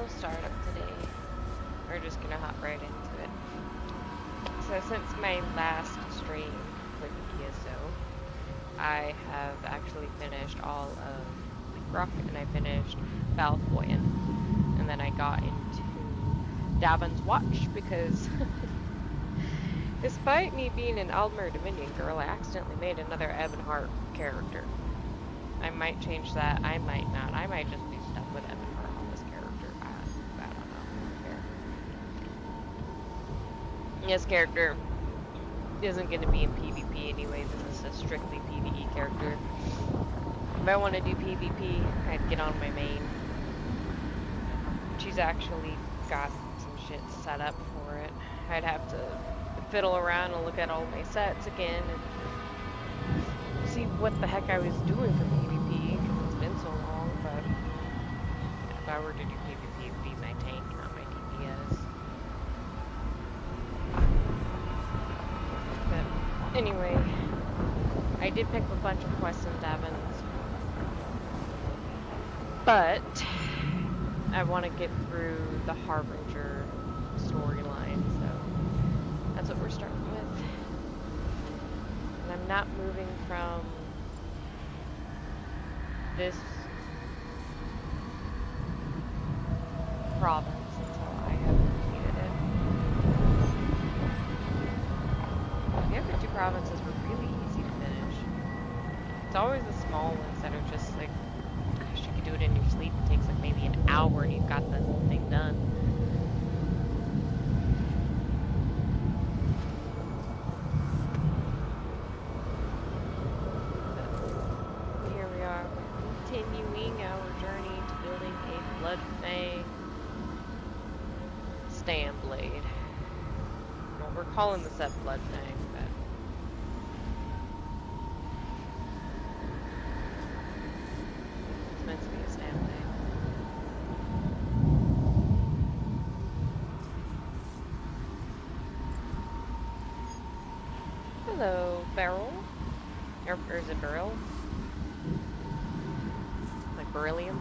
no startup today. We're just gonna hop right into it. So since my last stream with ESO, I have actually finished all of Rock and I finished Valfoyan. And then I got into Davin's Watch because despite me being an Aldmer Dominion girl, I accidentally made another Ebonheart character. I might change that, I might not. I might just be stuck with Ebonheart on this character. I don't know. This character isn't going to be in PvP anyway. This is a strictly PvE character. If I want to do PvP, I'd get on my main. She's actually got some shit set up for it. I'd have to fiddle around and look at all my sets again and see what the heck I was doing for PvP because it's been so long. But if I were to do PvP, it would be my tank, not my DPS. But anyway, I did pick a bunch of quests in Davins, but I want to get through the Harbinger storyline, so that's what we're starting with. And I'm not moving from this province until I have completed it. The other two provinces were really easy to finish. It's always the small ones that are just like, gosh, you could do it in your sleep. It takes like maybe an hour and you've got the thing done. But here we are, continuing our journey to building a Bloodfang stand blade. Well, we're calling this up Bloodfang, but it's meant to be a stand blade. Hello, Beryl. Or is it Beryl? Like beryllium?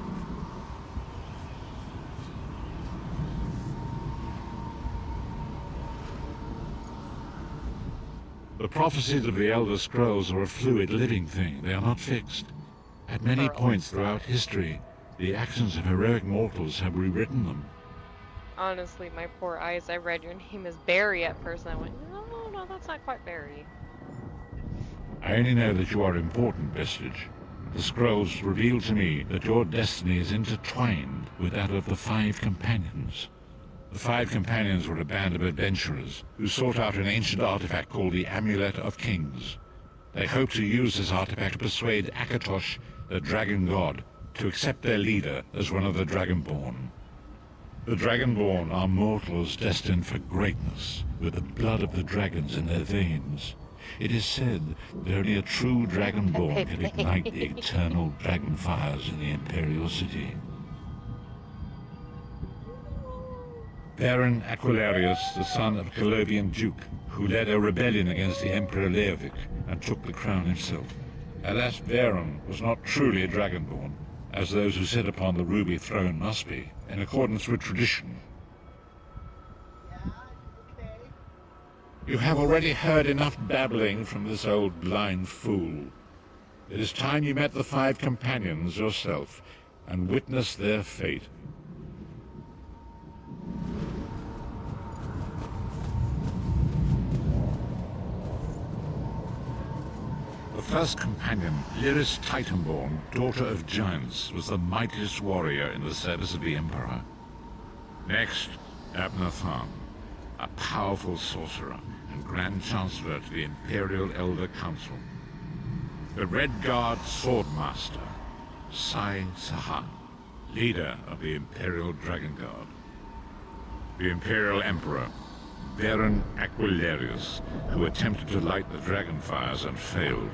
The prophecies of the Elder Scrolls are a fluid, living thing. They are not fixed. At many points throughout history, the actions of heroic mortals have rewritten them. Honestly, my poor eyes, I read your name as Barry at first, and I went, no, that's not quite Barry. I only know that you are important, Vestige. The scrolls reveal to me that your destiny is intertwined with that of the Five Companions. The Five Companions were a band of adventurers who sought out an ancient artifact called the Amulet of Kings. They hoped to use this artifact to persuade Akatosh, the dragon god, to accept their leader as one of the Dragonborn. The Dragonborn are mortals destined for greatness, with the blood of the dragons in their veins. It is said that only a true Dragonborn can ignite the eternal dragon fires in the Imperial City. Baron Aquilarius, the son of a Colovian duke, who led a rebellion against the Emperor Leovic and took the crown himself. Alas, Baron was not truly a Dragonborn, as those who sit upon the ruby throne must be, in accordance with tradition. You have already heard enough babbling from this old blind fool. It is time you met the Five Companions yourself and witnessed their fate. The first companion, Lyris Titanborn, daughter of giants, was the mightiest warrior in the service of the Emperor. Next, Abnathan, a powerful sorcerer and Grand Chancellor to the Imperial Elder Council. The Red Guard Swordmaster, Sai Sahan, leader of the Imperial Dragon Guard. The Imperial Emperor, Baron Aquilarius, who attempted to light the dragon fires and failed.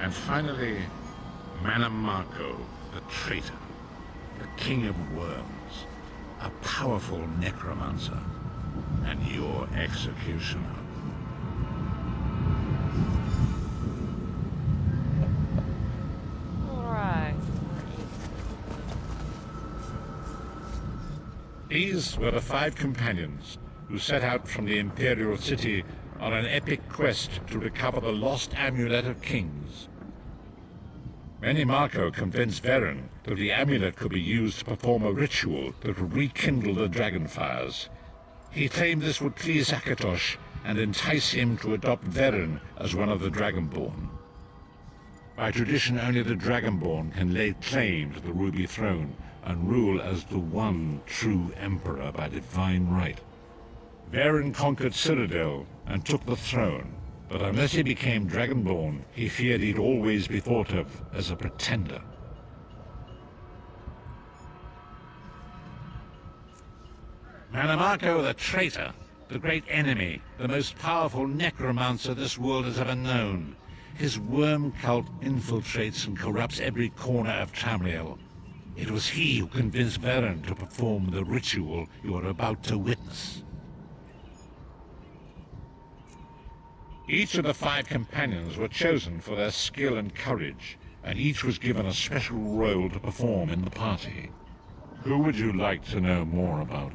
And finally, Manamako, the traitor, the King of Worms, a powerful necromancer, and your executioner. Alright. These were the 5 companions who set out from the Imperial City on an epic quest to recover the lost Amulet of Kings. Marco convinced Varen that the amulet could be used to perform a ritual that would rekindle the dragonfires. He claimed this would please Akatosh and entice him to adopt Varen as one of the Dragonborn. By tradition, only the Dragonborn can lay claim to the Ruby Throne and rule as the one true Emperor by divine right. Varen conquered Cyrodiil and took the throne, but unless he became Dragonborn, he feared he'd always be thought of as a pretender. Marco the traitor, the great enemy, the most powerful necromancer this world has ever known. His worm cult infiltrates and corrupts every corner of Tamriel. It was he who convinced Varen to perform the ritual you are about to witness. Each of the 5 companions were chosen for their skill and courage, and each was given a special role to perform in the party. Who would you like to know more about?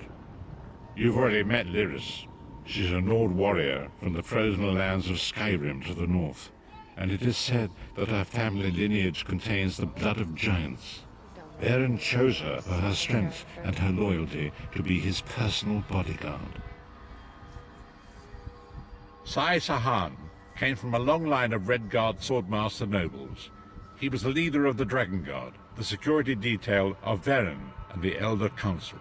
You've already met Lyris. She's a Nord warrior from the frozen lands of Skyrim to the north, and it is said that her family lineage contains the blood of giants. Varen chose her for her strength and her loyalty to be his personal bodyguard. Sai Sahan came from a long line of Red Guard swordmaster nobles. He was the leader of the Dragon Guard, the security detail of Varen and the Elder Council.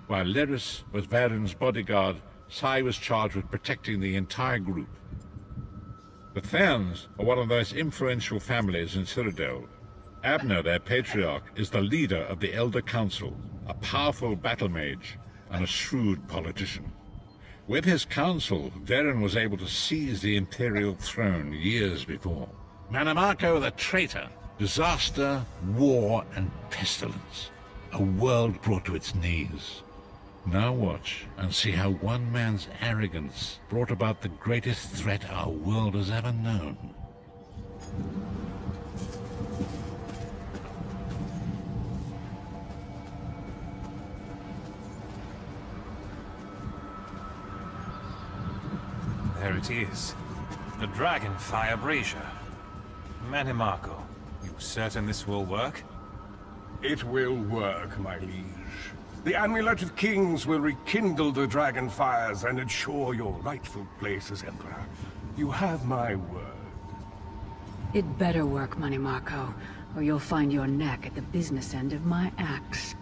While Lyris was Varen's bodyguard, Sai was charged with protecting the entire group. The Therns are one of the most influential families in Cyrodiil. Abner, their patriarch, is the leader of the Elder Council, a powerful battle mage and a shrewd politician. With his council, Varen was able to seize the Imperial throne years before. Marco the traitor, disaster, war, and pestilence. A world brought to its knees. Now watch and see how one man's arrogance brought about the greatest threat our world has ever known. There it is. The Dragonfire Brazier. Marco, you certain this will work? It will work, my liege. The Amulet of Kings will rekindle the Dragonfires and ensure your rightful place as Emperor. You have my word. It better work, Marco, or you'll find your neck at the business end of my axe.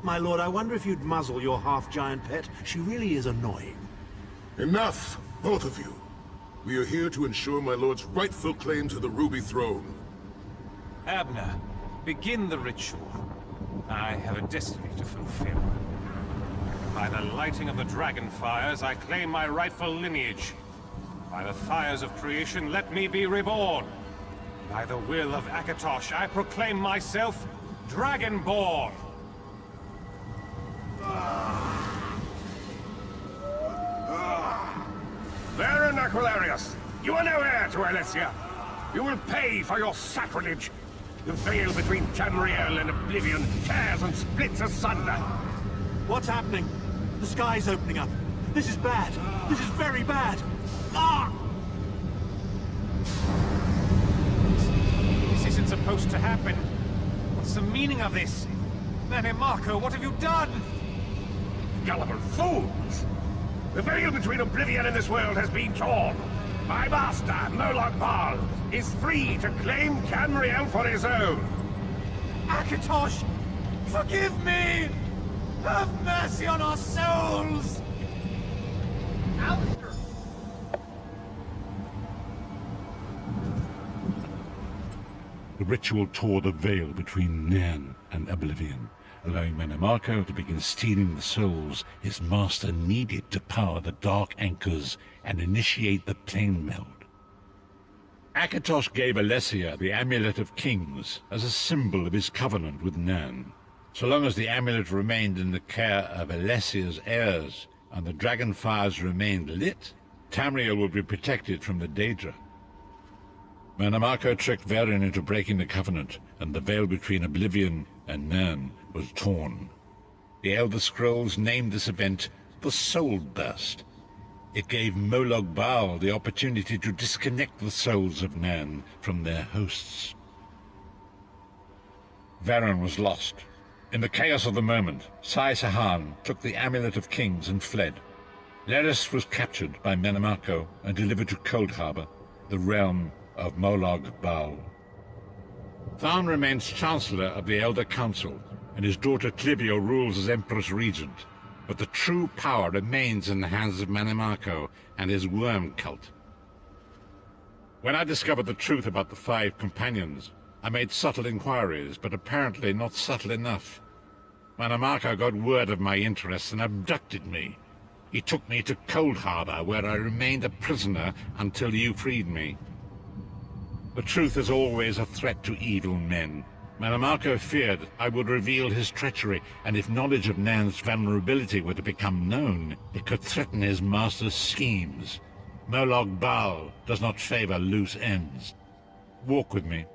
My lord, I wonder if you'd muzzle your half-giant pet. She really is annoying. Enough, both of you. We are here to ensure my lord's rightful claim to the Ruby Throne. Abner, begin the ritual. I have a destiny to fulfill. By the lighting of the Dragonfires, I claim my rightful lineage. By the fires of creation, let me be reborn. By the will of Akatosh, I proclaim myself Dragonborn. Varen Aquilarius, you are no heir to Alessia. You will pay for your sacrilege. The veil between Tamriel and Oblivion tears and splits asunder. What's happening? The sky's opening up. This is bad. This is very bad. Ah! This isn't supposed to happen. What's the meaning of this? Marco, what have you done? Gullible fools! The veil between Oblivion and this world has been torn. My master, Molag Bal, is free to claim Tamriel for his own. Akatosh, forgive me! Have mercy on our souls! The ritual tore the veil between Nairn and Oblivion, allowing Marco to begin stealing the souls his master needed to power the dark anchors and initiate the plane meld. Akatosh gave Alessia the Amulet of Kings as a symbol of his covenant with Nairn. So long as the amulet remained in the care of Alessia's heirs and the Dragonfires remained lit, Tamriel would be protected from the Daedra. Marco tricked Varen into breaking the covenant, and the veil between Oblivion and Nairn was torn. The Elder Scrolls named this event the Soul Burst. It gave Molag Bal the opportunity to disconnect the souls of man from their hosts. Varen was lost. In the chaos of the moment, Sai Sahan took the Amulet of Kings and fled. Lyris was captured by Menamarco and delivered to Cold Harbor, the realm of Molag Bal. Tharn remains Chancellor of the Elder Council, and his daughter Clivio rules as Empress Regent. But the true power remains in the hands of Menamarco and his worm cult. When I discovered the truth about the 5 companions, I made subtle inquiries, but apparently not subtle enough. Menamarco got word of my interests and abducted me. He took me to Cold Harbor, where I remained a prisoner until you freed me. The truth is always a threat to evil men. Menamarco feared I would reveal his treachery, and if knowledge of Nan's vulnerability were to become known, it could threaten his master's schemes. Molag Bal does not favor loose ends. Walk with me.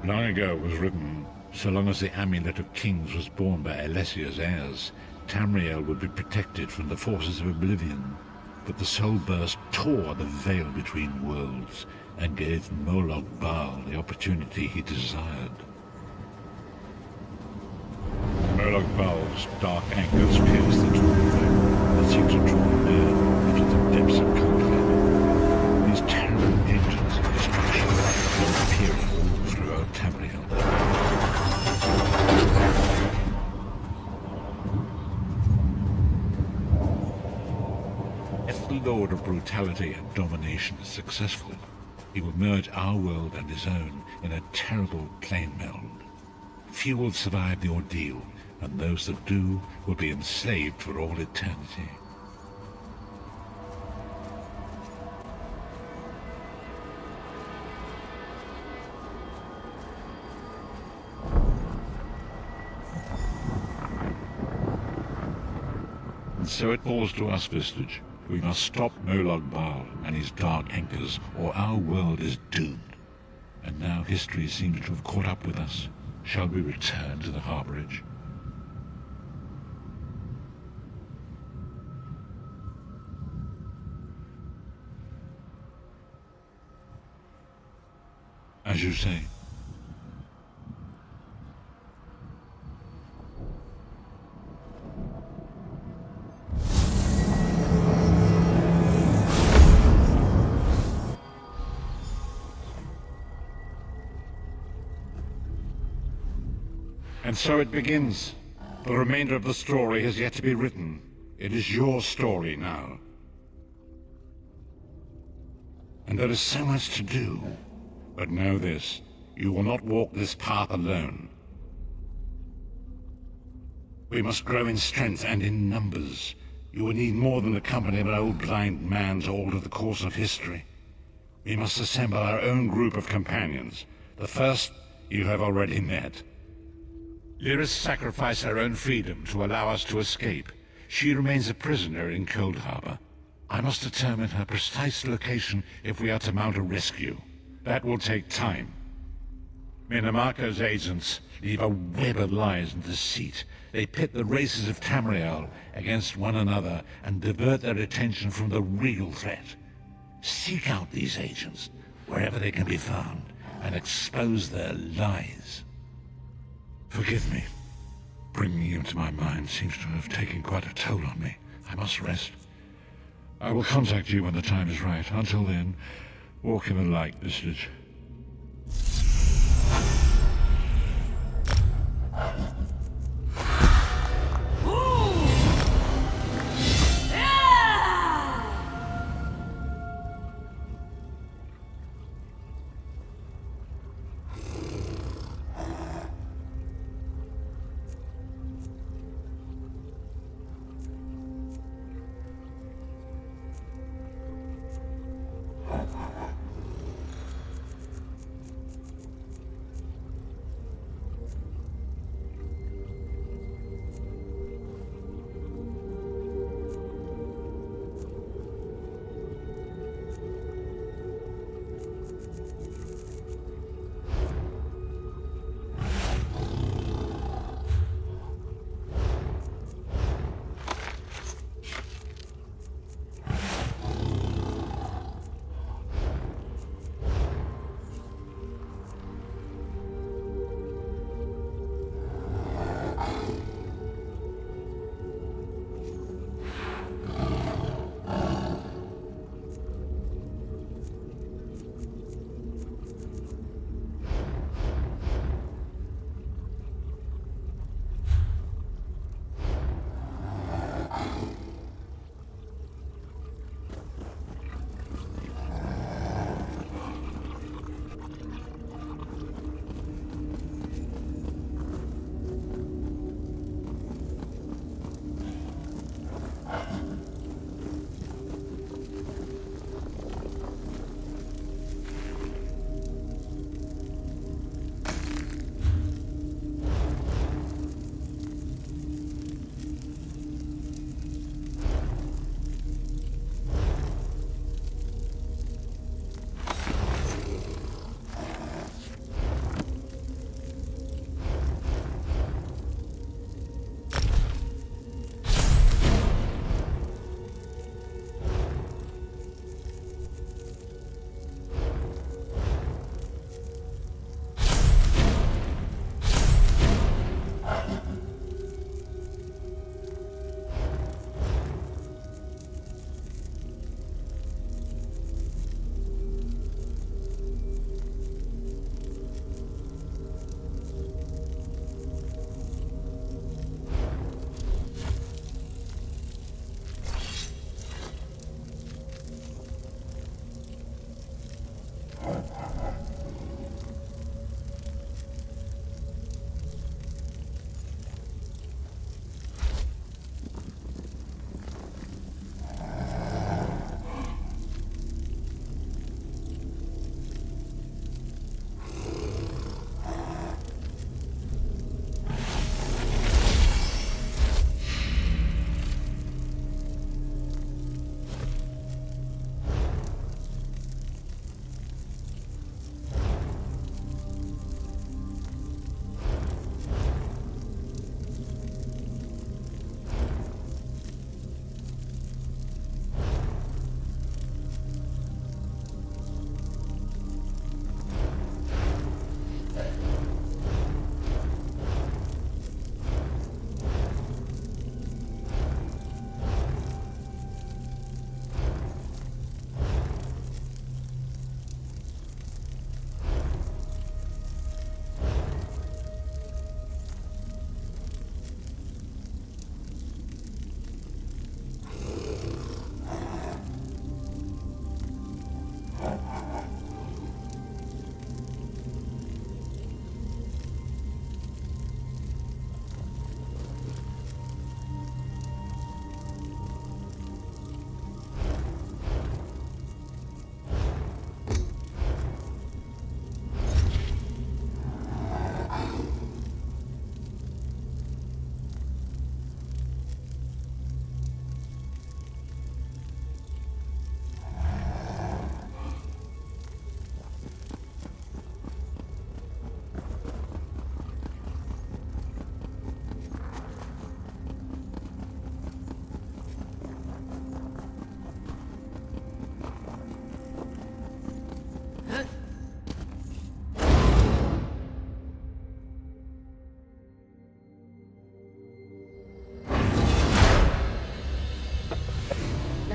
Long ago was written, so long as the Amulet of Kings was borne by Alessia's heirs, Tamriel would be protected from the forces of oblivion. But the Soul Burst tore the veil between worlds, and gave Molag Bal the opportunity he desired. Molag Bal's dark anchors pierced the torn veil that seemed to draw man into the depths of Cold Harbor. These terrible engines of destruction were appearing all throughout Tamriel. If the Lord of Brutality and Domination is successful, he will merge our world and his own in a terrible plane meld. Few will survive the ordeal, and those that do will be enslaved for all eternity. And so it falls to us, Vistage. We must stop Molag Bal and his dark anchors, or our world is doomed. And now history seems to have caught up with us. Shall we return to the harborage? As you say. And so it begins. The remainder of the story has yet to be written. It is your story now. And there is so much to do. But know this, you will not walk this path alone. We must grow in strength and in numbers. You will need more than the company of an old blind man to alter the course of history. We must assemble our own group of companions. The first you have already met. Lyris sacrificed her own freedom to allow us to escape. She remains a prisoner in Cold Harbor. I must determine her precise location if we are to mount a rescue. That will take time. Menamarco's agents leave a web of lies and deceit. They pit the races of Tamriel against one another and divert their attention from the real threat. Seek out these agents, wherever they can be found, and expose their lies. Forgive me. Bringing you into my mind seems to have taken quite a toll on me. I must rest. I will contact you when the time is right. Until then, walk in the light, Vistage.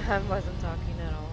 I wasn't talking at all.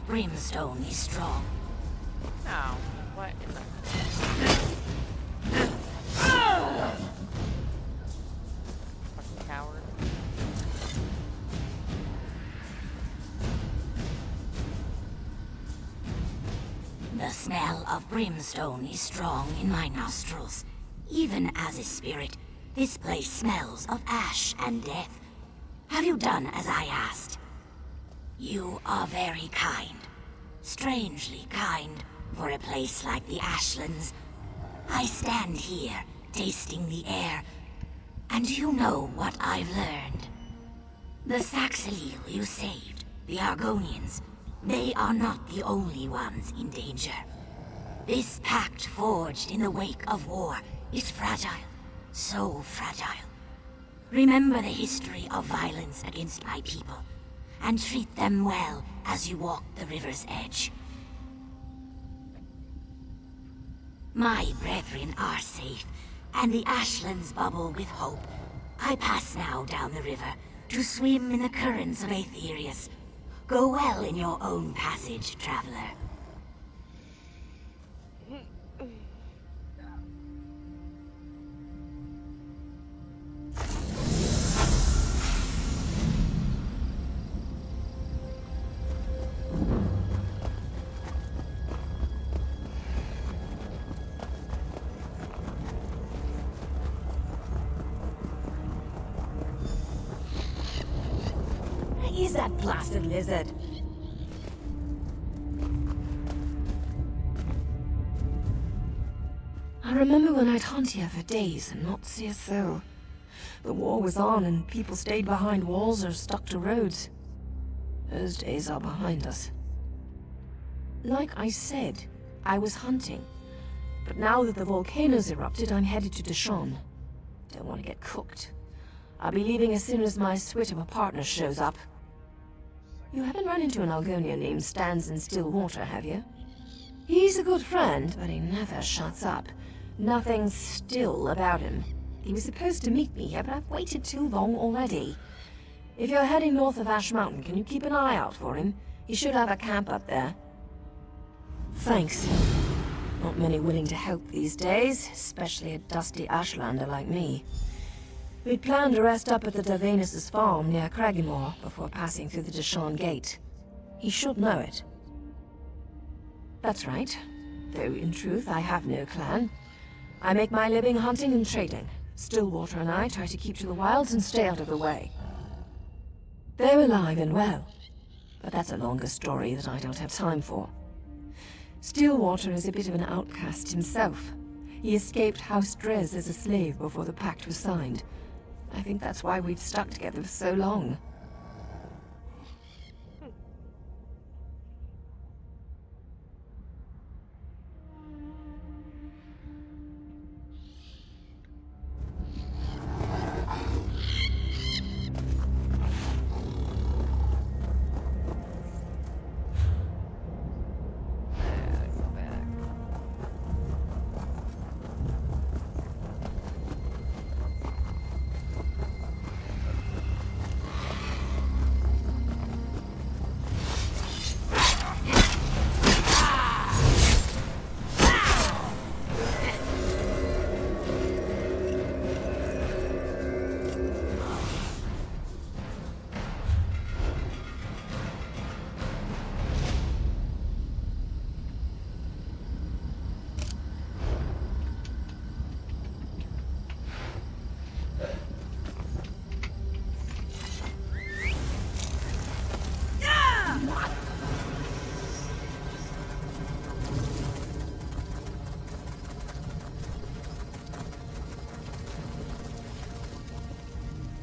of brimstone is strong. Oh, what in the... Fucking coward. The smell of brimstone is strong in my nostrils. Even as a spirit, this place smells of ash and death. Have you done as I asked? You are very kind. Strangely kind for a place like the Ashlands. I stand here, tasting the air, and you know what I've learned. The Saxilil you saved, the Argonians, they are not the only ones in danger. This pact forged in the wake of war is fragile, so fragile. Remember the history of violence against my people, and treat them well as you walk the river's edge. My brethren are safe, and the Ashlands bubble with hope. I pass now down the river to swim in the currents of Aetherius. Go well in your own passage, traveler. He's that blasted lizard. I remember when I'd hunt here for days and not see a soul. The war was on and people stayed behind walls or stuck to roads. Those days are behind us. Like I said, I was hunting. But now that the volcano's erupted, I'm headed to Deshawn. Don't want to get cooked. I'll be leaving as soon as my swit of a partner shows up. You haven't run into an Algonia named Stands in Still Water, have you? He's a good friend, but he never shuts up. Nothing's still about him. He was supposed to meet me here, but I've waited too long already. If you're heading north of Ash Mountain, can you keep an eye out for him? He should have a camp up there. Thanks. Not many willing to help these days, especially a dusty Ashlander like me. We'd planned to rest up at the Davenus' farm near Craggymore before passing through the Deshawn Gate. He should know it. That's right. Though in truth, I have no clan. I make my living hunting and trading. Stillwater and I try to keep to the wilds and stay out of the way. They're alive and well, but that's a longer story that I don't have time for. Stillwater is a bit of an outcast himself. He escaped House Drez as a slave before the pact was signed. I think that's why we've stuck together for so long.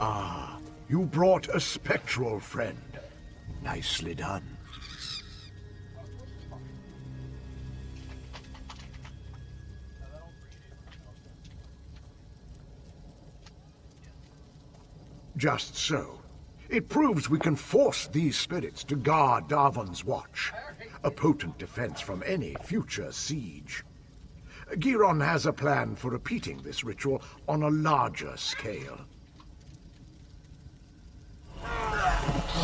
Ah, you brought a spectral friend. Nicely done. Just so. It proves we can force these spirits to guard Darvan's watch, a potent defense from any future siege. Giron has a plan for repeating this ritual on a larger scale.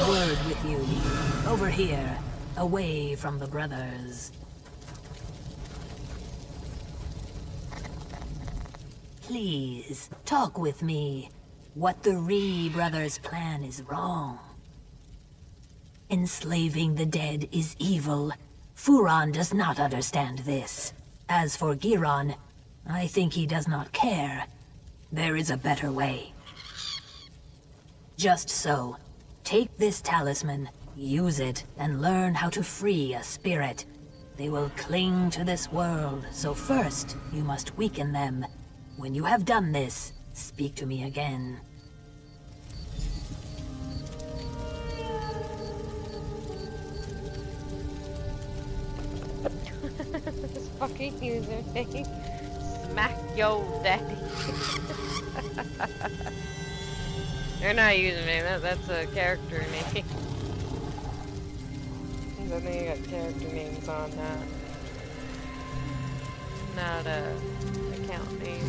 Word with you. Over here. away from the brothers. Please, talk with me. What the Ree brothers plan is wrong. Enslaving the dead is evil. Furon does not understand this. As for Giron, I think he does not care. There is a better way. Just so. Take this talisman, use it, and learn how to free a spirit. They will cling to this world, so first, you must weaken them. When you have done this, speak to me again. This fucking username. Smack yo daddy. They're not a username, that's a character name. I think you got character names on that. Not a account name.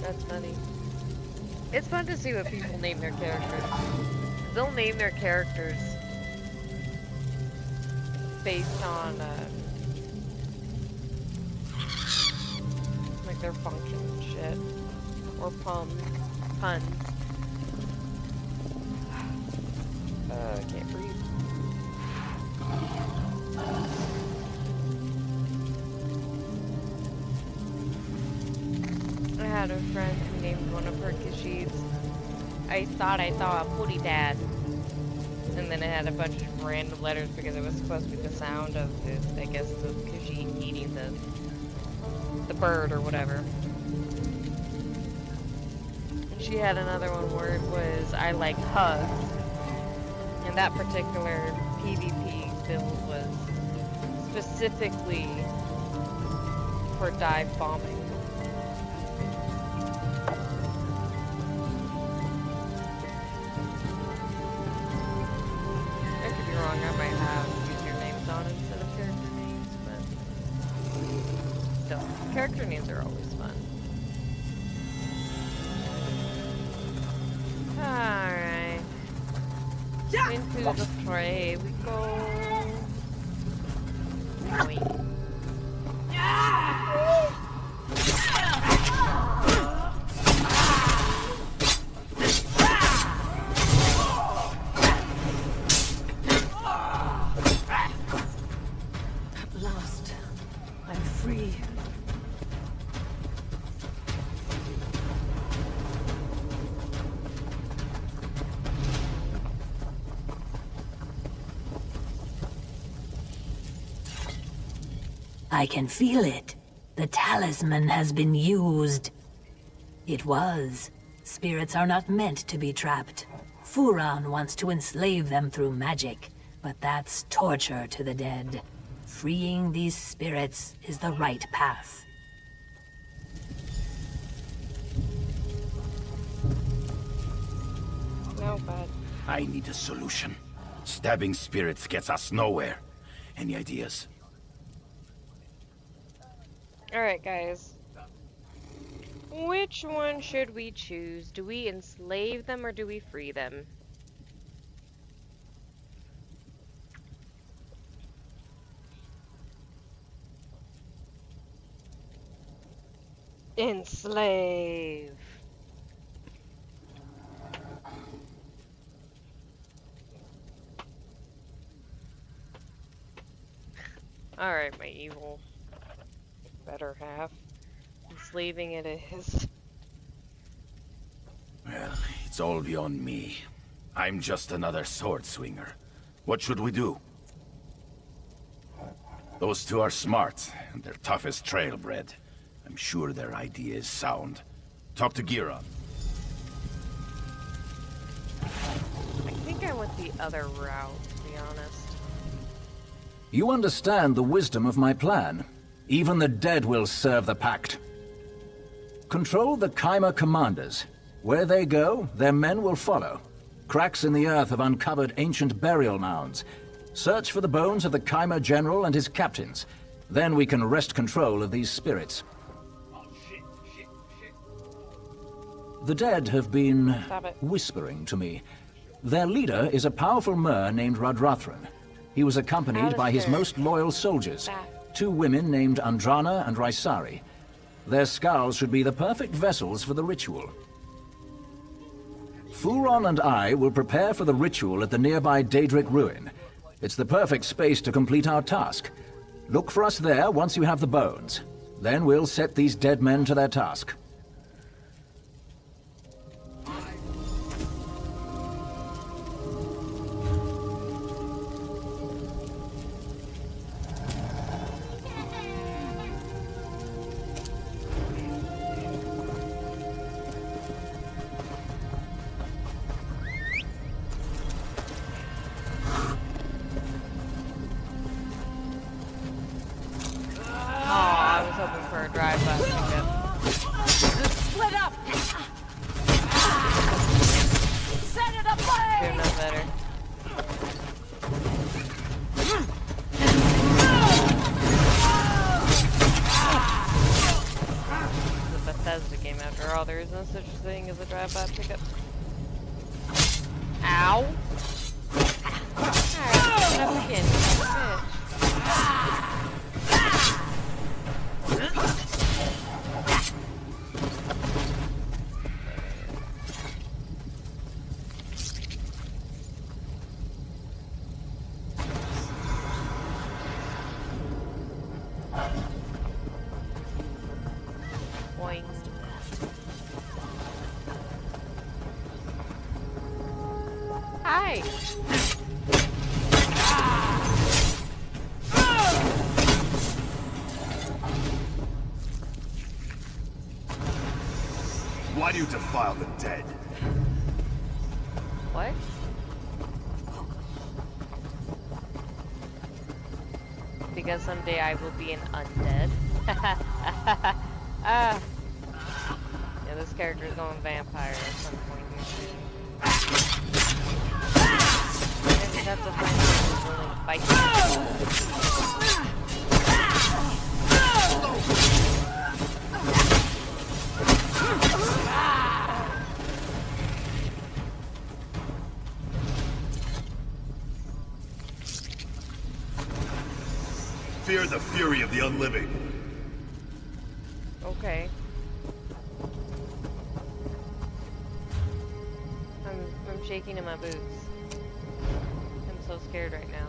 That's funny. It's fun to see what people name their characters. They'll name their characters based on like their function and shit. Or puns. I can't breathe. I had a friend who named one of her Kashids. I thought I saw a putty dad. And then it had a bunch of random letters because it was supposed to be the sound of the, I guess, the Kashid eating the bird or whatever. And she had another one where it was, I like hugs. And that particular PvP build was specifically for dive bombing. I could be wrong, I might have usernames on instead of character names, but still, character names are always fun. Alright. Into the fray we go. Boing. At last, I'm free. I can feel it. The talisman has been used. It was. Spirits are not meant to be trapped. Furon wants to enslave them through magic, but that's torture to the dead. Freeing these spirits is the right path. No, bud. I need a solution. Stabbing spirits gets us nowhere. Any ideas? Alright, guys. Which one should we choose? Do we enslave them or do we free them? Enslave. Alright, my evil better half. Enslaving it is. Well, it's all beyond me. I'm just another sword swinger. What should we do? Those two are smart, and they're tough as trailbred. I'm sure their idea is sound. Talk to Giron. I think I went the other route, to be honest. You understand the wisdom of my plan. Even the dead will serve the Pact. Control the Chimera commanders. Where they go, their men will follow. Cracks in the earth have uncovered ancient burial mounds. Search for the bones of the Chimera general and his captains. Then we can wrest control of these spirits. The dead have been whispering to me. Their leader is a powerful Mer named Radrathran. He was accompanied by his most loyal soldiers, 2 women named Andrana and Rysari. Their skulls should be the perfect vessels for the ritual. Furon and I will prepare for the ritual at the nearby Daedric ruin. It's the perfect space to complete our task. Look for us there once you have the bones. Then we'll set these dead men to their task. There is no such thing as a drive-by pickup. Ow! Alright, up again. Boing. Hi. Why do you defile the dead? What? Because someday I will be an undead. Yeah, this character is going vampire at some point here. I just have to find someone willing to fight me. Fear the fury of the unliving. Okay. I'm shaking in my boots. I'm so scared right now.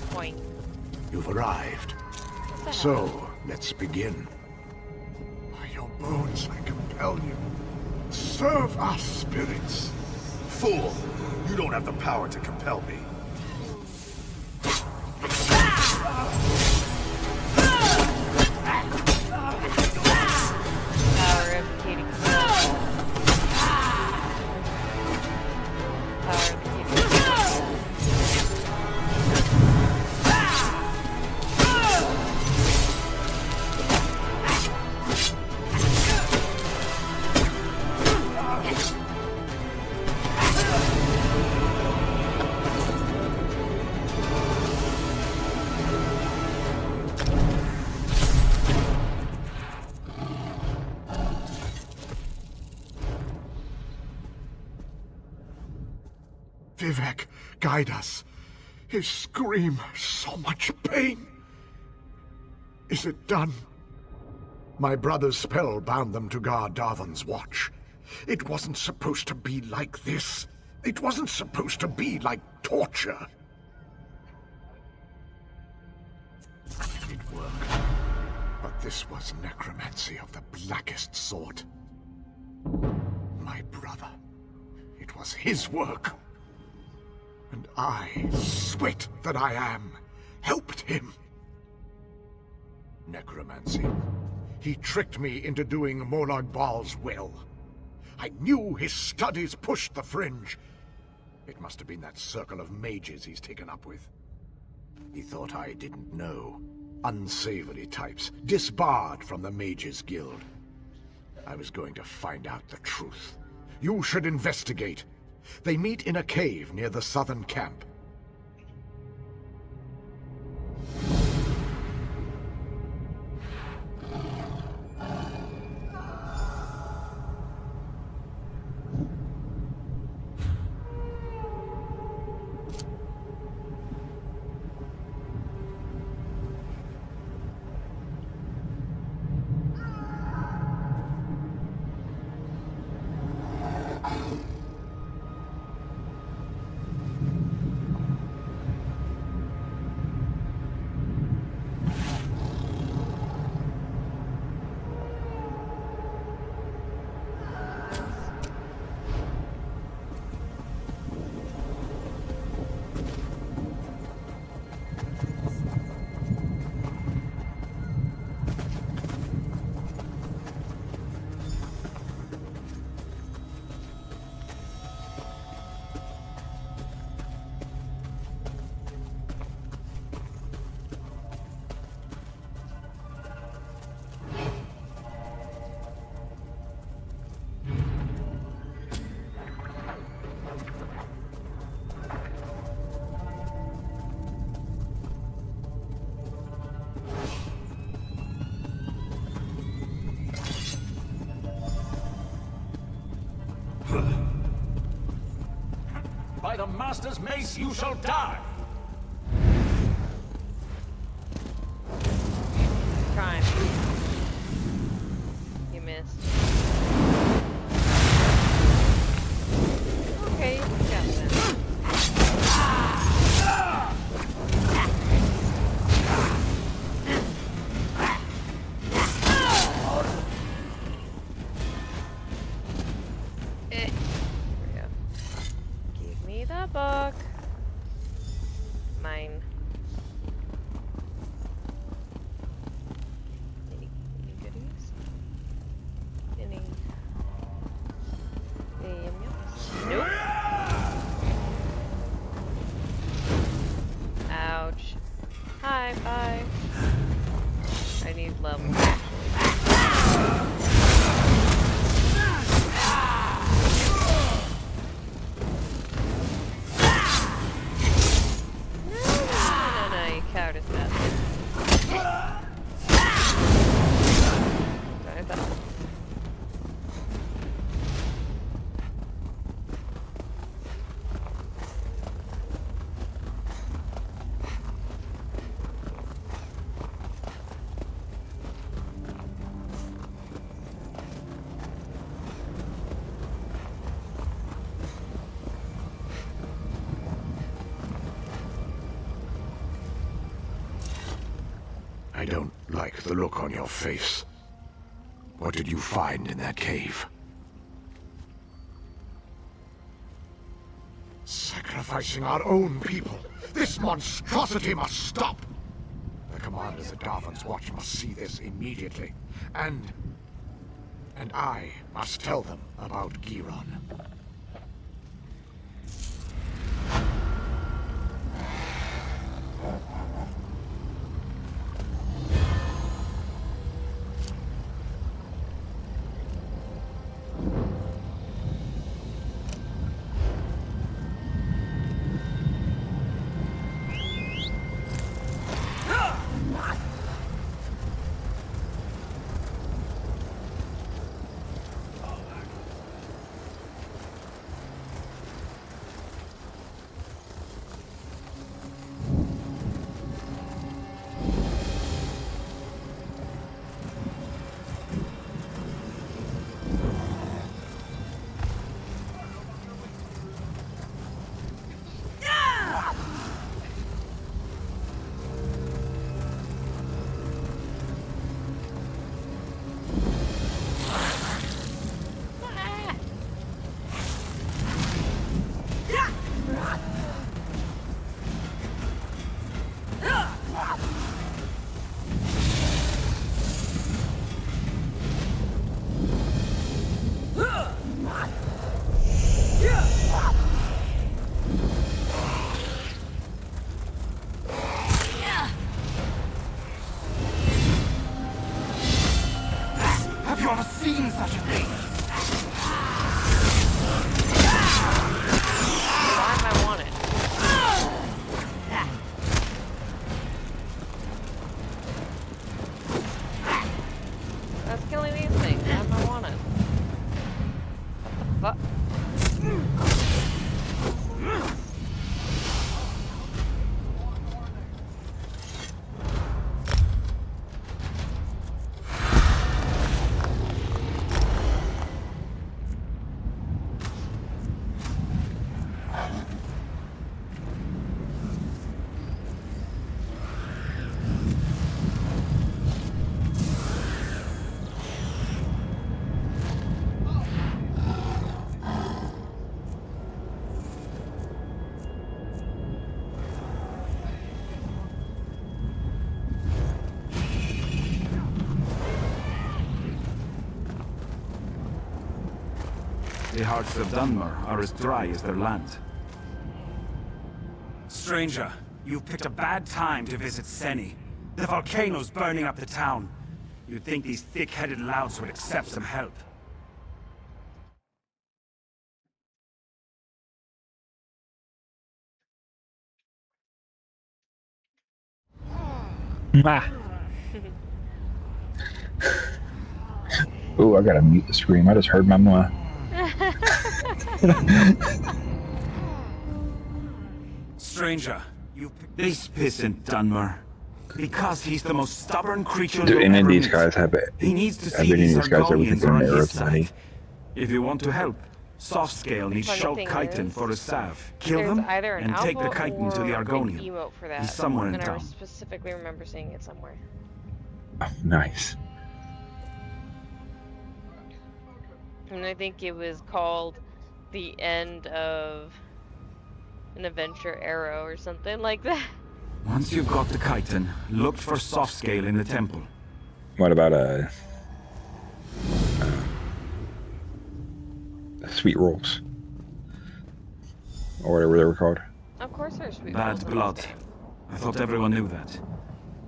Point. You've arrived. So, let's begin. By your bones, I compel you. Serve us, spirits. Fool! You don't have the power to compel me. Vivek, guide us. His scream, so much pain. Is it done? My brother's spell bound them to guard Darvan's watch. It wasn't supposed to be like this. It wasn't supposed to be like torture. It worked. But this was necromancy of the blackest sort. My brother. It was his work. And I, swit that I am, helped him. Necromancy. He tricked me into doing Molag Bal's will. I knew his studies pushed the fringe. It must have been that circle of mages he's taken up with. He thought I didn't know. Unsavory types, disbarred from the Mages Guild. I was going to find out the truth. You should investigate. They meet in a cave near the southern camp. by the Master's mace, you shall die! Trying. You missed. Okay, you got this. Give me the book. Mine. Any goodies? Any yum-yums? Nope. Ouch. Hi, bye. I need level. No, you cowardice bastard. Sorry about that. I don't like the look on your face. What did you find in that cave? Sacrificing our own people! This monstrosity must stop! The commanders at Darvan's Watch must see this immediately. And I must tell them about Giron. Have you ever seen such a thing? Why am I wanted? That's killing these things. Why am I wanted? What the fuck? The hearts of Dunmer are as dry as their land. Stranger, you've picked a bad time to visit Seni. The volcano's burning up the town. You'd think these thick-headed louts would accept some help. Ooh, I gotta mute the scream. I just heard my ma. Stranger, this pissant Dunmer. Because he's the most stubborn creature Do you'll any of ever these meet. guys have it? He needs to Have see any of these these guys ever Argonians taken are on an his arrow side. If you want to help, Softscale needs Funny Shulk thing Chitin is, for a salve. Kill there's them either an and take the alpha chitin to the or Argonian. an emote for that. He's somewhere in and I town. specifically remember seeing it somewhere. Oh, nice. And I think it was called the end of an adventure arrow or something like that. Once you've got the chitin, look for Softscale in the temple. What about sweet rolls? Or whatever they were called. Of course there's sweet Bad rolls in this blood. game. I thought everyone knew that.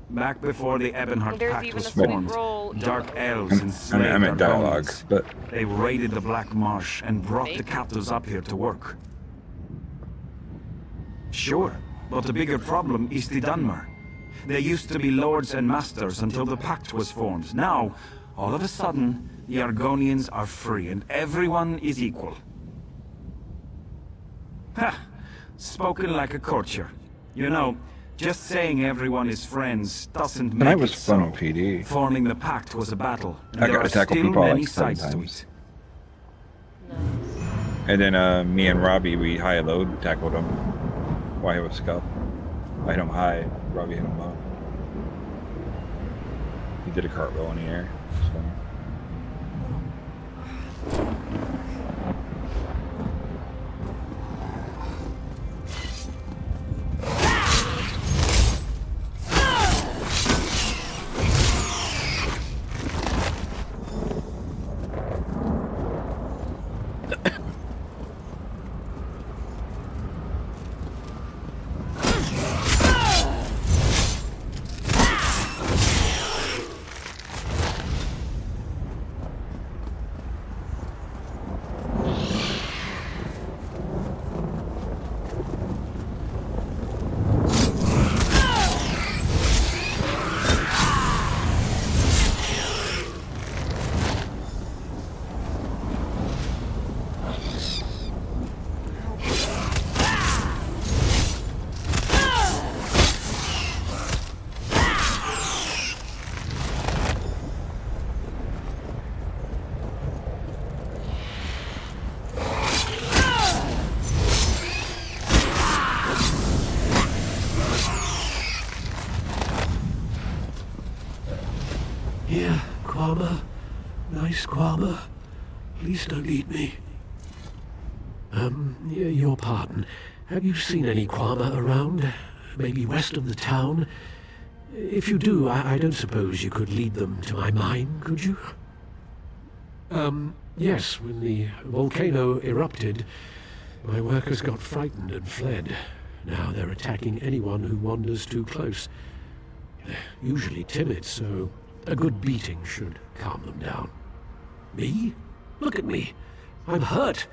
Back before the Ebonheart There's Pact even was a sweet formed, roll dark elves I enslaved meant dialogue, Argonians. but They raided the Black Marsh and brought Maybe. the captives up here to work. Sure, but the bigger problem is the Dunmer. They used to be lords and masters until the pact was formed. Now, all of a sudden, the Argonians are free and everyone is equal. Ha! Spoken like a courtier. You know, just saying everyone is friends doesn't make tonight was it fun so. on PD. Forming the pact was a battle. And I there got to are tackle still people many like sides to sometimes. it. And then me and Robbie, we high and low tackled him while he was scuffed. I hit him high, Robbie hit him low. He did a cartwheel in the air. So. Here, Quama. Nice Quama. Please don't eat me. Your pardon. Have you seen any Quama around? Maybe west of the town? If you do, I don't suppose you could lead them to my mine, could you? Yes, when the volcano erupted, my workers got frightened and fled. Now they're attacking anyone who wanders too close. They're usually timid, so a good beating should calm them down. Me? Look at me. I'm hurt.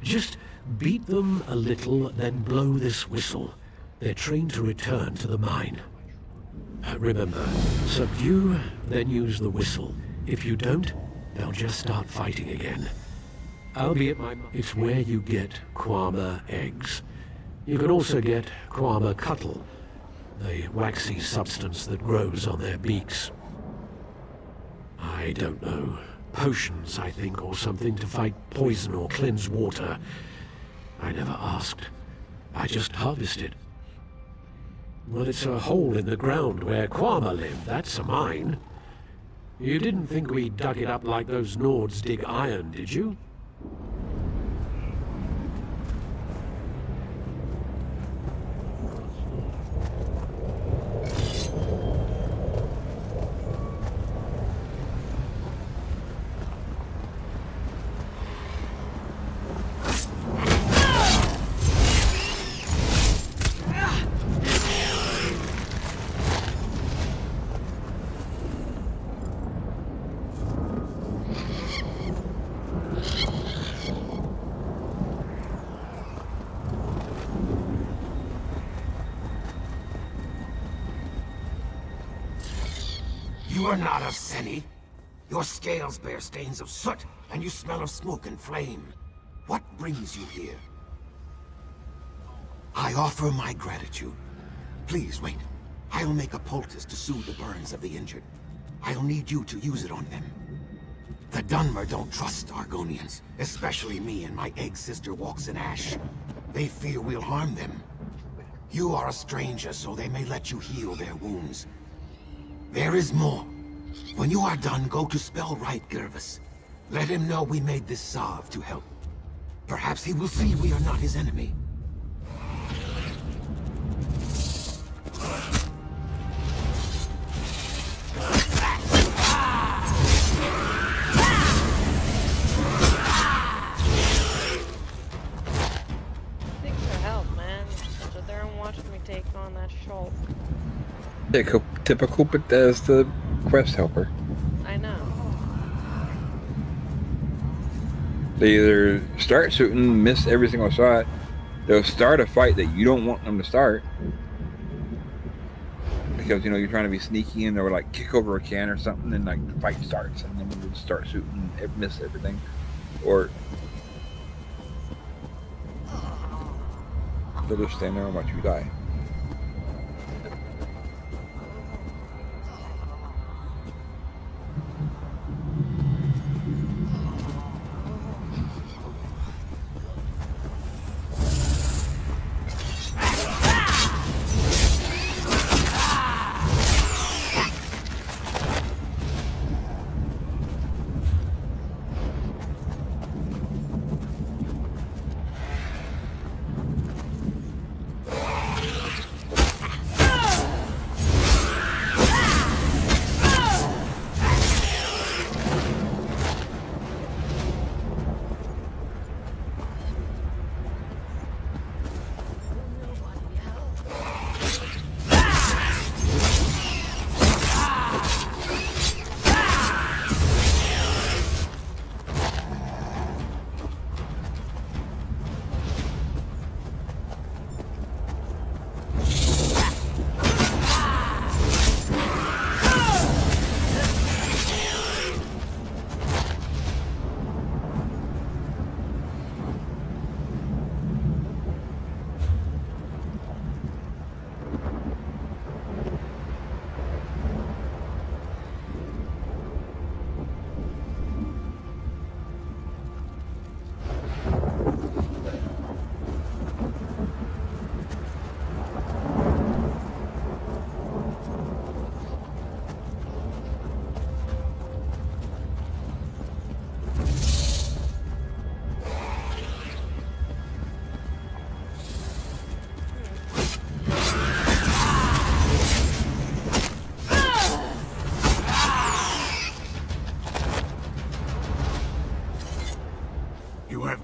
Just beat them a little, then blow this whistle. They're trained to return to the mine. Remember, subdue, then use the whistle. If you don't, they'll just start fighting again. I'll be at my... It's where you get Quama eggs. You can also get Quama cuttle, the waxy substance that grows on their beaks. I don't know. Potions, I think, or something to fight poison or cleanse water. I never asked. I just harvested. Well, it's a hole in the ground where Quama live. That's a mine. You didn't think we dug it up like those Nords dig iron, did you? You are not of Seni. Your scales bear stains of soot, and you smell of smoke and flame. What brings you here? I offer my gratitude. Please, wait. I'll make a poultice to soothe the burns of the injured. I'll need you to use it on them. The Dunmer don't trust Argonians, especially me and my egg sister walks in ash. They fear we'll harm them. You are a stranger, so they may let you heal their wounds. There is more. When you are done, go to Spellwright Gervis. Let him know we made this salve to help. Perhaps he will see we are not his enemy. Thanks for help, man. Stood there and watched me take on that Shulk. Typical, but as the quest helper. I know. They either start shooting, miss every single shot. They'll start a fight that you don't want them to start. Because, you know, you're trying to be sneaky and they'll like kick over a can or something and like the fight starts and then you just start shooting and miss everything. Or they'll just stand there and watch you die.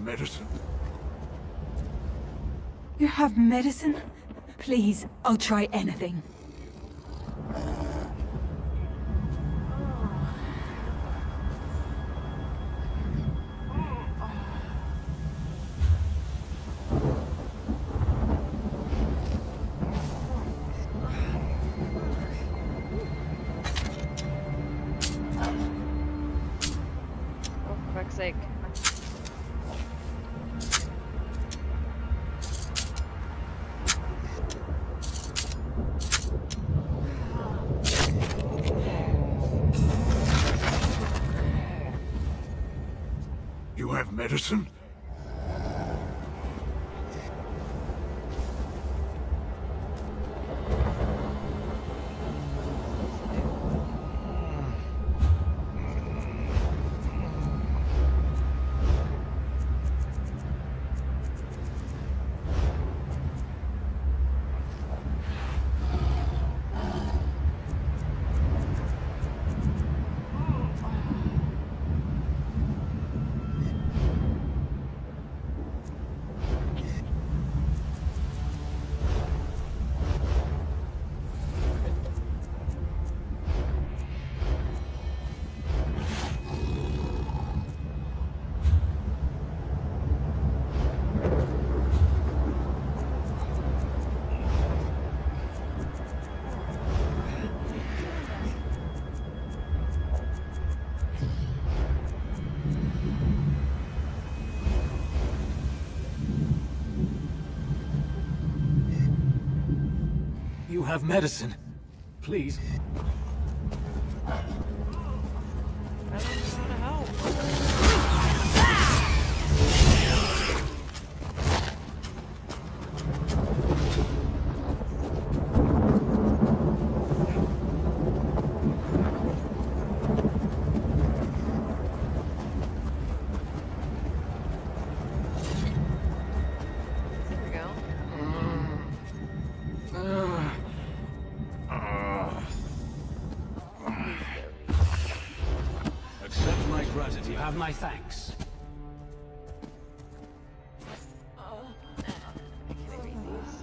Medicine? You have medicine? Please, I'll try anything. Oh, for fuck's sake. You have medicine? you have medicine, please. I don't know how to help. There we go. Accept my gratitude. You have my thanks. Can I read these?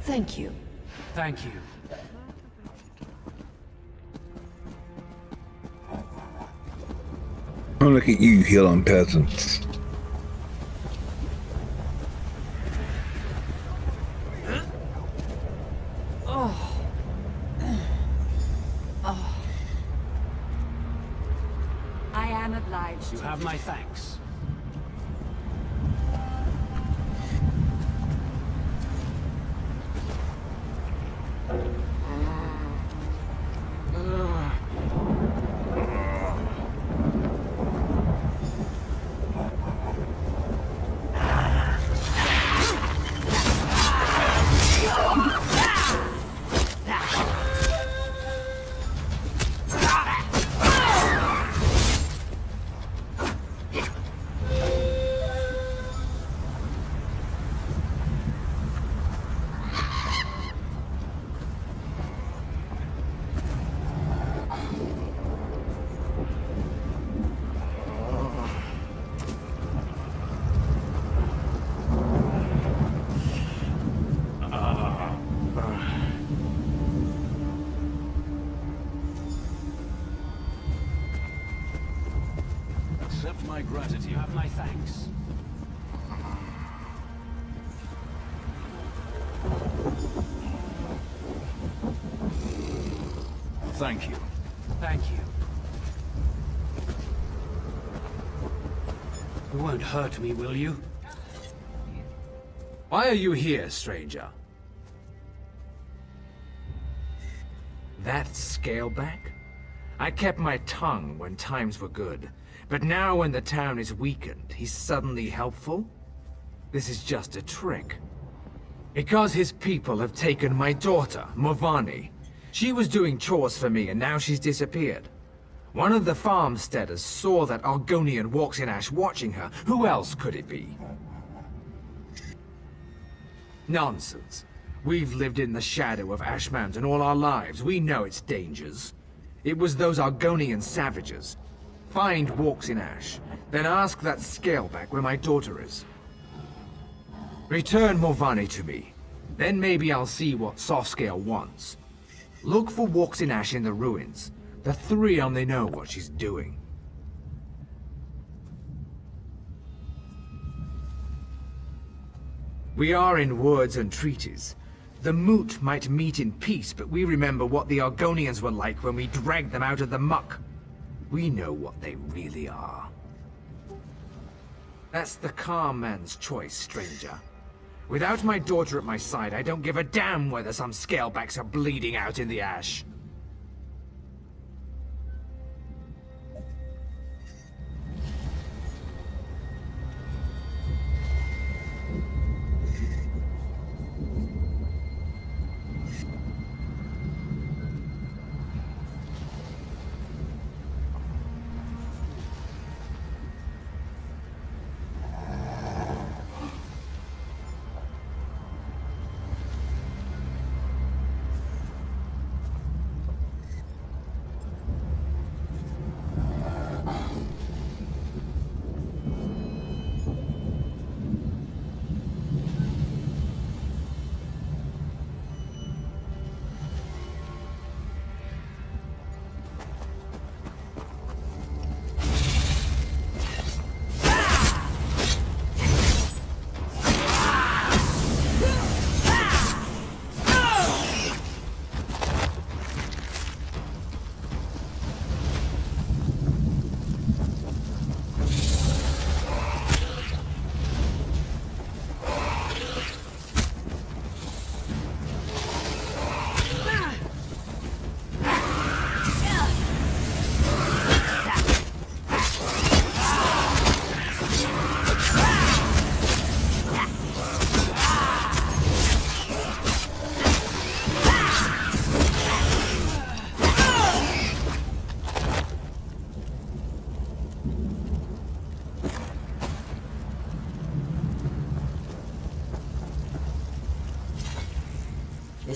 Thank you. Thank you. Oh, look at you healing peasants. I am obliged You to. have my thanks. Accept my gratitude. You have my thanks. Thank you. Thank you. You won't hurt me, will you? Why are you here, stranger? That scaleback? I kept my tongue when times were good, but now when the town is weakened, he's suddenly helpful? This is just a trick. Because his people have taken my daughter, Movani. She was doing chores for me and now she's disappeared. One of the farmsteaders saw that Argonian walks in ash watching her. Who else could it be? Nonsense. We've lived in the shadow of Ash Mountain all our lives. We know its dangers. It was those Argonian savages. Find Walks in Ash, then ask that scaleback where my daughter is. Return Movani to me. Then maybe I'll see what Softscale wants. Look for Walks in Ash in the ruins. The three only know what she's doing. We are in woods and treaties. The Moot might meet in peace, but we remember what the Argonians were like when we dragged them out of the muck. We know what they really are. That's the calm man's choice, stranger. Without my daughter at my side, I don't give a damn whether some scalebacks are bleeding out in the ash.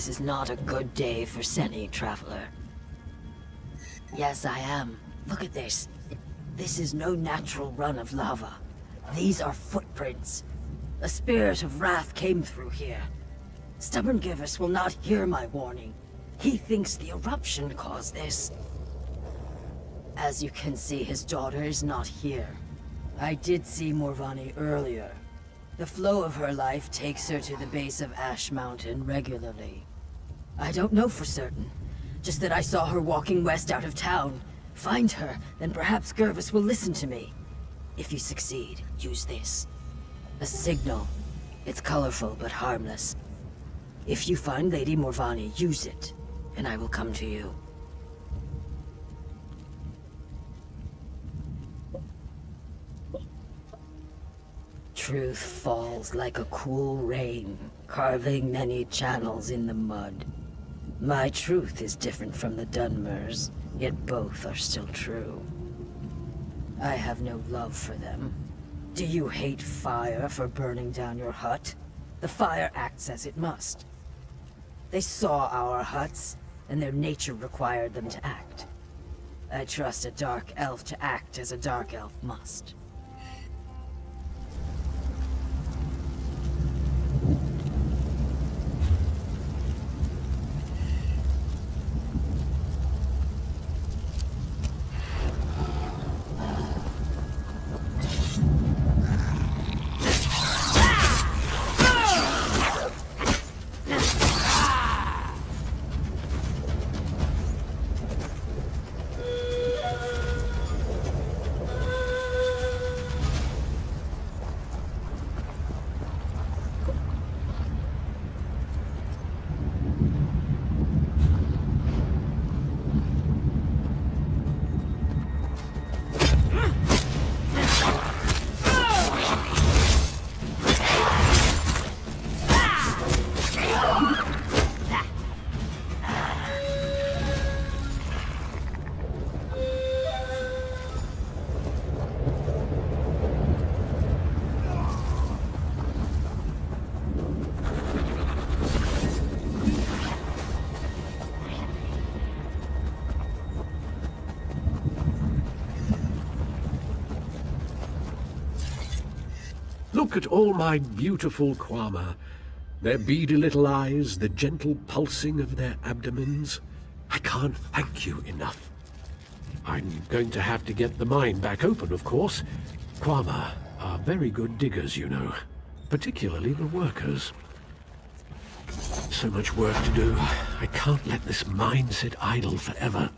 This is not a good day for Seni, traveler. Yes, I am. Look at this. This is no natural run of lava. These are footprints. A spirit of wrath came through here. Stubborn Givus will not hear my warning. He thinks the eruption caused this. As you can see, his daughter is not here. I did see Morvani earlier. The flow of her life takes her to the base of Ash Mountain regularly. I don't know for certain, just that I saw her walking west out of town. Find her, then perhaps Gervis will listen to me. If you succeed, use this. A signal. It's colorful but harmless. If you find Lady Morvani, use it, and I will come to you. Truth falls like a cool rain, carving many channels in the mud. My truth is different from the Dunmers, yet both are still true. I have no love for them. Do you hate fire for burning down your hut? The fire acts as it must. They saw our huts, and their nature required them to act. I trust a dark elf to act as a dark elf must. Look at all my beautiful Kwama. Their beady little eyes, the gentle pulsing of their abdomens. I can't thank you enough. I'm going to have to get the mine back open, of course. Kwama are very good diggers, you know. Particularly the workers. So much work to do. I can't let this mine sit idle forever.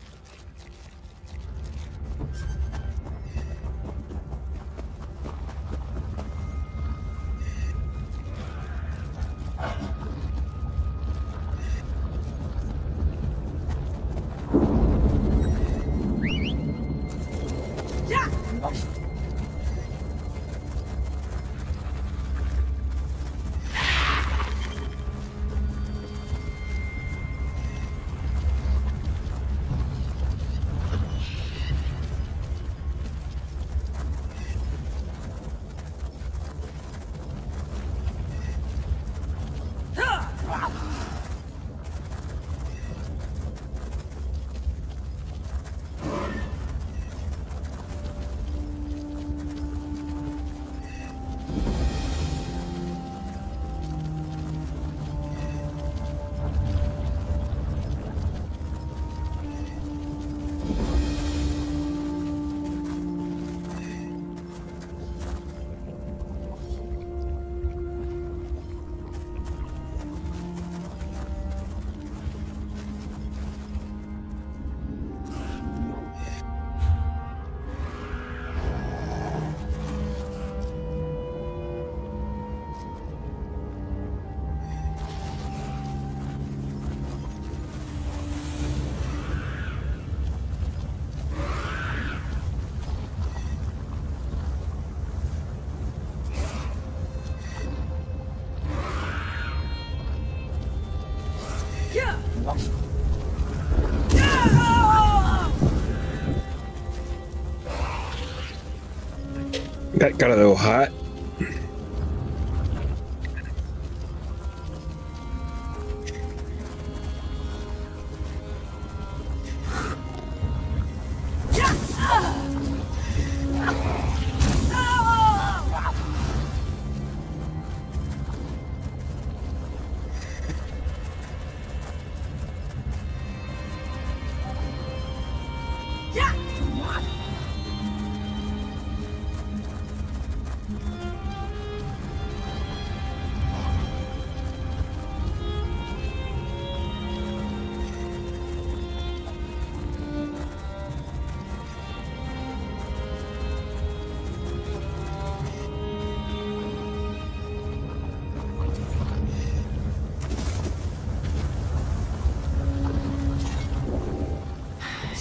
Got a little hot.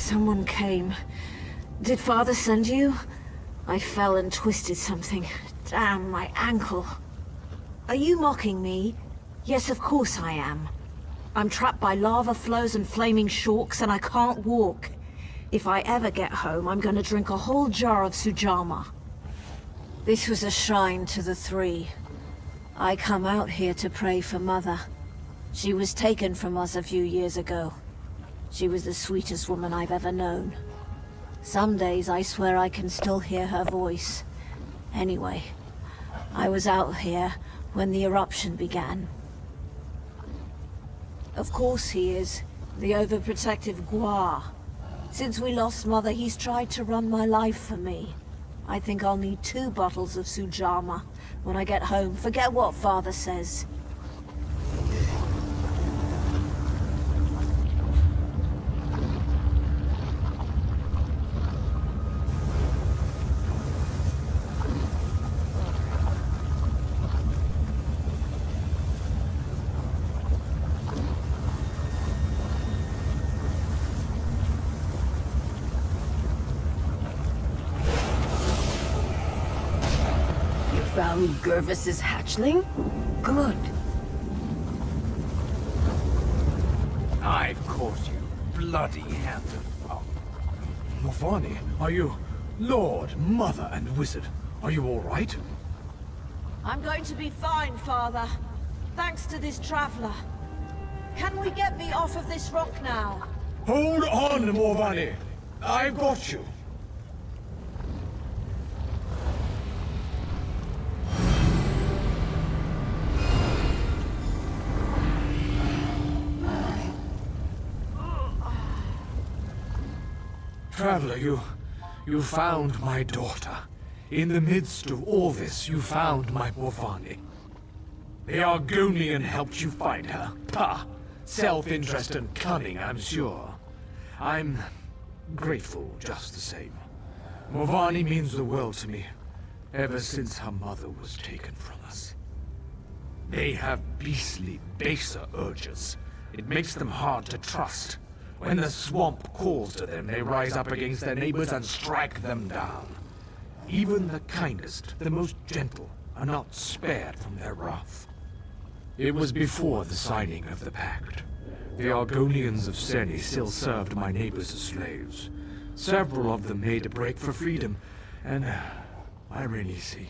Someone came. Did Father send you? I fell and twisted something. Damn, my ankle. Are you mocking me? Yes, of course I am. I'm trapped by lava flows and flaming shulks, and I can't walk. If I ever get home, I'm gonna drink a whole jar of Sujama. This was a shrine to the three. I come out here to pray for Mother. She was taken from us a few years ago. She was the sweetest woman I've ever known. Some days I swear I can still hear her voice. Anyway, I was out here when the eruption began. Of course he is, the overprotective Gua. Since we lost Mother, he's tried to run my life for me. I think I'll need 2 bottles of Sujama when I get home. Forget what Father says. Found Gervis's hatchling? Good. I've caught you, bloody handed. Oh. Mavani, are you... Lord, Mother, and Wizard, are you all right? I'm going to be fine, Father. Thanks to this traveler. Can we get me off of this rock now? Hold on, Mavani. I've got you. Traveler, you found my daughter. In the midst of all this, you found my Morvani. The Argonian helped you find her. Pah! Self-interest and cunning, I'm sure. I'm grateful just the same. Morvani means the world to me, ever since her mother was taken from us. They have beastly, baser urges. It makes them hard to trust. When the swamp calls to them, they rise up against their neighbors and strike them down. Even the kindest, the most gentle, are not spared from their wrath. It was before the signing of the pact. The Argonians of Seni still served my neighbors as slaves. Several of them made a break for freedom, and Irenisi,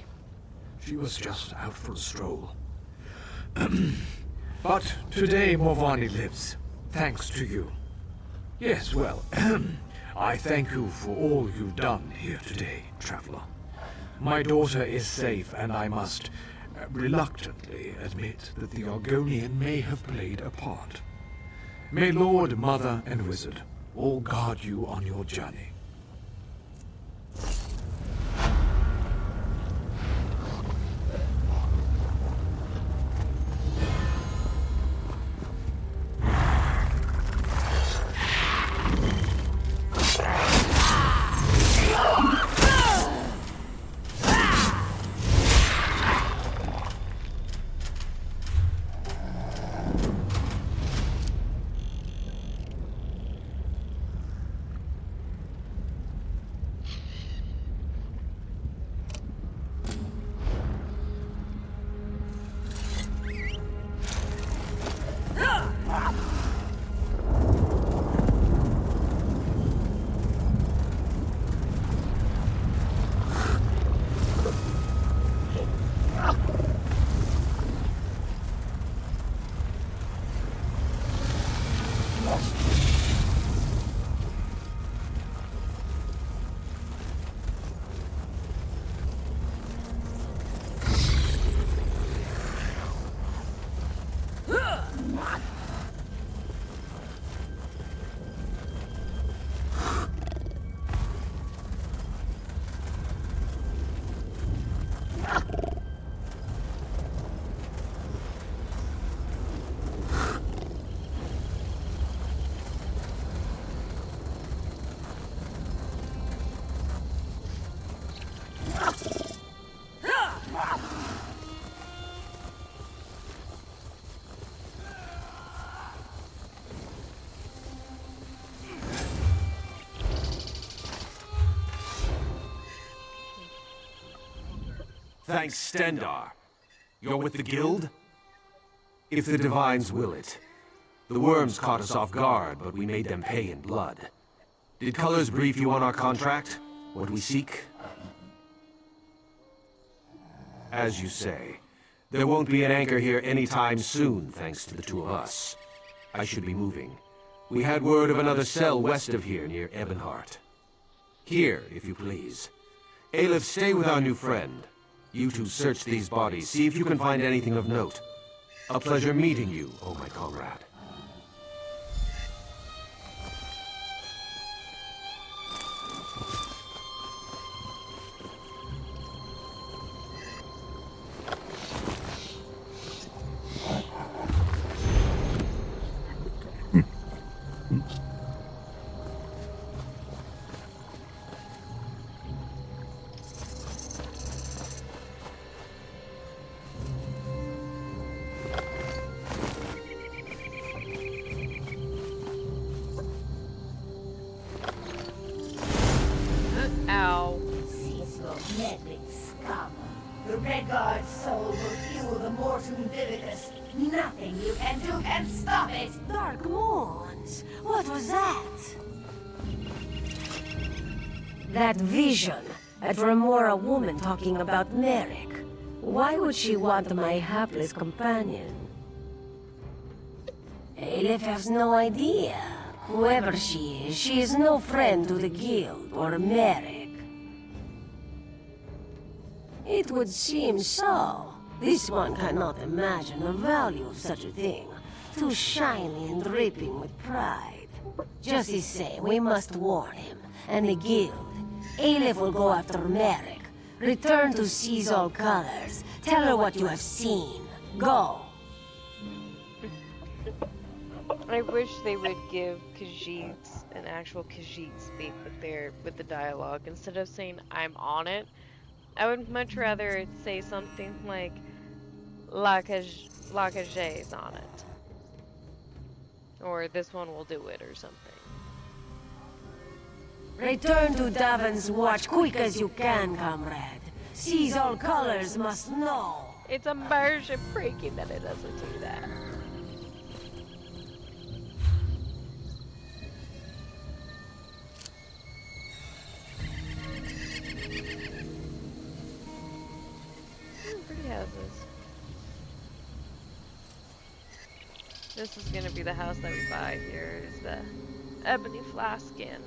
she was just out for a stroll. But today Morvani lives, thanks to you. Yes, well, I thank you for all you've done here today, Traveler. My daughter is safe, and I must reluctantly admit that the Argonian may have played a part. May Lord, Mother, and Wizard all guard you on your journey. Thanks, Stendar. You're with the guild? If the Divines will it. The worms caught us off guard, but we made them pay in blood. Did Colors brief you on our contract? What we seek? As you say, there won't be an anchor here anytime soon, thanks to the two of us. I should be moving. We had word of another cell west of here, near Ebonheart. Here, if you please. Aleph, stay with our new friend. You two search these bodies, see if you can find anything of note. A pleasure meeting you, oh my comrade. Ow. Cease meddling, scum. The Red Guard's soul will fuel the Mortum Vivicus. Nothing you can do can stop it! Dark Moons? What was that? That vision. That Remora woman talking about Merrick. Why would she want my hapless companion? Aleph has no idea. Whoever she is no friend to the guild or Merrick. It would seem so. This one cannot imagine the value of such a thing. Too shiny and dripping with pride. Just the same, we must warn him, and the guild. Aleph will go after Merrick. Return to seize all colors. Tell her what you have seen. Go. I wish they would give Khajiit an actual Khajiit speak with the dialogue instead of saying I'm on it. I would much rather it say something like Lakaje's on it. Or this one will do it or something. Return to Daven's watch quick as you can, comrade. Seize all colors must know. It's immersion breaking that it doesn't do that. Pretty houses. This is gonna be the house that we buy here, is the Ebony Flask Inn.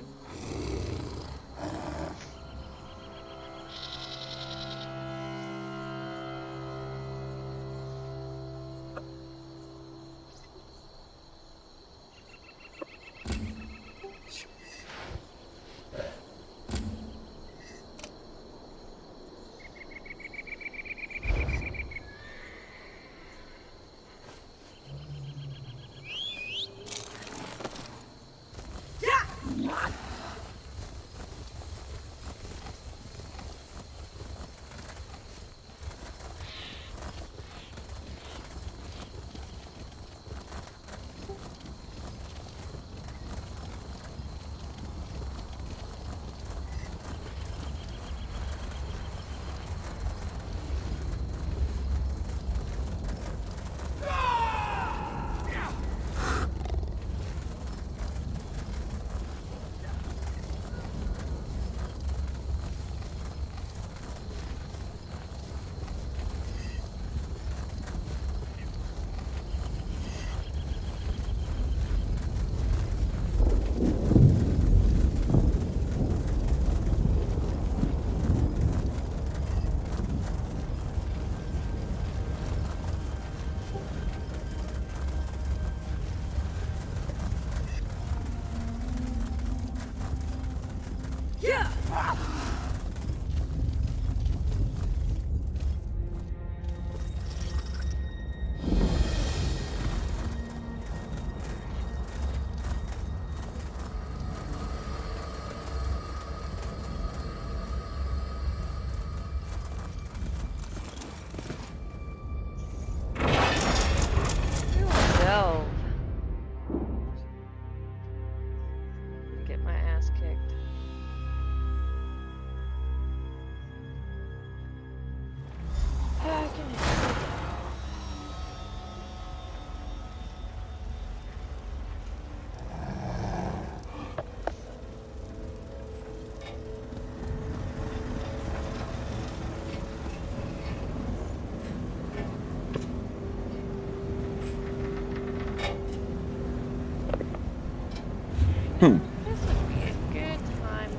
This would be a good time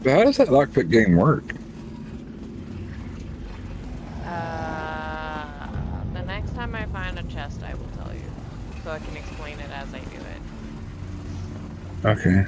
But how does that lockpick game work? The next time I find a chest, I will tell you, so I can explain it as I do it. Okay.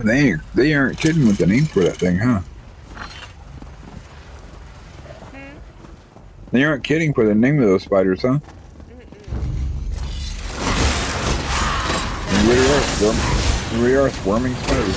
They aren't kidding with the name for that thing, huh? They aren't kidding for the name of those spiders, huh? They really are swarming spiders.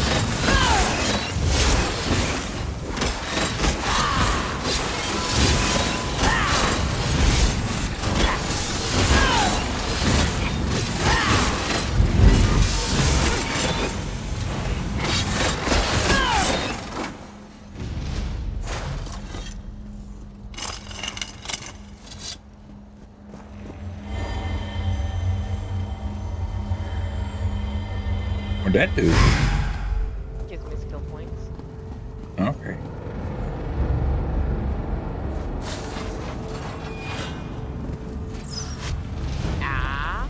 What'd that do? Gives me skill points. Okay. Ah.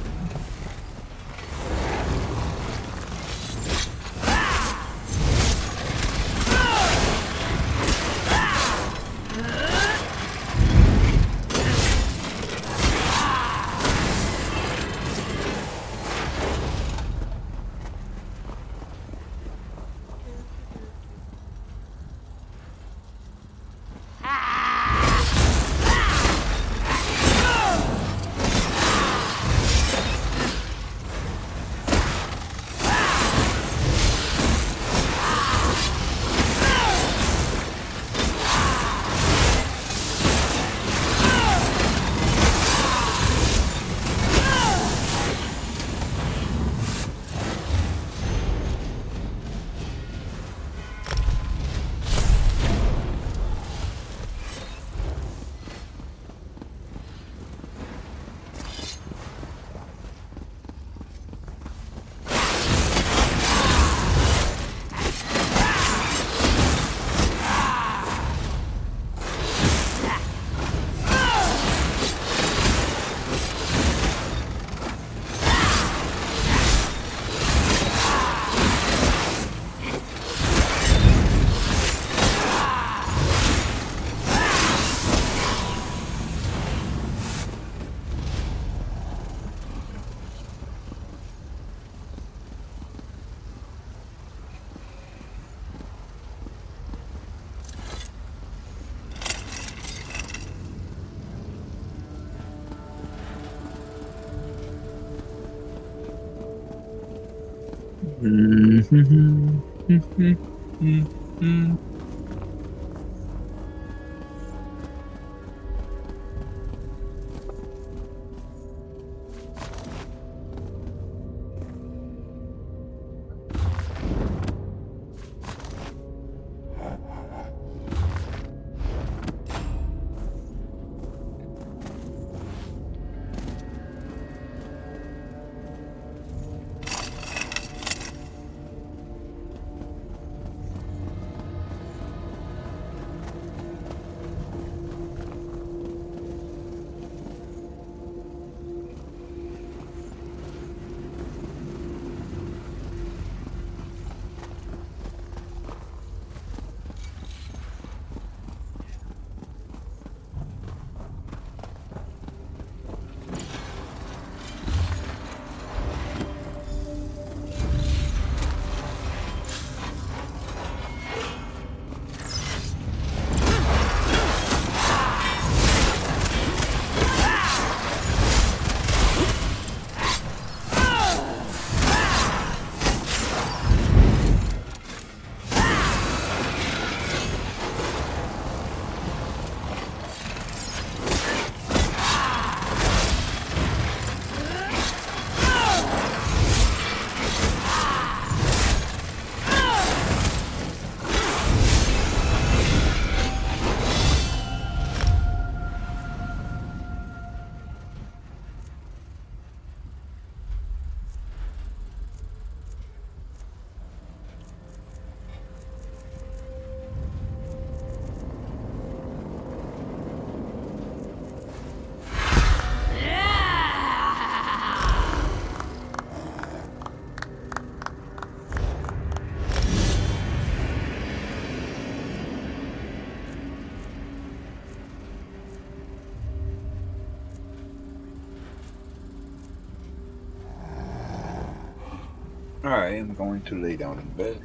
I am going to lay down in bed.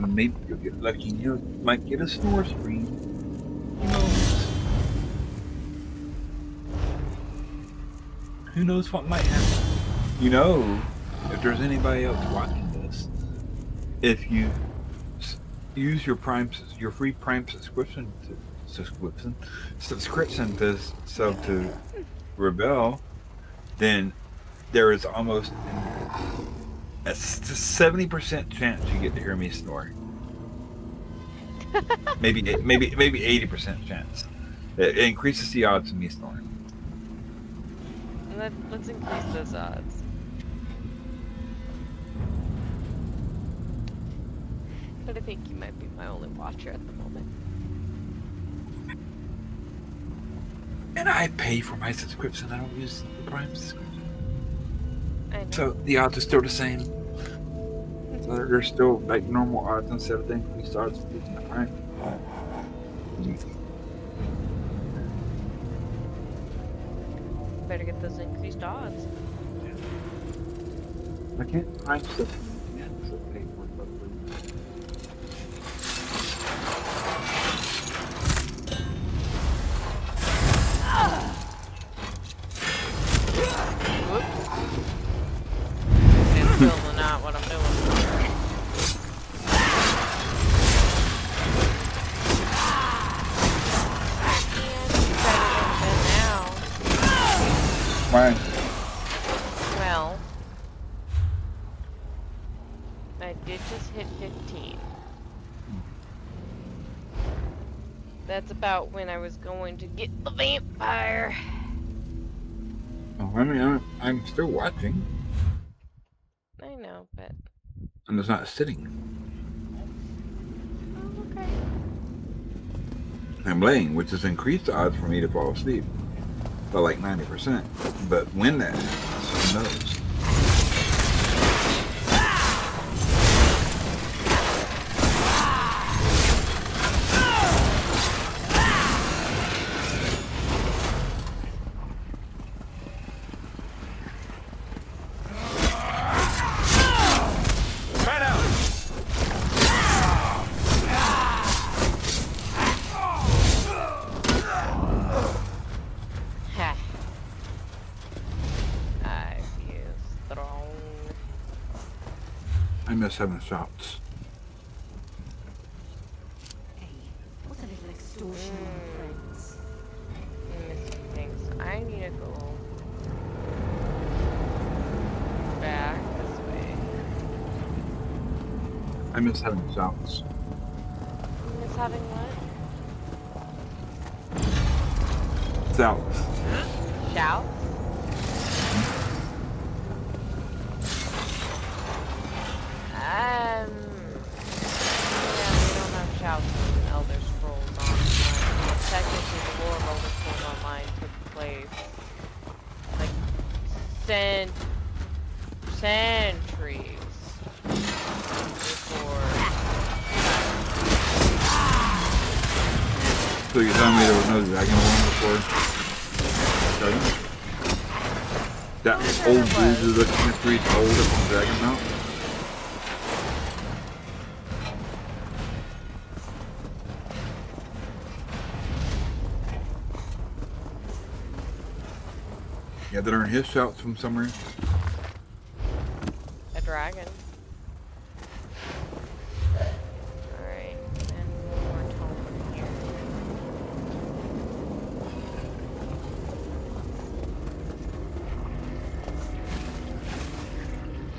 and maybe you'll get lucky. You might get a snore screen. Who knows? Who knows what might happen? You know, if there's anybody else watching this, if you use your free Prime subscription to sub to Rebelle, then there is almost a 70% chance you get to hear me snore. maybe 80% chance. It increases the odds of me snoring. Let's increase those odds. But I think you might be my only watcher at the moment. And I pay for my subscription. I don't use the Prime subscription. I know. So the odds are still the same. So they're still like normal odds instead of the increased odds of using the Prime. Better get those increased odds. I can't Prime stuff. Still not what I'm doing. Why? Well, I did just hit 15. That's about when I was going to get the vampire. Oh, I mean, I'm still watching. I know, but I'm just not sitting. oh, okay. I'm laying, which has increased the odds for me to fall asleep by like 90%. But when that happens, who knows? I miss having shots. Hey, what a little extortion on friends. Things. I need to go back this way. I miss having shots. You miss having what? Shouts. Shouts? Yeah, we don't have shouts in Elder Scrolls Online. Technically, the lore of Elder Scrolls Online took place like centuries before. So you're telling me there was no dragon one before? That old dude who looked 3 years old up on Dragon Mountain? You had to learn his shouts from somewhere. A dragon. Alright, and one more tome here.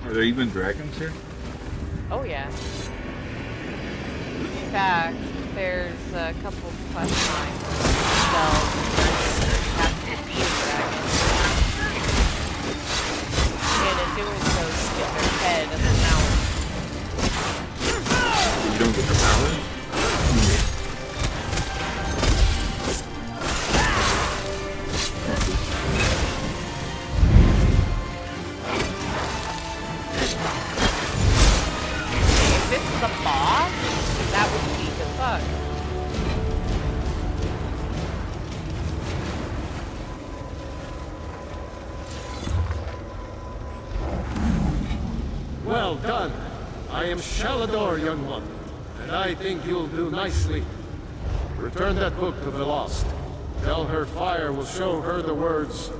Are there even dragons here? Oh yeah. In fact, there's a couple quest lines where you have to beat a dragon. And in doing so, you get their head and their mouth. You don't get the power? If this is a boss, that would be the fuck. Well done. I am Shalador, young one. and I think you'll do nicely. Return that book to the Lost. Tell her fire will show her the words.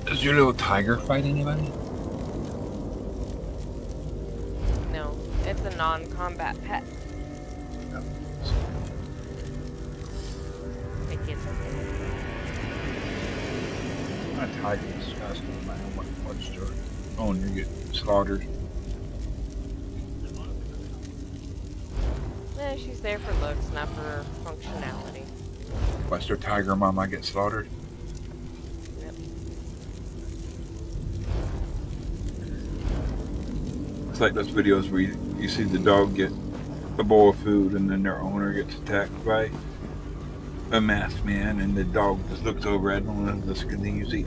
Does your little tiger fight anybody? No, it's a non-combat pet. My tiger is disgusting, man. What's your own? You get slaughtered. Eh, she's there for looks, not for functionality. What's your tiger mom? I get slaughtered. Yep. It's like those videos where you see the dog get a bowl of food and then their owner gets attacked by a masked man and the dog just looks over at him and just continues eating.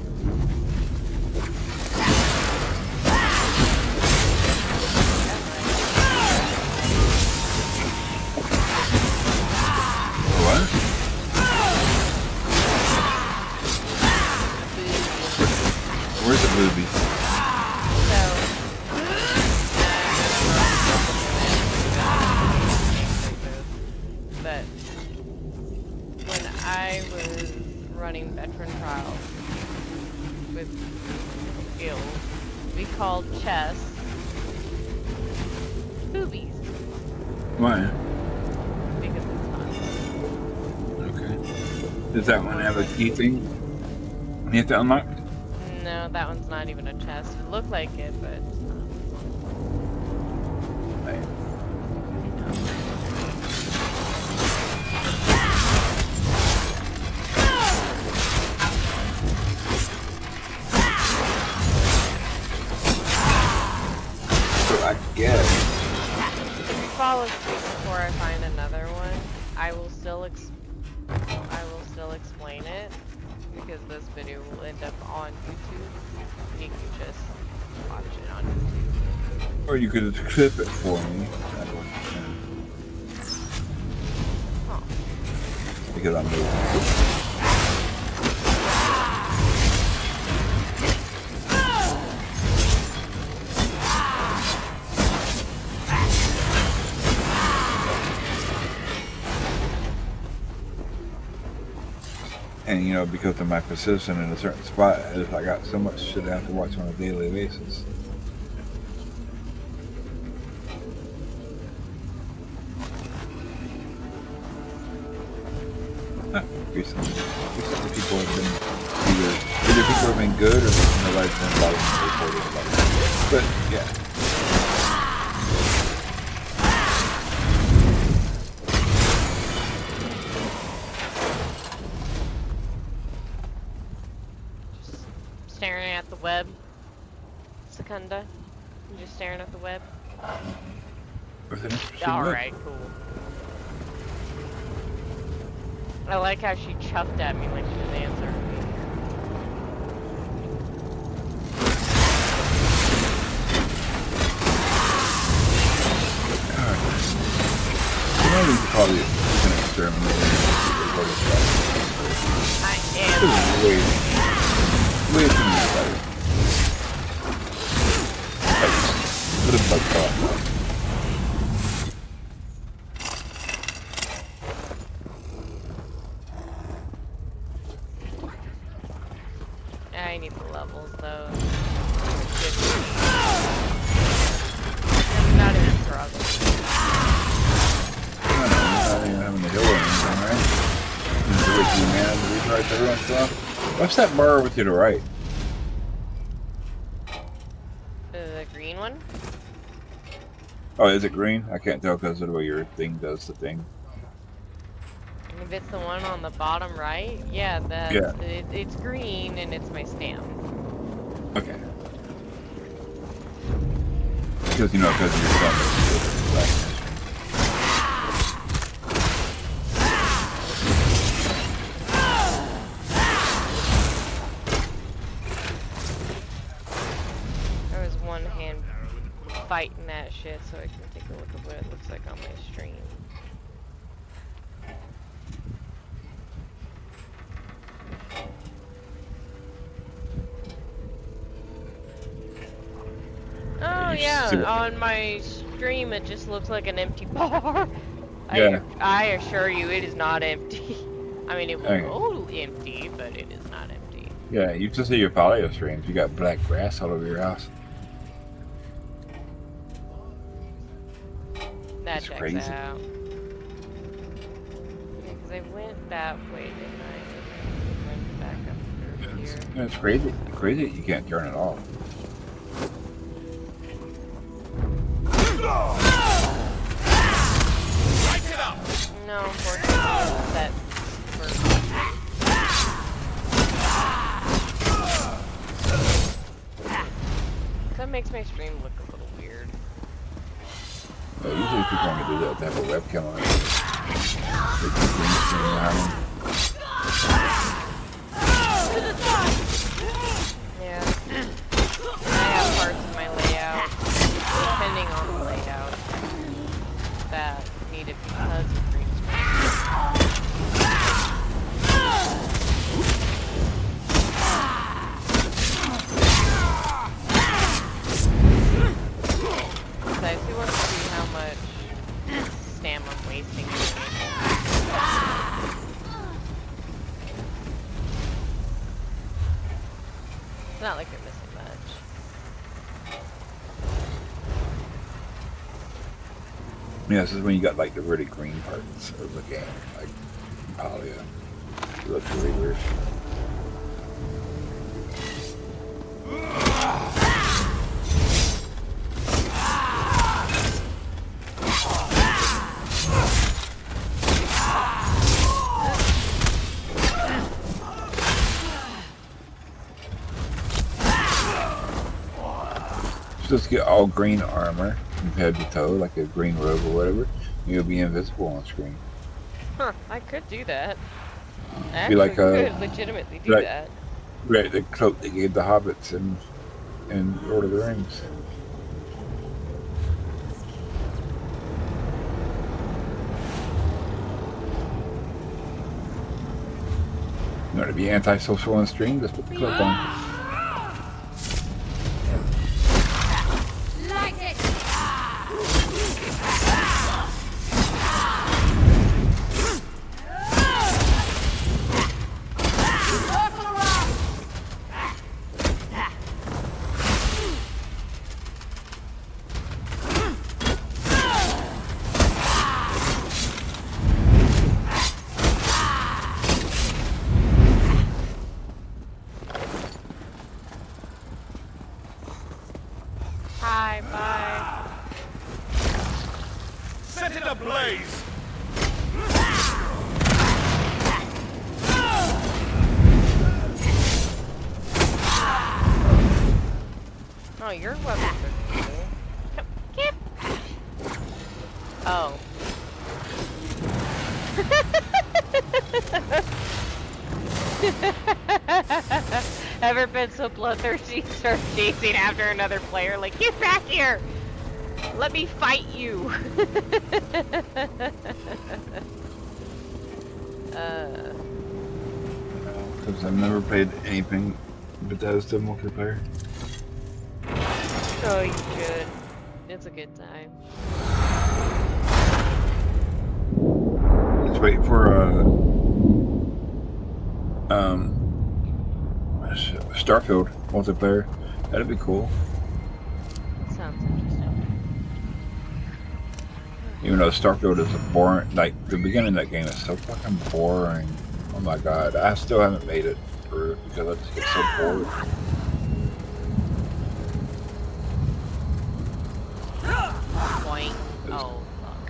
What? Where's the booby? But when I was running veteran trials with guild, we called chess boobies. Why? Because it's fun. Okay. Does that one have a key thing? You have to unlock? No, that one's not even a chest. It looked like it, but it's not. Right. So I guess. If you follow suit before I find another one, I will still explain it because this video will end up on YouTube. You can just watch it on YouTube. Or you could clip it for me. Oh. Because I'm moving. And you know, because of my position in a certain spot, I got so much shit I have to watch on a daily basis. Recently people have been either people have been good or nobody's been bothering reporting about it. But yeah. Staring at the web, Secunda. You just staring at the web. Alright, cool. I like how she chuffed at me like she was answering me. You know, we could probably do an experiment. I am. Way too many fighters. Put a bug caught. I need the levels though. Not even struggling. Not even having to heal or anything, right? man to read right there and stuff. What's that bar over to the right? The green one? Oh, is it green? I can't tell because of the way your thing does the thing. If it's the one on the bottom right, yeah, it's green and it's my stamp. Okay. Because you know, because of your thumb. Right. There was one hand fighting that shit, so I can take a look at what it looks like on my stream. Oh yeah, on my stream it just looks like an empty bar. Yeah. I assure you it is not empty. I mean, it will go empty, but it is not empty. Yeah, you just see your paleo streams. You got black grass all over your house. That It's checks crazy. out. Yeah, because I went that way, didn't I? And went back up through here. Yeah, it's crazy. Crazy that you can't turn it off. No, unfortunately, that that makes my stream look a little weird. Usually people want to do that, they have a webcam on it. They can green screen around them. Yeah. I have parts of my layout, depending on the layout, that need it because of green So I do want to see how much stam I'm wasting. It's not like you're missing much. Yeah, this is when you got like the really green parts of the game, like Paleo. It looks really weird. Just get all green armor from head to toe, like a green robe or whatever. You'll be invisible on screen. Huh, I could do that. I Be actually like could legitimately do that. Right, the cloak they gave the hobbits in Lord of the Rings. You want to be antisocial on stream? Just put the cloak on. Light it! Hi, bye. Set it ablaze! Oh, your weapons are cool. Get. Oh. Ever been so bloodthirsty, start chasing after another player? Like, get back here! Let me fight you! Because I've never played anything Bethesda multiplayer. Oh, you should. It's a good time. Let's wait for Starfield multiplayer. That'd be cool. Sounds interesting. Even though Starfield is a boring, like the beginning of that game is so fucking boring. Oh my god, I still haven't made it through because I just get so bored. Boing. Oh, fuck.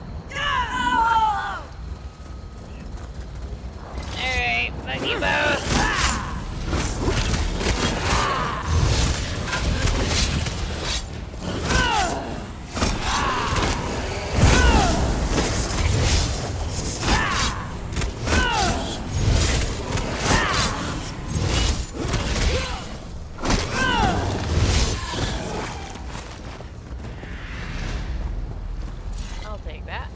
Alright, fuck you both. I'll take that.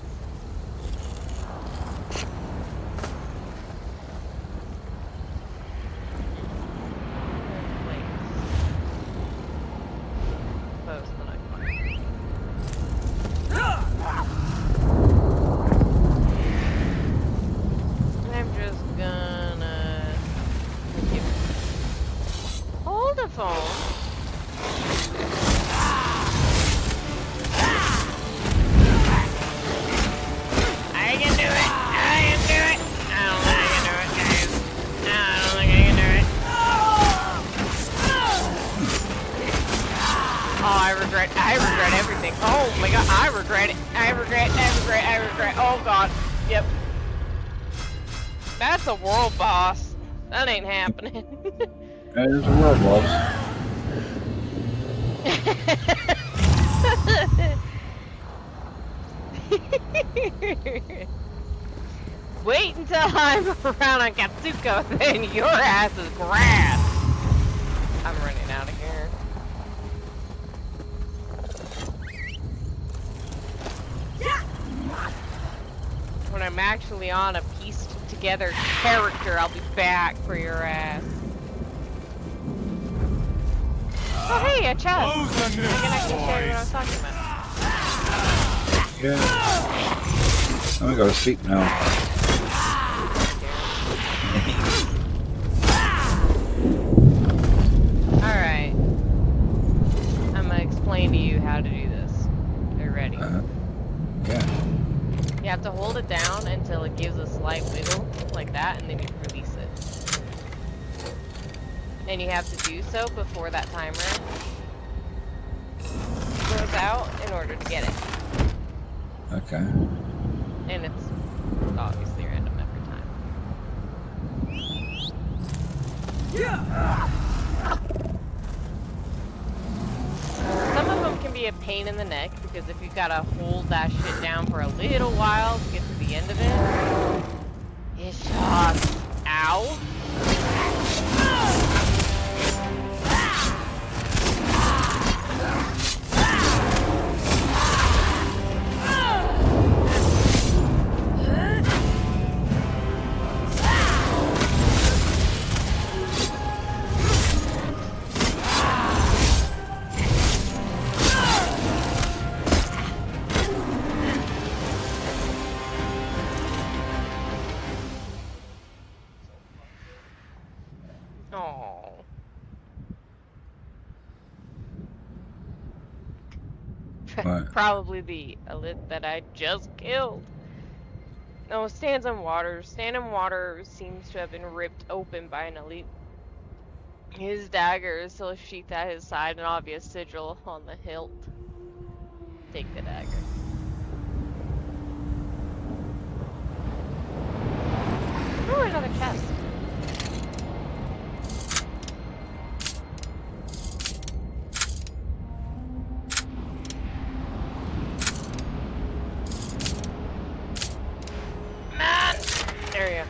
I'm just gonna hold the phone. I can do it. I can do it. I don't think I can do it, guys. No, I don't think I can do it. Oh, I regret everything. Oh my god, I regret it. I regret. Oh god. Yep. That's a world boss. That ain't happening. That is a world boss. Wait until I'm around on Katsuko, then your ass is grass. I'm running out of here. When I'm actually on a pieced together character, I'll be back for your ass. Oh hey, a chest. I can actually show you what I was talking about. Yeah. I'm gonna go to sleep now. Alright. I'm gonna explain to you how to do this. Are you ready? Yeah. You have to hold it down until it gives a slight wiggle, like that, and then you release it. And you have to do so before that timer goes out in order to get it. Okay. And it's obviously random every time. Some of them can be a pain in the neck because if you've got to hold that shit down for a little while to get to the end of it, it's just ow. Probably the elite that I just killed. No, stands in water. Stand in water seems to have been ripped open by an elite. His dagger is still sheathed at his side, an obvious sigil on the hilt. Take the dagger. Ooh, another chest. There you go.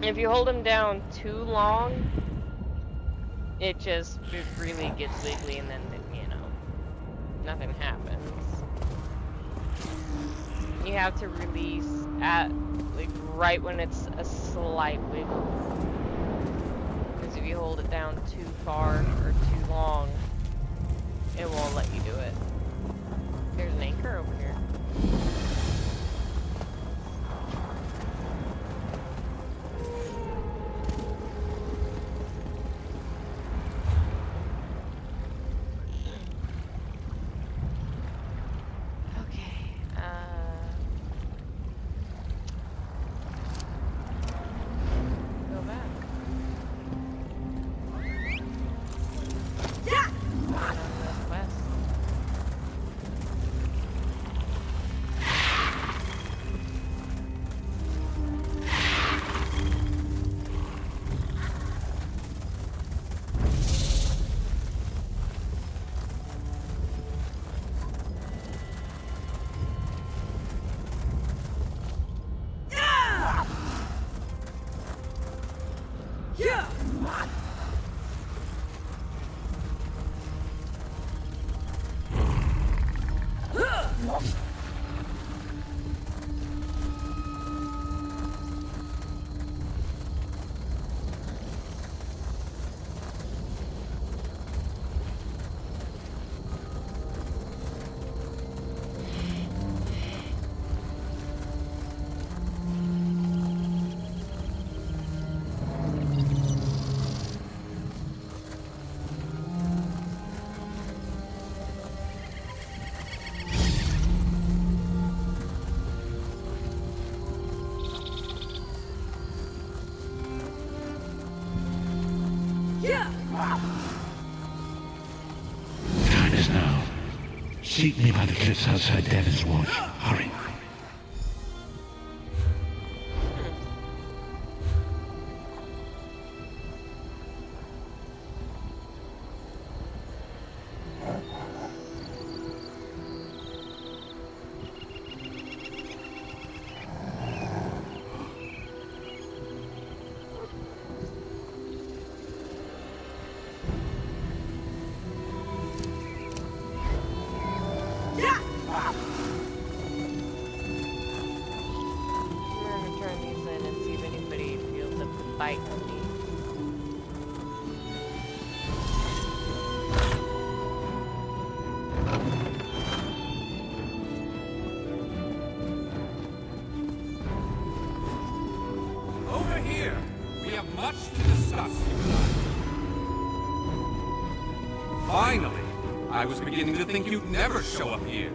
If you hold him down too long, it really gets wiggly and then, you know, nothing happens. You have to release at, like, right when it's a slight wiggle. Because if you hold it down too far or too long, it won't let you do it. There's an anchor over here. Okay. Time is now. Seek me by the cliffs outside Devin's Watch. Hurry. Over here! We have much to discuss, you and I. Finally! I was beginning to think you'd never show up here.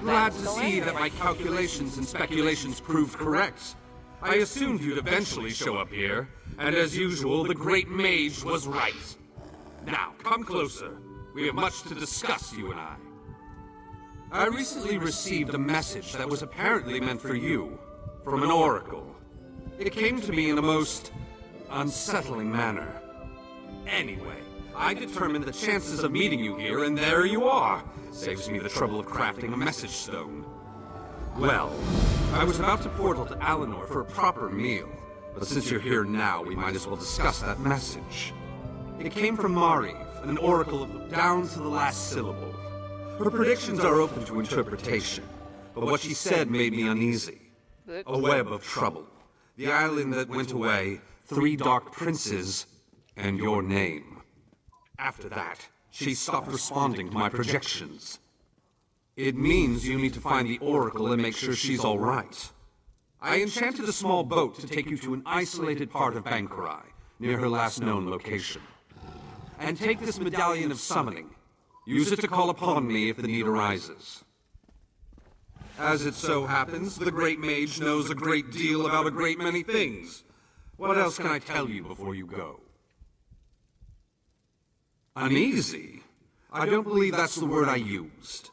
Glad to see that my calculations and speculations proved correct. I assumed you'd eventually show up here, and as usual, the Great Mage was right. Now, come closer. We have much to discuss, you and I. I recently received a message that was apparently meant for you, from an oracle. It came to me in a most unsettling manner. Anyway, I determined the chances of meeting you here, and there you are. Saves me the trouble of crafting a message stone. Well, I was about to portal to Alinor for a proper meal, but since you're here now, we might as well discuss that message. It came from Mariv, an oracle of down to the last syllable. Her predictions are open to interpretation, but what she said made me uneasy. A web of trouble. The island that went away, 3 dark princes, and your name. After that, she stopped responding to my projections. It means you need to find the oracle and make sure she's all right. I enchanted a small boat to take you to an isolated part of Bankarai, near her last known location. And take this medallion of summoning. Use it to call upon me if the need arises. As it so happens, the Great Mage knows a great deal about a great many things. What else can I tell you before you go? Uneasy? I don't believe that's the word I used.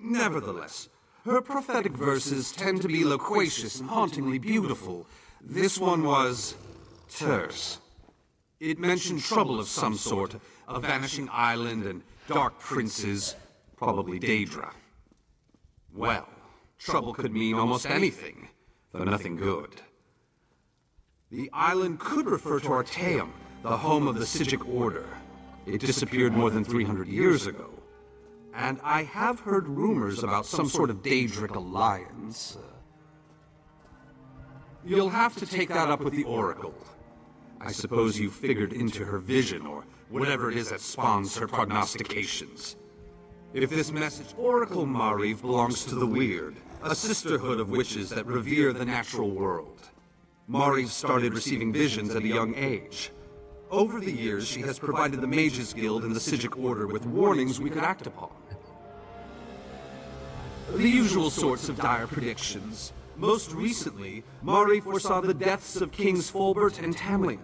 Nevertheless, her prophetic verses tend to be loquacious and hauntingly beautiful. This one was terse. It mentioned trouble of some sort, a vanishing island and dark princes, probably Daedra. Well, trouble could mean almost anything, though nothing good. The island could refer to Artaeum, the home of the Psijic Order. It disappeared more than 300 years ago. And I have heard rumors about some sort of Daedric alliance. You'll have to take that up with the Oracle. I suppose you figured into her vision, or whatever it is that spawns her prognostications. If this message, Oracle Mariv belongs to the Weird, a sisterhood of witches that revere the natural world. Mariv started receiving visions at a young age. Over the years, she has provided the Mages Guild and the Psijic Order with warnings we could act upon. The usual sorts of dire predictions. Most recently, Mariv foresaw the deaths of Kings Fulbert and Tamlin.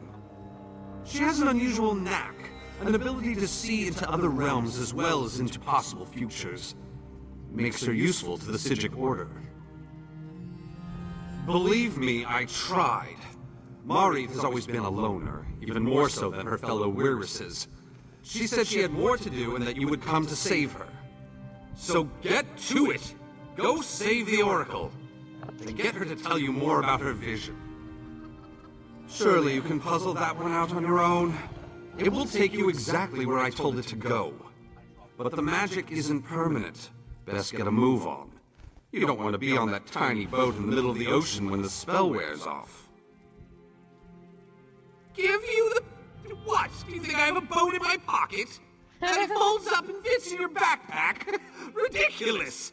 She has an unusual knack, an ability to see into other realms as well as into possible futures. Makes her useful to the Psijic Order. Believe me, I tried. Mariv has always been a loner, even more so than her fellow Wirises. She said she had more to do and that you would come to save her. So get to it! Go save the Oracle! And get her to tell you more about her vision. Surely you can puzzle that one out on your own. It will take you exactly where I told it to go. But the magic isn't permanent. Best get a move on. You don't want to be on that tiny boat in the middle of the ocean when the spell wears off. Give you the... What? Do you think I have a boat in my pocket? And it folds up and fits in your backpack? Ridiculous!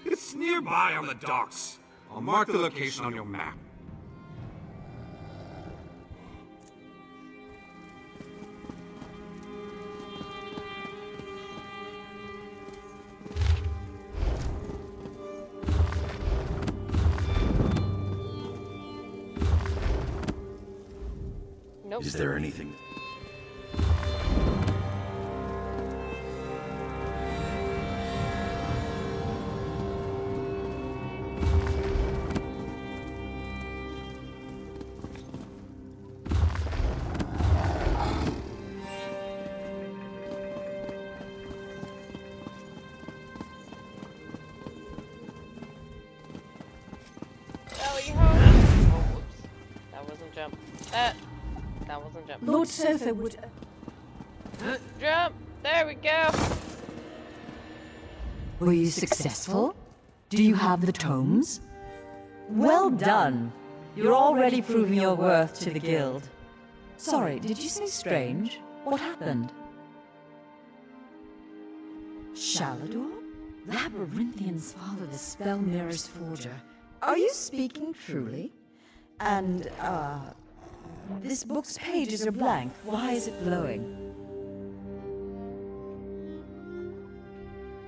It's nearby on the docks. I'll mark the location on your map. Nope. Is there anything? Sally ho! Oh, whoops. That wasn't jump. That wasn't jump. Lord Sofa would... Jump! There we go! Were you successful? Do you have the tomes? Well done. You're already proving your worth to the guild. Sorry, did you say strange? What happened? Shalador? Labyrinthian's father, the Spell Mirror's forger. Are you speaking truly? And, this book's pages are blank. Why is it glowing?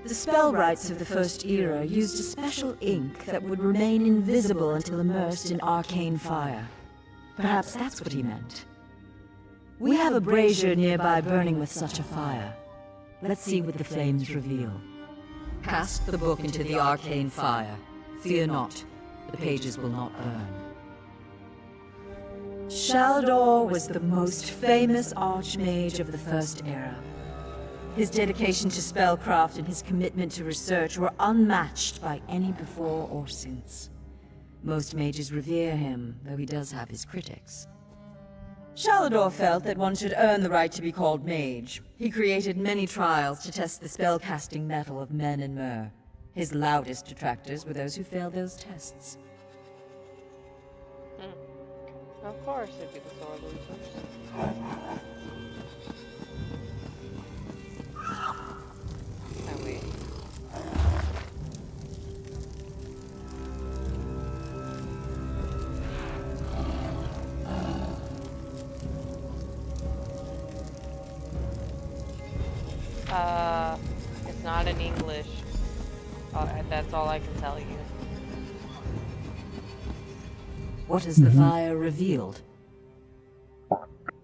The spellwrights of the First Era used a special ink that would remain invisible until immersed in arcane fire. Perhaps that's what he meant. We have a brazier nearby burning with such a fire. Let's see what the flames reveal. Cast the book into the arcane fire. Fear not, the pages will not burn. Shalador was the most famous archmage of the First Era. His dedication to spellcraft and his commitment to research were unmatched by any before or since. Most mages revere him, though he does have his critics. Shalador felt that one should earn the right to be called mage. He created many trials to test the spellcasting mettle of men in Myr. His loudest detractors were those who failed those tests. Of course it'd be the sore losers. Oh wait. It's not in English. That's all I can tell you. What has the fire revealed?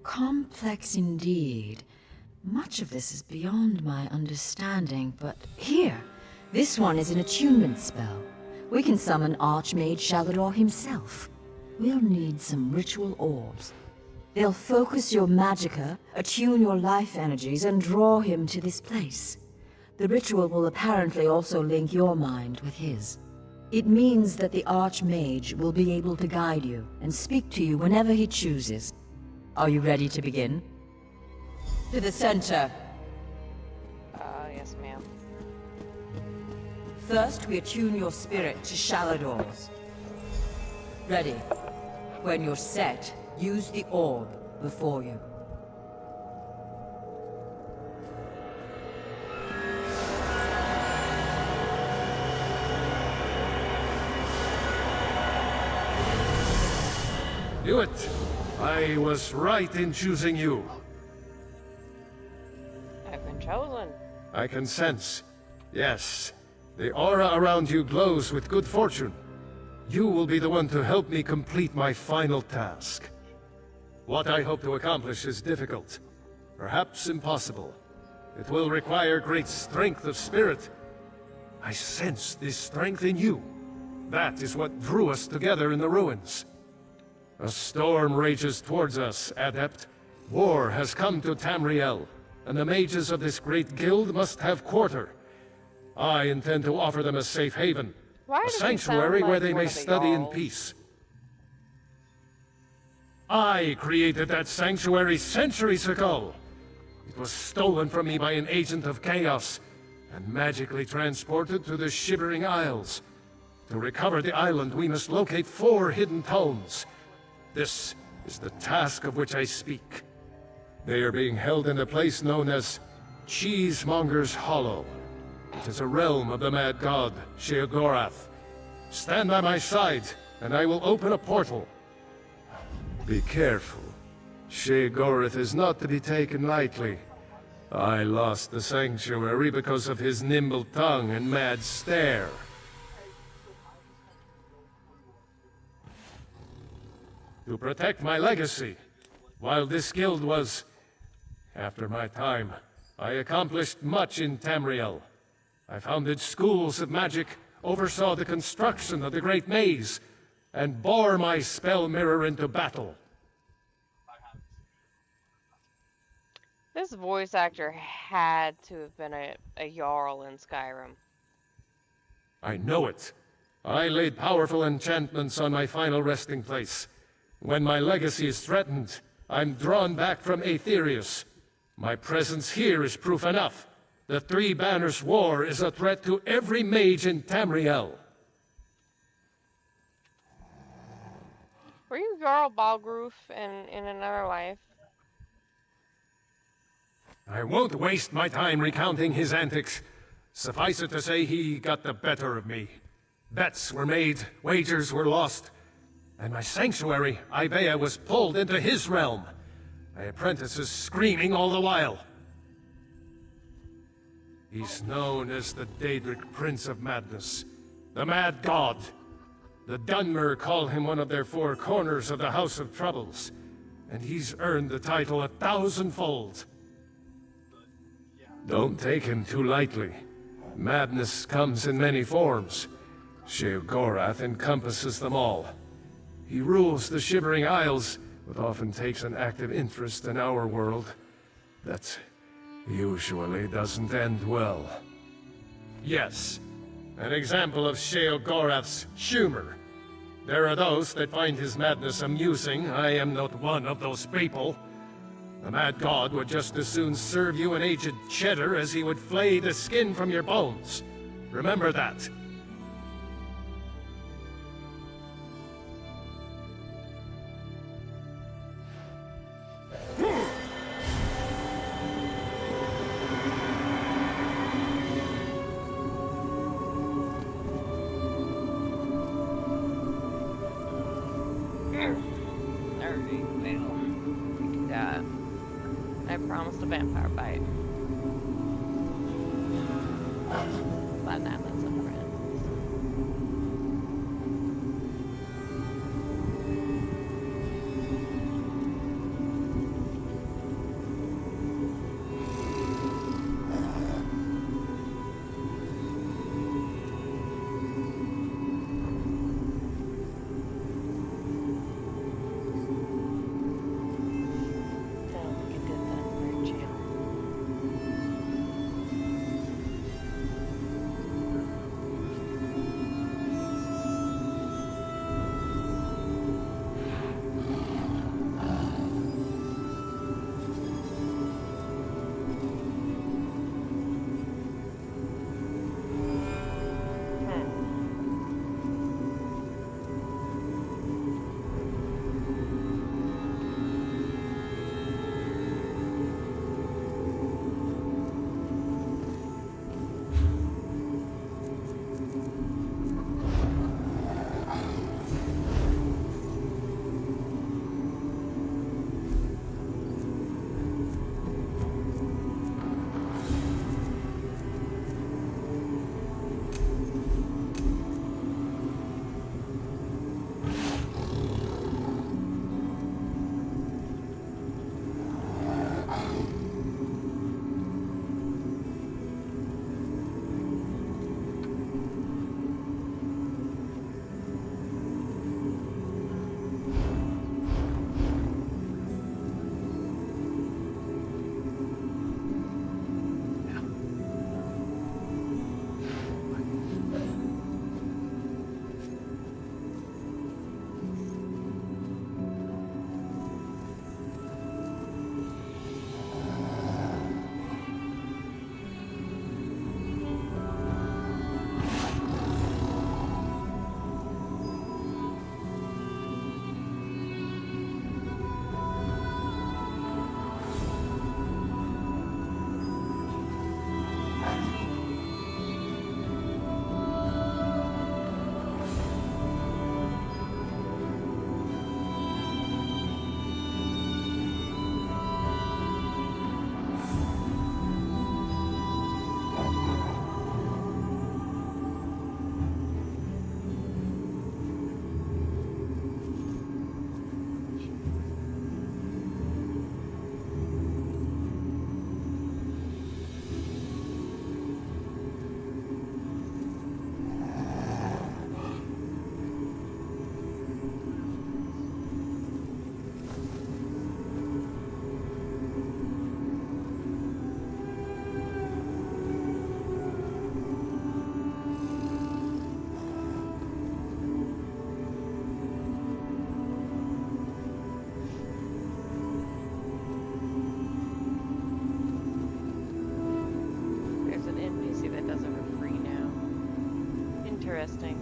Complex indeed. Much of this is beyond my understanding, but here, this one is an attunement spell. We can summon Archmage Shalador himself. We'll need some ritual orbs. They'll focus your magicka, attune your life energies, and draw him to this place. The ritual will apparently also link your mind with his. It means that the Archmage will be able to guide you and speak to you whenever he chooses. Are you ready to begin? To the center. Yes, ma'am. First, we attune your spirit to Shalador's. Ready. When you're set, use the orb before you. Do it! I was right in choosing you. I've been chosen. I can sense. Yes, the aura around you glows with good fortune. You will be the one to help me complete my final task. What I hope to accomplish is difficult, perhaps impossible. It will require great strength of spirit. I sense this strength in you. That is what drew us together in the ruins. A storm rages towards us, Adept. War has come to Tamriel, and the mages of this great guild must have quarter. I intend to offer them a safe haven, a sanctuary where they may study in peace. I created that sanctuary centuries ago. It was stolen from me by an agent of chaos, and magically transported to the Shivering Isles. To recover the island, we must locate 4 hidden tomes. This is the task of which I speak. They are being held in a place known as Cheesemonger's Hollow. It is a realm of the mad god, Sheogorath. Stand by my side, and I will open a portal. Be careful. Sheogorath is not to be taken lightly. I lost the sanctuary because of his nimble tongue and mad stare. To protect my legacy, while this guild was, after my time, I accomplished much in Tamriel. I founded schools of magic, oversaw the construction of the Great Maze, and bore my spell mirror into battle. This voice actor had to have been a Jarl in Skyrim. I know it. I laid powerful enchantments on my final resting place. When my legacy is threatened, I'm drawn back from Aetherius. My presence here is proof enough. The Three Banners War is a threat to every mage in Tamriel. Were you Jarl Balgruf in another life? I won't waste my time recounting his antics. Suffice it to say, he got the better of me. Bets were made, wagers were lost, and my sanctuary, Ivea, was pulled into his realm. My apprentices screaming all the while. He's known as the Daedric Prince of Madness, the Mad God. The Dunmer call him one of their 4 corners of the House of Troubles, and he's earned the title 1,000-fold. Don't take him too lightly. Madness comes in many forms. Sheogorath encompasses them all. He rules the Shivering Isles, but often takes an active interest in our world. That usually doesn't end well. Yes, an example of Sheogorath's humor. There are those that find his madness amusing. I am not one of those people. The Mad God would just as soon serve you an aged cheddar as he would flay the skin from your bones. Remember that. I promised a vampire bite. Glad that was some friends. interesting.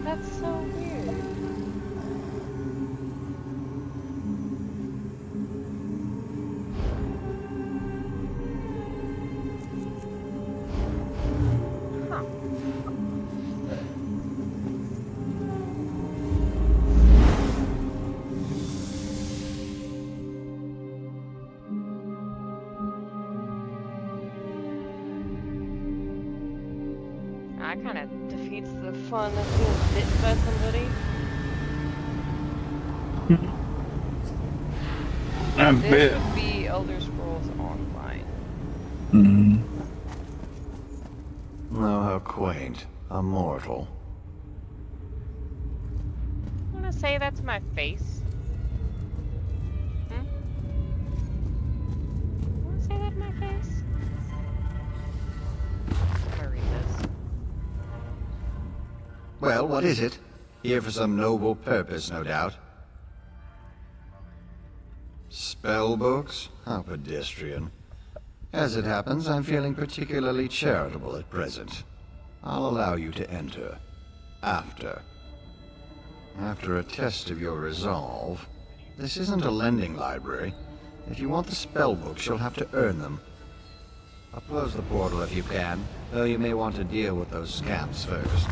That's so weird. Huh. That kind of defeats the fun of being bit by somebody. I This bet. would be Elder Scrolls Online. Mm-hmm. Oh, how quaint. A mortal. I'm gonna say that to my face. Hmm? You wanna say that to my face? I'm gonna read this. Well, what is it? Here for some noble purpose, no doubt. Spell books? How pedestrian. As it happens, I'm feeling particularly charitable at present. I'll allow you to enter. After a test of your resolve. This isn't a lending library. If you want the spell books, you'll have to earn them. I'll close the portal if you can, though you may want to deal with those scamps first.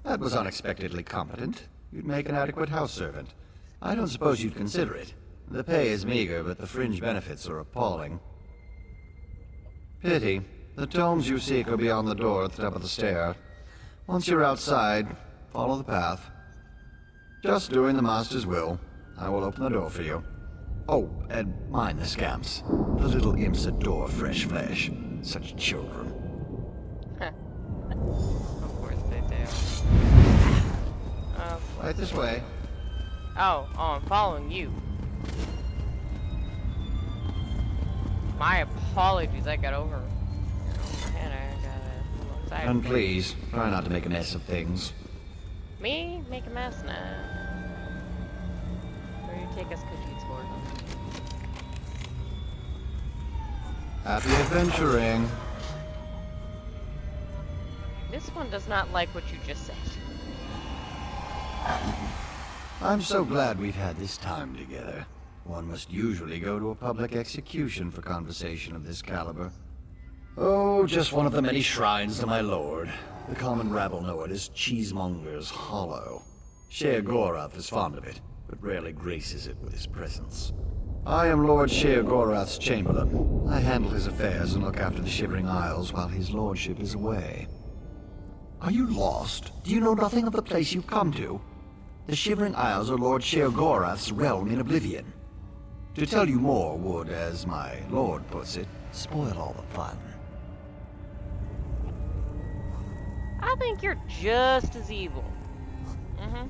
That was unexpectedly competent. You'd make an adequate house servant. I don't suppose you'd consider it. The pay is meager, but the fringe benefits are appalling. Pity. The tomes you seek are beyond the door at the top of the stair. Once you're outside, follow the path. Just doing the Master's will. I will open the door for you. Oh, and mind the scamps. The little imps adore fresh flesh. Such children. Of course they do. Right this way. Oh, I'm following you. My apologies, I got over. And I got a little excited. And please, try not to make a mess of things. Me? Make a mess now. Where do you take us, Khajiit's for? Happy adventuring. This one does not like what you just said. I'm so glad we've had this time together. One must usually go to a public execution for conversation of this caliber. Oh, just one of the many shrines to my lord. The common rabble know it as Cheesemonger's Hollow. Sheogorath is fond of it, but rarely graces it with his presence. I am Lord Sheogorath's chamberlain. I handle his affairs and look after the Shivering Isles while his lordship is away. Are you lost? Do you know nothing of the place you've come to? The Shivering Isles are Lord Sheogorath's realm in oblivion. To tell you more would, as my lord puts it, spoil all the fun. I think you're just as evil. Mm-hmm.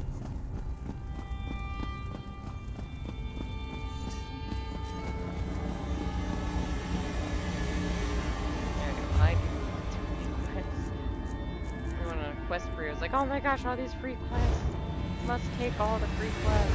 Everyone on a quest spree was like, oh my gosh, all these free quests. Let's take all the free quests.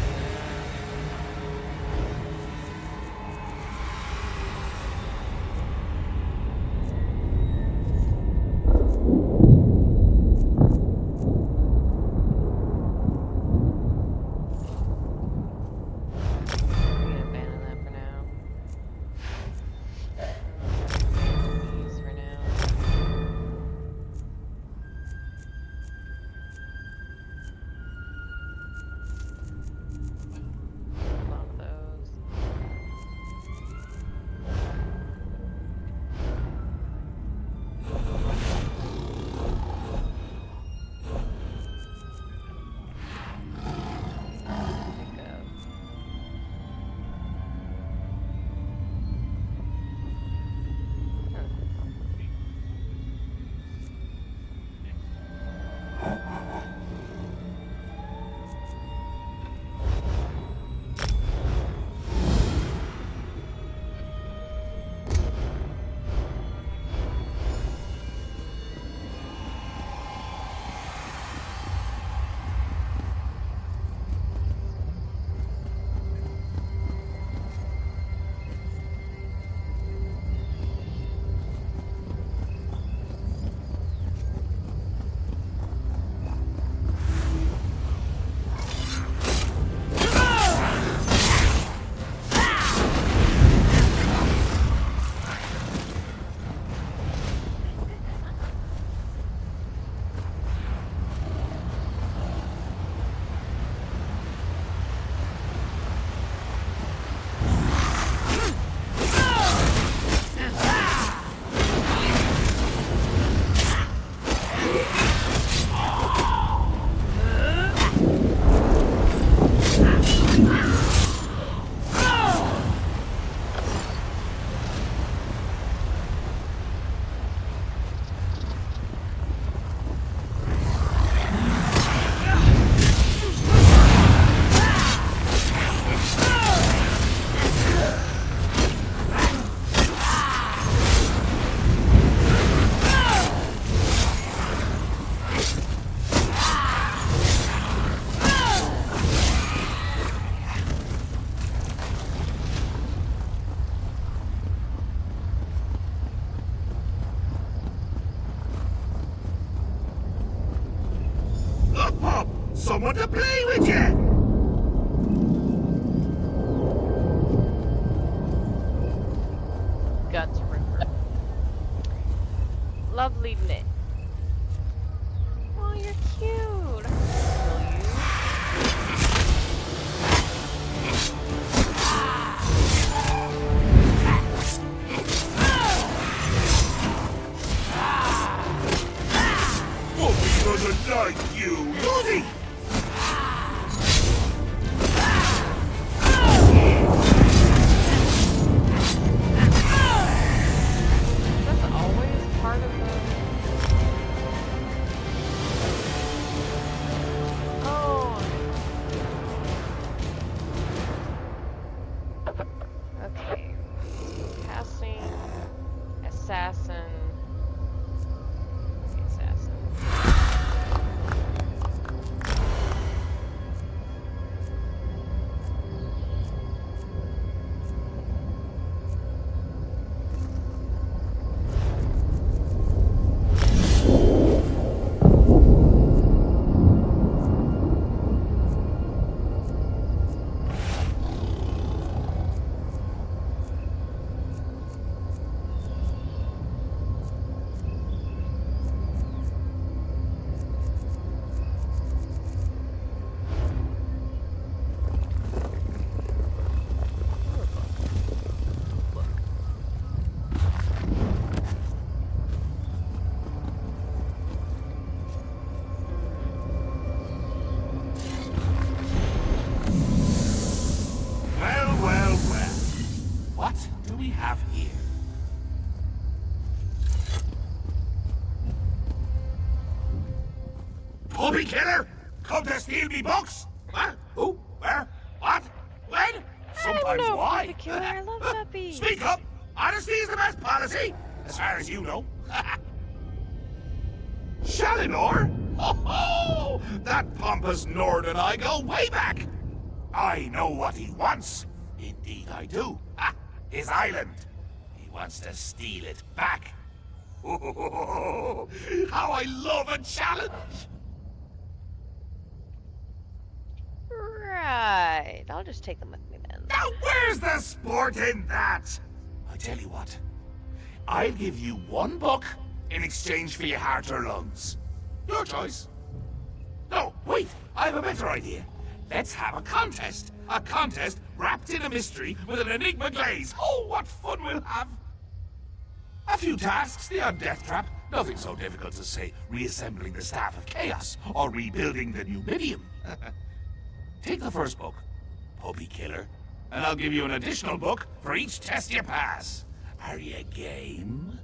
someone to play with you! Guts Ripper. Lovely knit. Oh, you're cute. Will you? Bobby doesn't like you, does he? That's always part of the... Oh. Okay. Passing. Assassin. Assassin. Well, well, well. What do we have here? Puppy killer? Come to steal me books? What? Who? Where? What? When? Sometimes know, why? Puppy Killer. I love puppies. Speak up! Honesty is the best policy, as far as you know. Shalinor? Oh, that pompous Nord and I go way back. I know what he wants. Indeed I do. Ha! His island. He wants to steal it back. Oh, how I love a challenge! Right. I'll just take them with me then. Now where's the sport in that? I tell you what. I'll give you one book in exchange for your heart or lungs. Your choice. No, wait. I have a better idea. Let's have a contest. A contest wrapped in a mystery with an enigma glaze. Oh, what fun we'll have. A few tasks, the odd death trap. Nothing so difficult as, say, reassembling the Staff of Chaos or rebuilding the Numidium. Take the first book, Puppy Killer, and I'll give you an additional book for each test you pass. Are you game?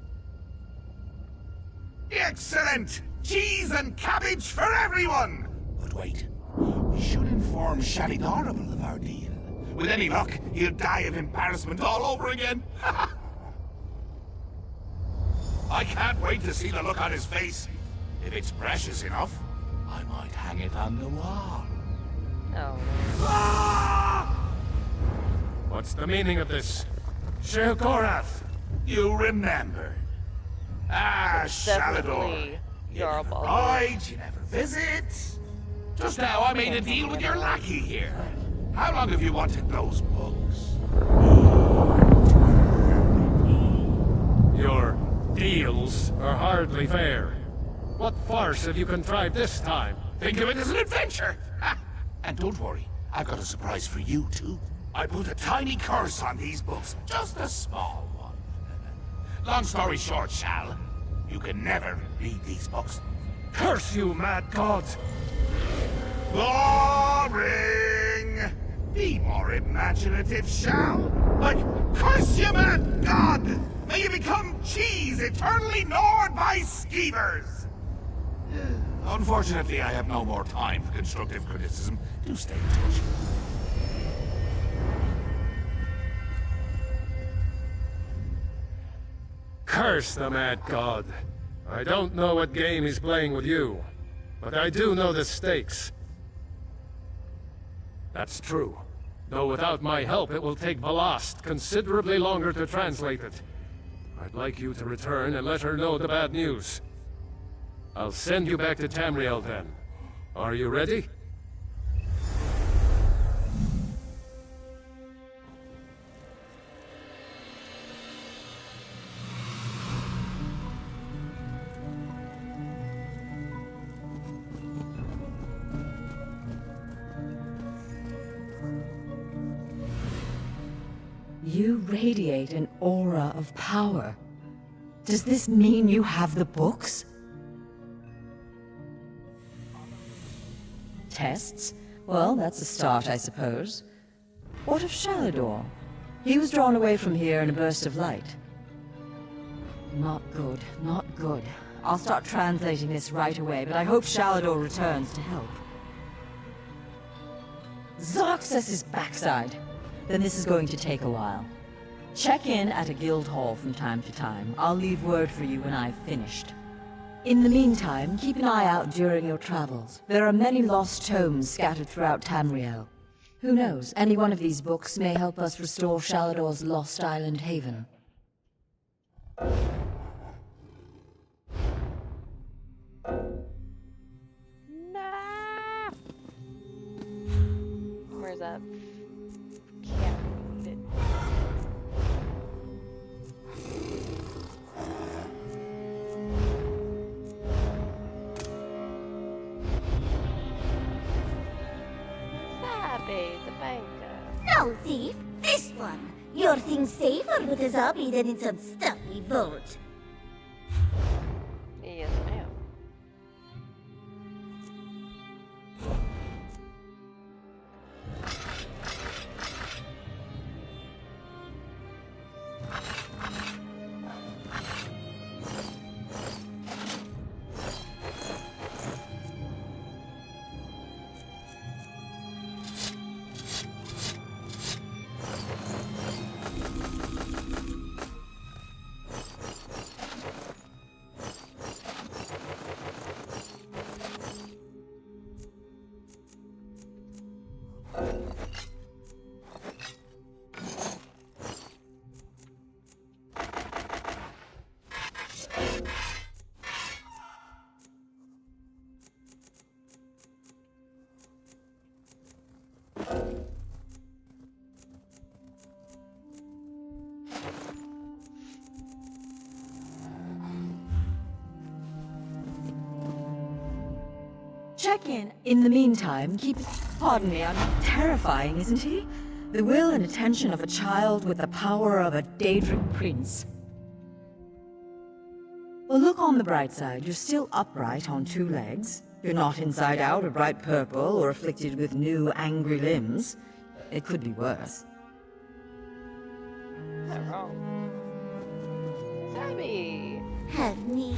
Excellent! Cheese and cabbage for everyone! But wait, we should inform Shalinor of our deal. With any luck, he'll die of embarrassment all over again. I can't wait to see the look on his face. If it's precious enough, I might hang it on the wall. Oh. Ah! What's the meaning of this? Shir Gorath! You remember. Ah, It's Shalador. definitely You never Yorba. ride, you never visit. Just now I made a deal with your lackey here. How long have you wanted those books? Your deals are hardly fair. What farce have you contrived this time? Think of it as an adventure. Ha! And don't worry, I've got a surprise for you too. I put a tiny curse on these books, just a small one. Long story short, Shal, you can never read these books. Curse you, mad god! Boring! Be more imaginative, Shal. Like, curse you, mad god! May you become cheese eternally gnawed by skeevers! Unfortunately, I have no more time for constructive criticism. Do stay in touch. Curse the mad god. I don't know what game he's playing with you, but I do know the stakes. That's true. Though without my help, it will take Velast considerably longer to translate it. I'd like you to return and let her know the bad news. I'll send you back to Tamriel then. Are you ready? You radiate an aura of power. Does this mean you have the books? Tests? Well, that's a start, I suppose. What of Shalador? He was drawn away from here in a burst of light. Not good, not good. I'll start translating this right away, but I hope Shalador returns to help. Zarxus' backside. Then this is going to take a while. Check in at a guild hall from time to time. I'll leave word for you when I've finished. In the meantime, keep an eye out during your travels. There are many lost tomes scattered throughout Tamriel. Who knows, any one of these books may help us restore Shalador's lost island haven. Nah. Where's that? Can't read it. Sabe, the banker. No, thief. This one. Your thing's safer with a zombie than in some stuffy vault. Yes, ma'am. Check in. In the meantime, keep... Pardon me, I'm terrifying, isn't he? The will and attention of a child with the power of a Daedric prince. Well, look on the bright side. You're still upright on 2 legs. You're not inside out or bright purple or afflicted with new angry limbs. It could be worse. Not wrong. Sabe. Help me.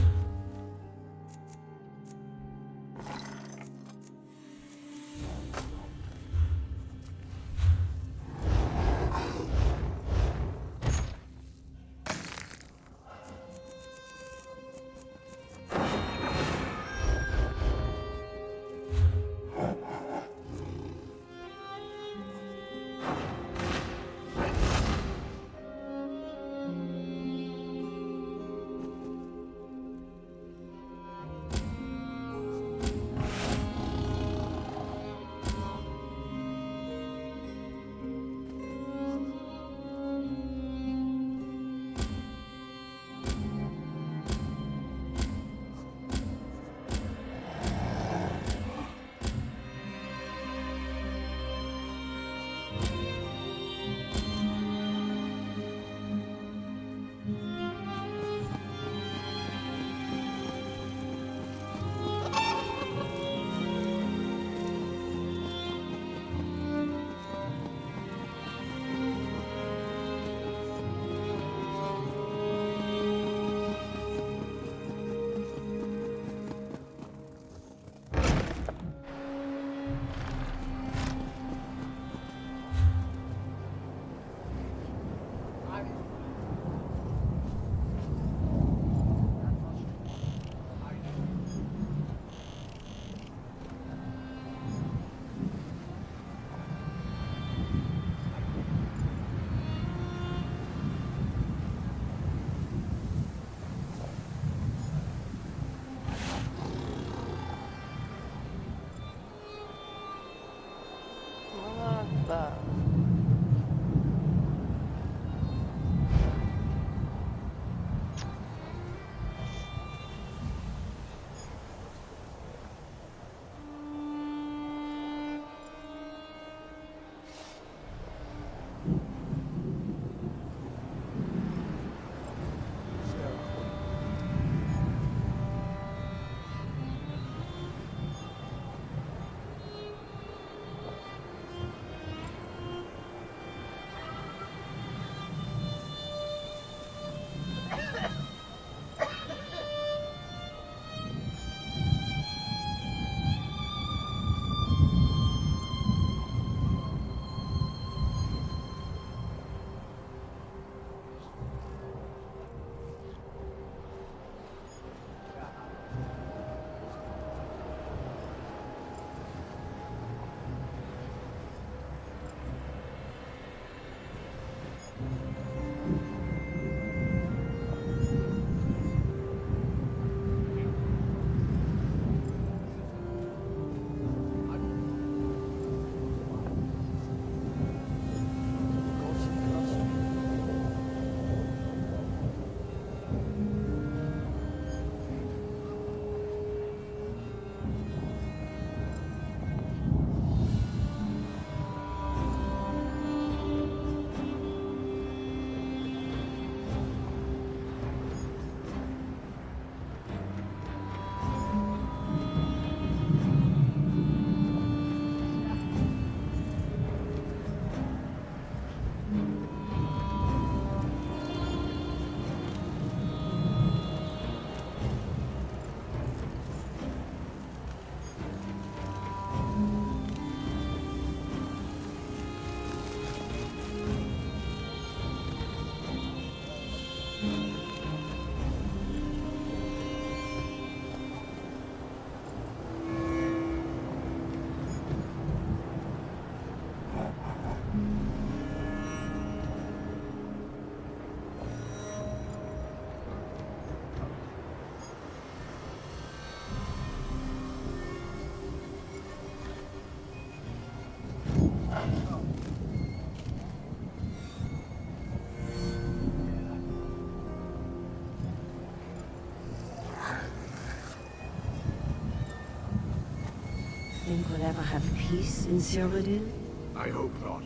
think we'll ever have peace in Cyrodiil? I hope not.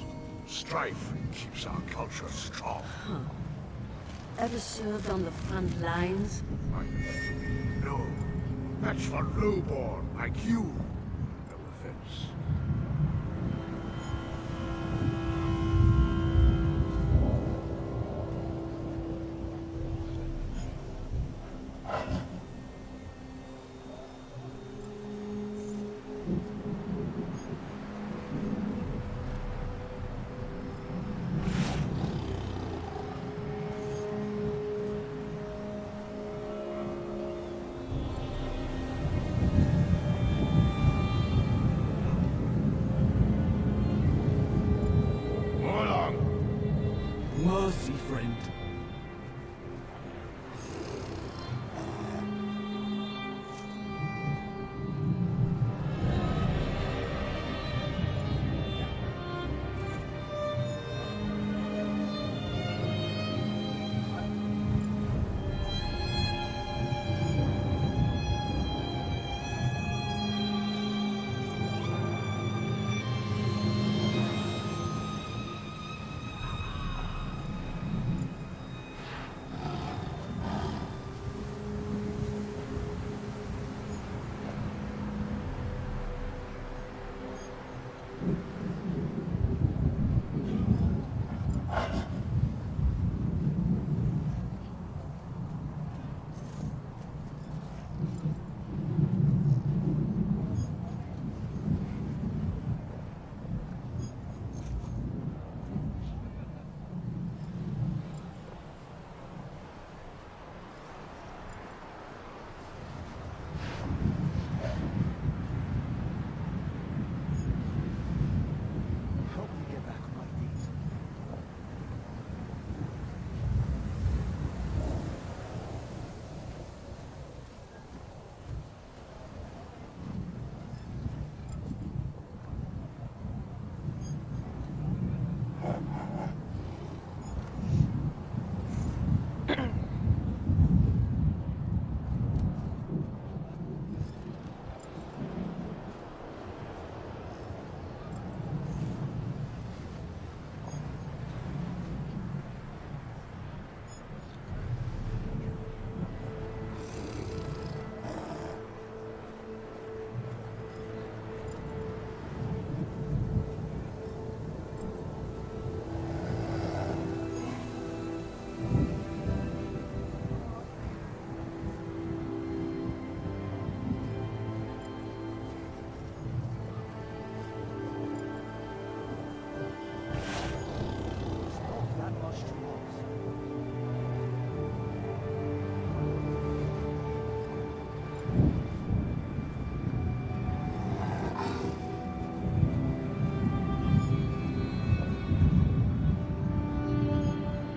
Strife keeps our culture strong. Huh. Ever served on the front lines? No. That's for lowborn like you. No offense. Mercy, friend.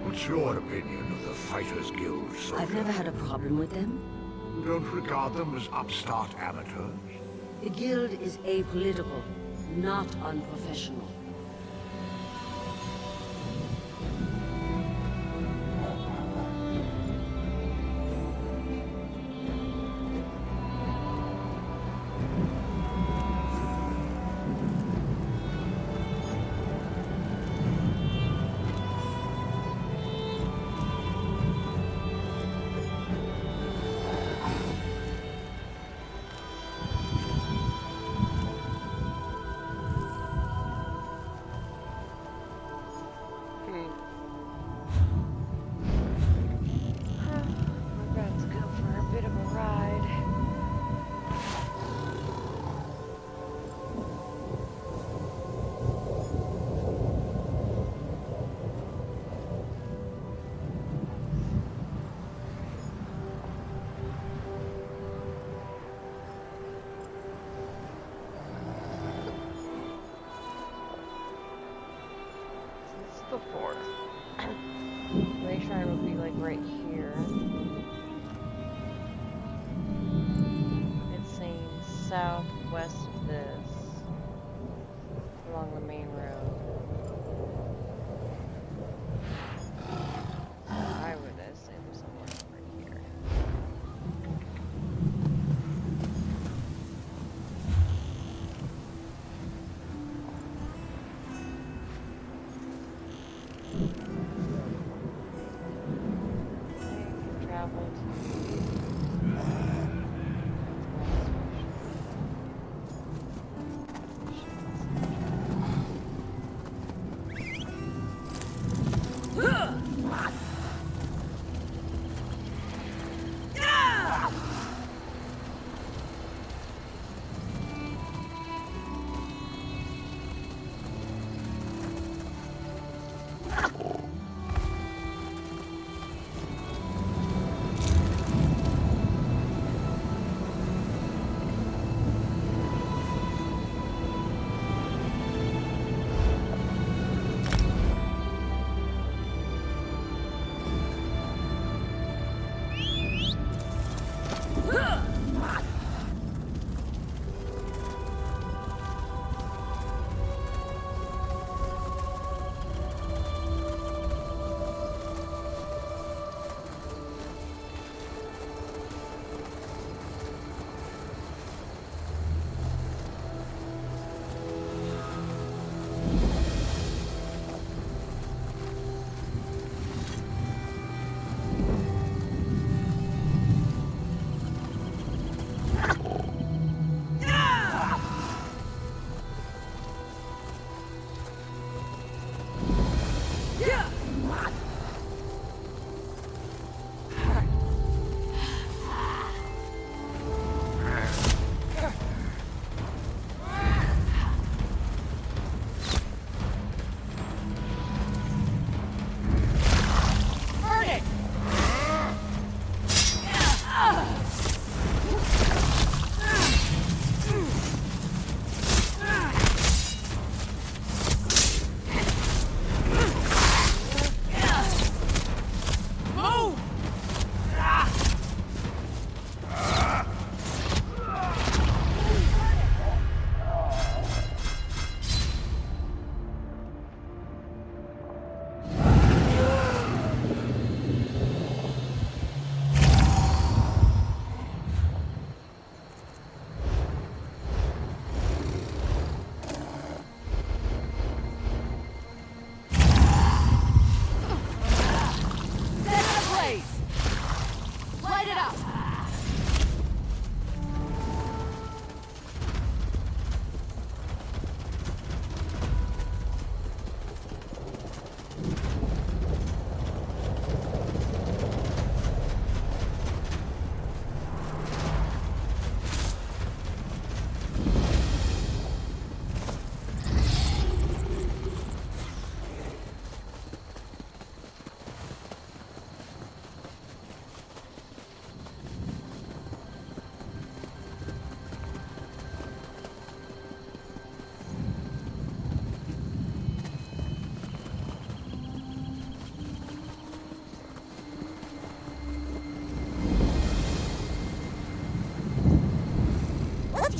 What's your opinion of the Fighters Guild, Soldier? I've never had a problem with them. You don't regard them as upstart amateurs? The guild is apolitical, not unprofessional. Before. Make sure it'll be like right here. It's saying southwest of this, along the main road. I would assume somewhere over here.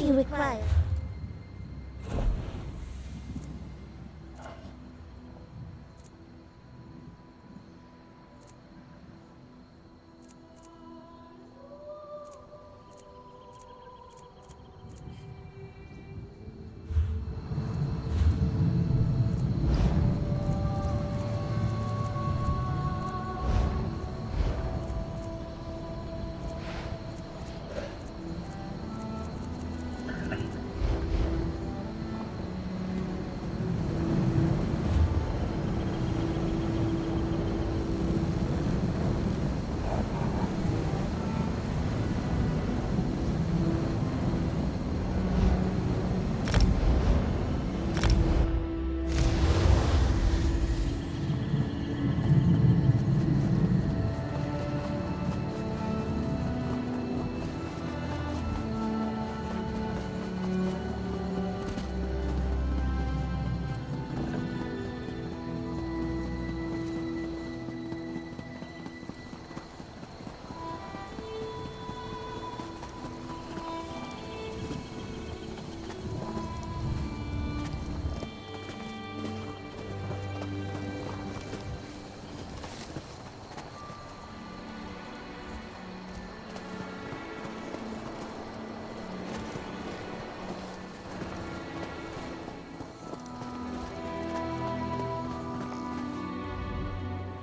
do you require?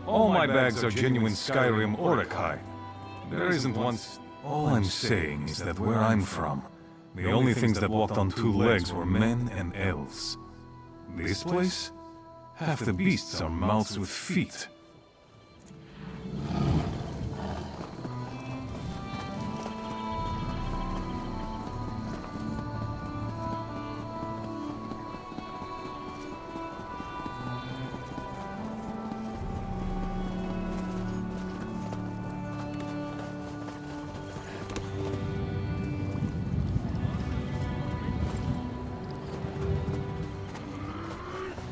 All my bags are genuine Skyrim Orakai. There isn't one... All I'm saying is that where I'm from, the only things that walked on two legs were men and elves. This place? Half the beasts are mouths with feet.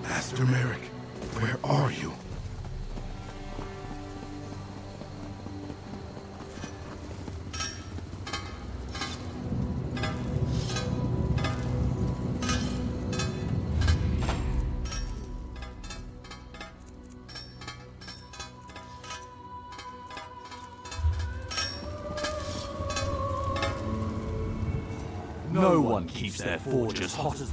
Master Merrick, where are you? No one keeps their forge as hot as...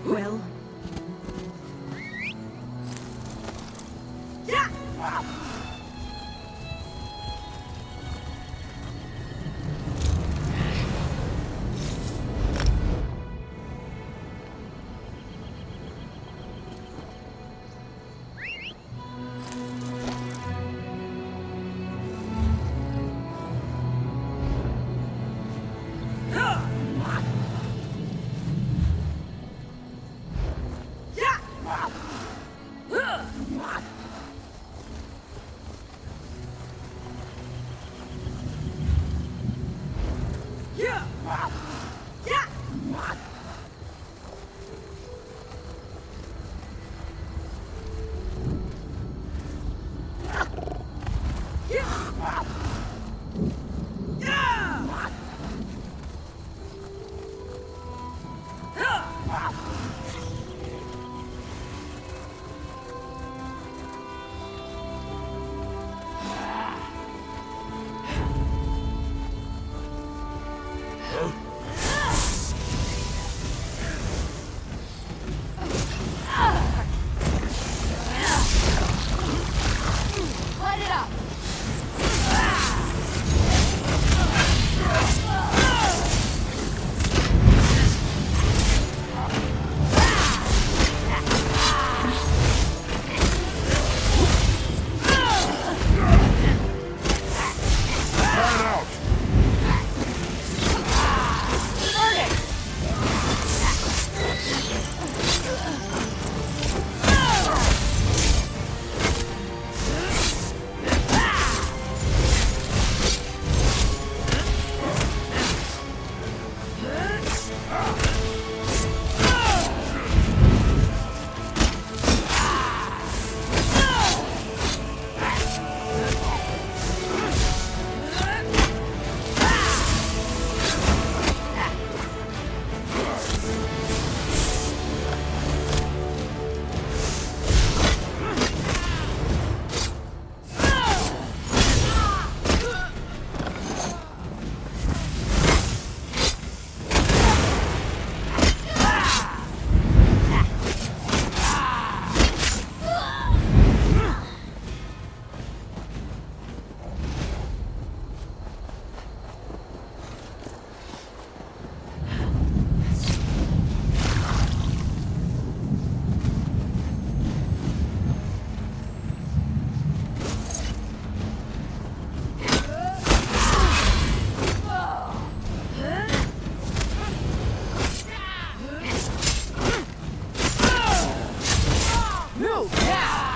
Well... Move now!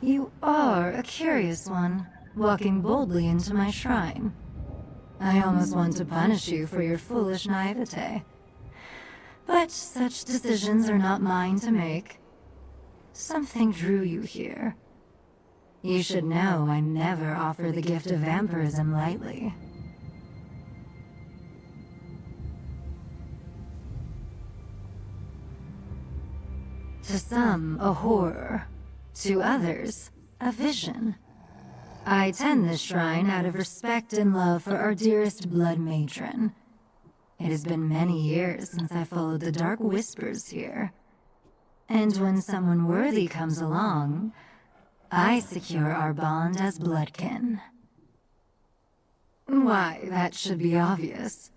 You are a curious one, walking boldly into my shrine. I almost want to punish you for your foolish naivete. But such decisions are not mine to make. Something drew you here. You should know I never offer the gift of vampirism lightly. To some, a horror. To others, a vision. I tend this shrine out of respect and love for our dearest blood matron. It has been many years since I followed the dark whispers here. And when someone worthy comes along, I secure our bond as bloodkin. Why, that should be obvious.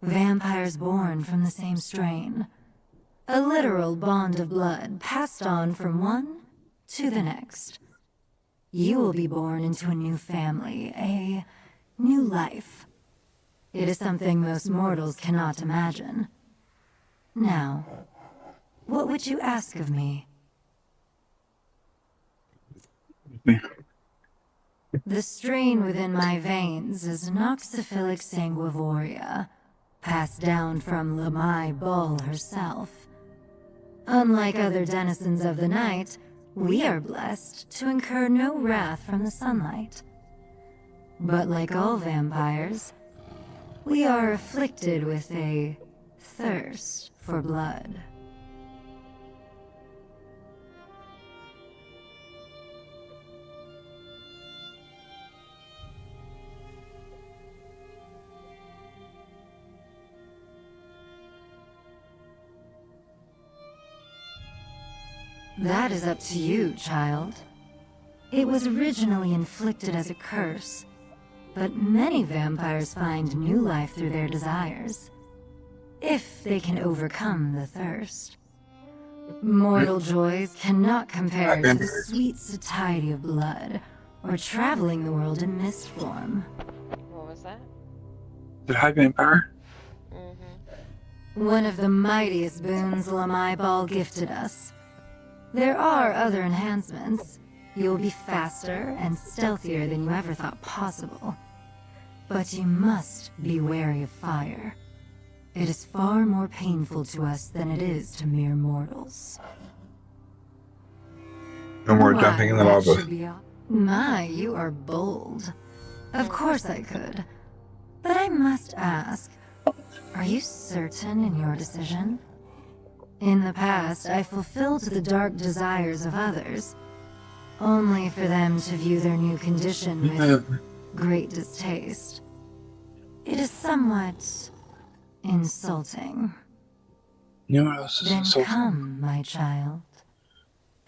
Vampires born from the same strain. A literal bond of blood passed on from one to the next. You will be born into a new family, a new life. It is something most mortals cannot imagine. Now, what would you ask of me? The strain within my veins is Noxophilic sanguivoria, passed down from Lamai Bull herself. Unlike other denizens of the night, we are blessed to incur no wrath from the sunlight. But like all vampires, we are afflicted with a thirst for blood. That is up to you, child. It was originally inflicted as a curse, but many vampires find new life through their desires, if they can overcome the thirst. Mortal joys cannot compare to the sweet satiety of blood, or traveling the world in mist form. What was that? The high vampire? One of the mightiest boons Lamai Ball gifted us. There are other enhancements. You'll be faster and stealthier than you ever thought possible. But you must be wary of fire. It is far more painful to us than it is to mere mortals. No more jumping in the lava. My, you are bold. Of course I could. But I must ask, are you certain in your decision? In the past, I fulfilled the dark desires of others, only for them to view their new condition with great distaste. It is somewhat insulting. You know what else is Then insulting? come, my child.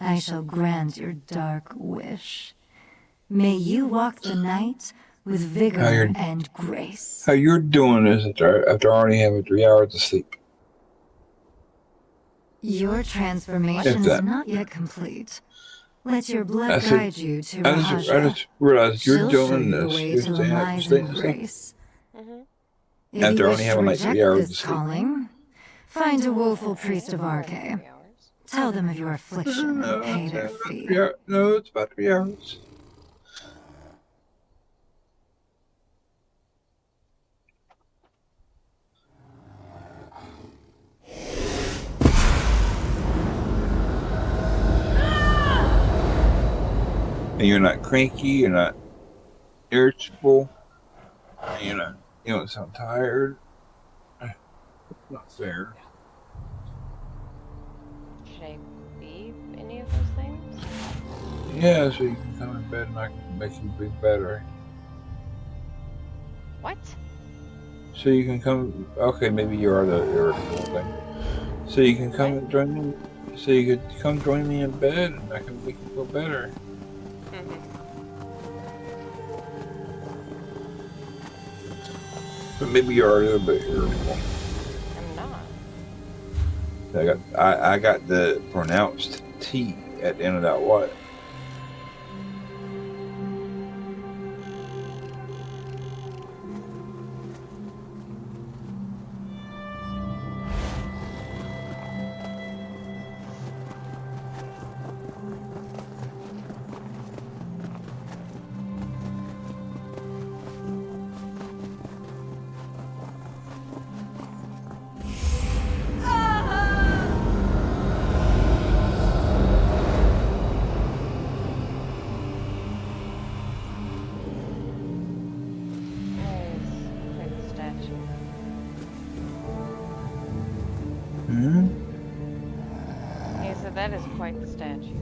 I shall grant your dark wish. May you walk the night with vigor and grace. How you're doing is after I already have 3 hours of sleep. Your transformation is not yet complete. Let your blood guide you to Rahaja. I just realized you're She'll show doing you the this. way You're to staying Lamai's staying embrace. If after you only wish having to like 3 reject hours of this sleep. calling, find a woeful priest of Arche. Tell them of your affliction and pay their fee. No, it's about 3 hours. And you're not cranky, you're not irritable, and you don't sound tired. Not fair. Should I be any of those things? Yeah, so you can come in bed and I can make you feel better. What? So you can come. Okay, maybe you are the irritable thing. So you can come and join me. So you could come join me in bed and I can make you feel better. But maybe you are a little bit irritable. I'm not. I got the pronounced T at the end of that what. Yeah, so that is quite the statue.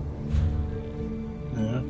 Yeah.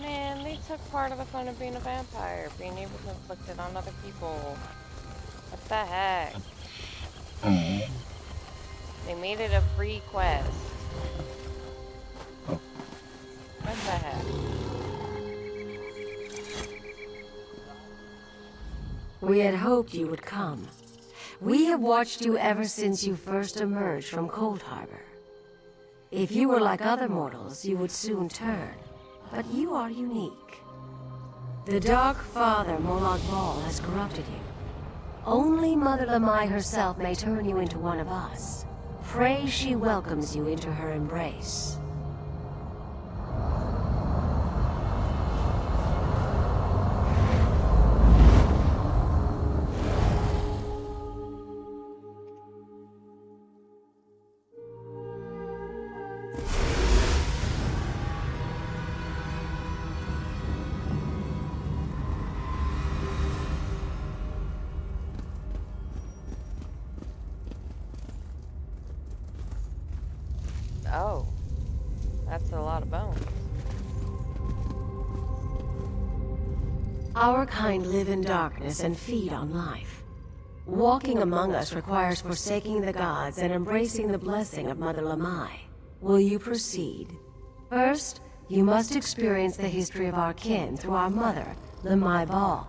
Man, they took part of the fun of being a vampire, being able to inflict it on other people. What the heck? They made it a free quest. What the heck? We had hoped you would come. We have watched you ever since you first emerged from Cold Harbor. If you were like other mortals, you would soon turn. But you are unique. The Dark Father, Molag Bal, has corrupted you. Only Mother Lamai herself may turn you into one of us. Pray she welcomes you into her embrace. Our kind live in darkness and feed on life. Walking among us requires forsaking the gods and embracing the blessing of Mother Lamai. Will you proceed? First, you must experience the history of our kin through our mother, Lamai Ball.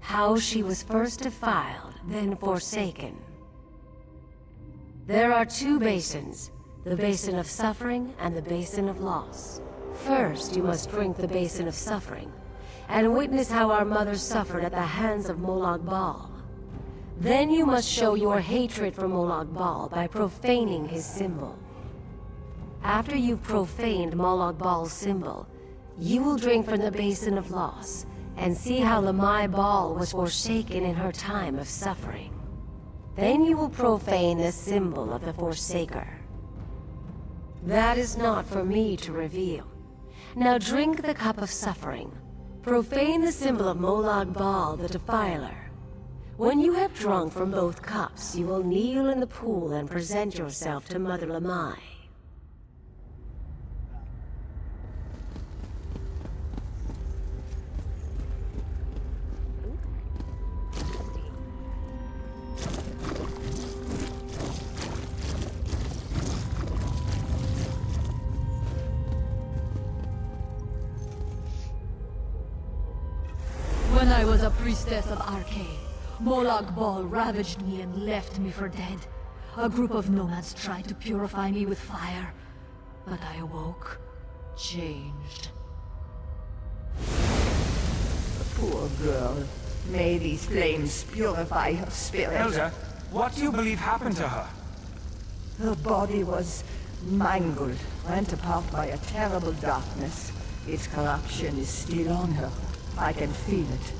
How she was first defiled, then forsaken. There are two basins, the basin of suffering and the basin of loss. First, you must drink the basin of suffering, and witness how our mother suffered at the hands of Molag Bal. Then you must show your hatred for Molag Bal by profaning his symbol. After you've profaned Molag Bal's symbol, you will drink from the basin of loss, and see how Lamai Bal was forsaken in her time of suffering. Then you will profane the symbol of the Forsaker. That is not for me to reveal. Now drink the cup of suffering. Profane the symbol of Molag Bal, the Defiler. When you have drunk from both cups, you will kneel in the pool and present yourself to Mother Lamai. When I was a priestess of Arcade, Molag Bal ravaged me and left me for dead. A group of nomads tried to purify me with fire, but I awoke, changed. Poor girl. May these flames purify her spirit. Elder, what do you believe happened to her? Her body was mangled, rent apart by a terrible darkness. Its corruption is still on her. I can feel it.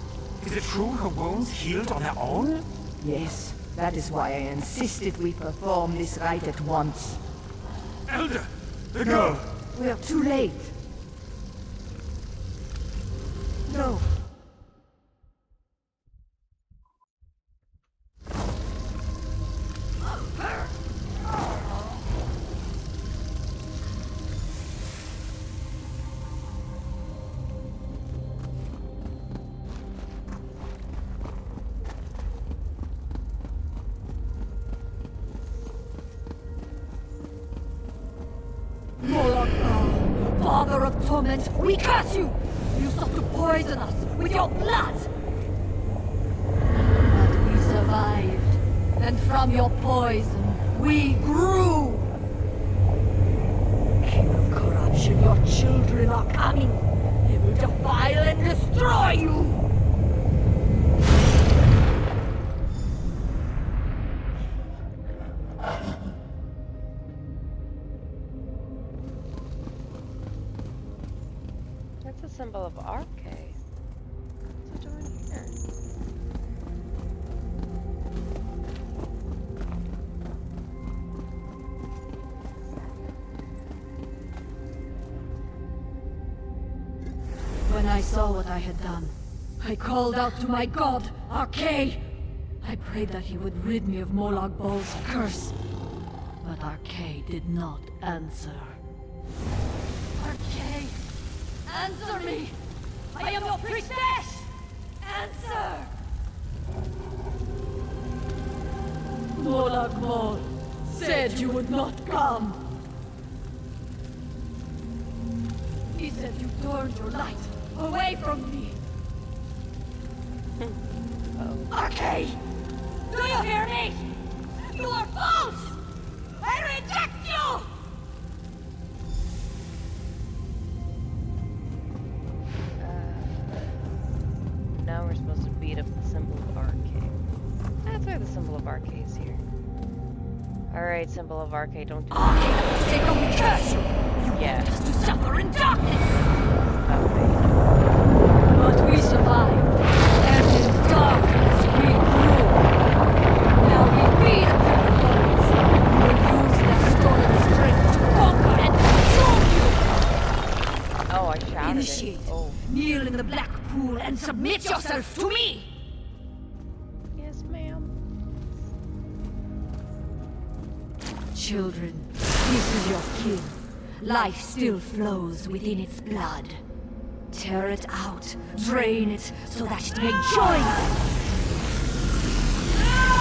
Is it true her wounds healed on their own? Yes, that is why I insisted we perform this rite at once. Elder, the girl! We're too late. No. Father of torment, we curse you! You sought to poison us with your blood! But we survived, and from your poison, we grew! King of corruption, your children are coming! They will defile and destroy you! That's a symbol of Arcade. What's it doing here? When I saw what I had done, I called out to my god, Arcade! I prayed that he would rid me of Molag Bal's curse. But Arcade did not answer. Arcade! Answer me! I am your priestess! Answer! Molag Bal said you would not come. He said you turned your light away from me. Arcade! Do you hear me? You are false! I reject you! Now we're supposed to beat up the symbol of Arcade. That's why the symbol of Arcade is here. Alright, symbol of Arcade, don't do that. Take on the curse! You yeah. want us to suffer in darkness! But we survived, and in darkness we grew. Now we feed upon the gods. We will use their stolen strength to conquer and consume you! Oh, I shouted Initiate. it. Oh. Kneel in the black pool and submit yourself to me! Yes, ma'am. Children, this is your kin. Life still flows within its blood. tear it out, drain it, so that it may join us. Now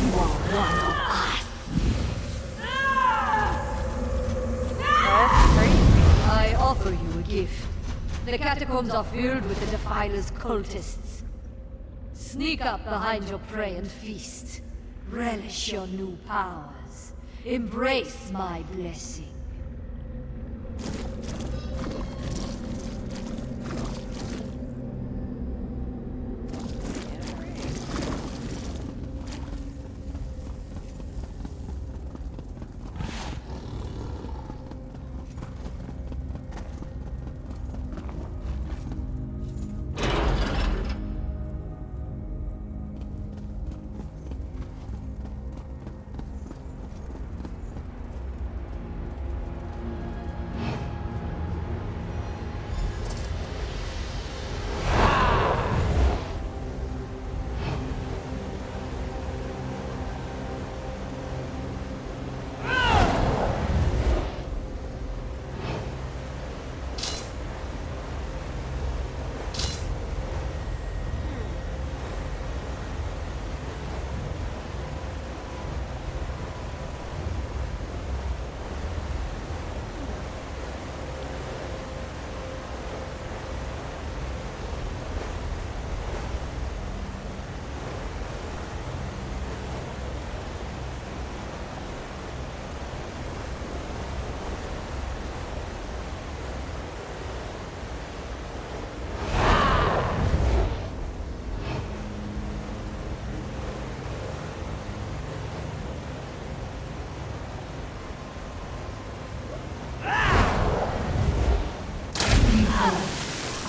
you are one of us. That's crazy. I offer you a gift. The catacombs are filled with the Defiler's cultists. Sneak up behind your prey and feast. Relish your new powers. Embrace my blessing.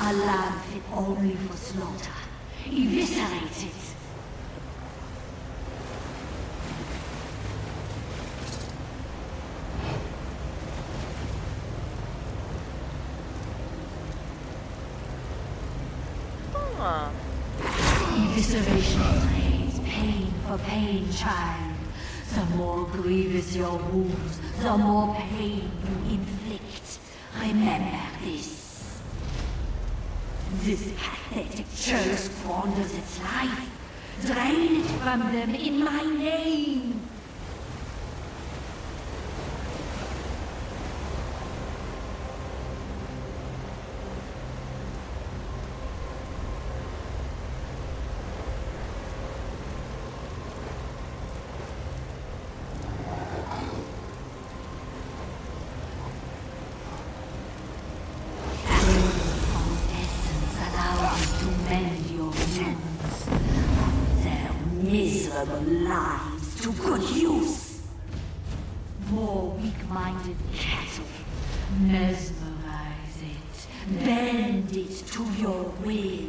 A lamb fit only for slaughter. Eviscerate it. Huh. Evisceration brings pain for pain, child. The more grievous your wounds, the more pain you inflict. Remember this. This pathetic churl squanders its life. Drain it from them in my name. Lives to good use. More weak-minded cattle. Mesmerize it. Bend it to your will.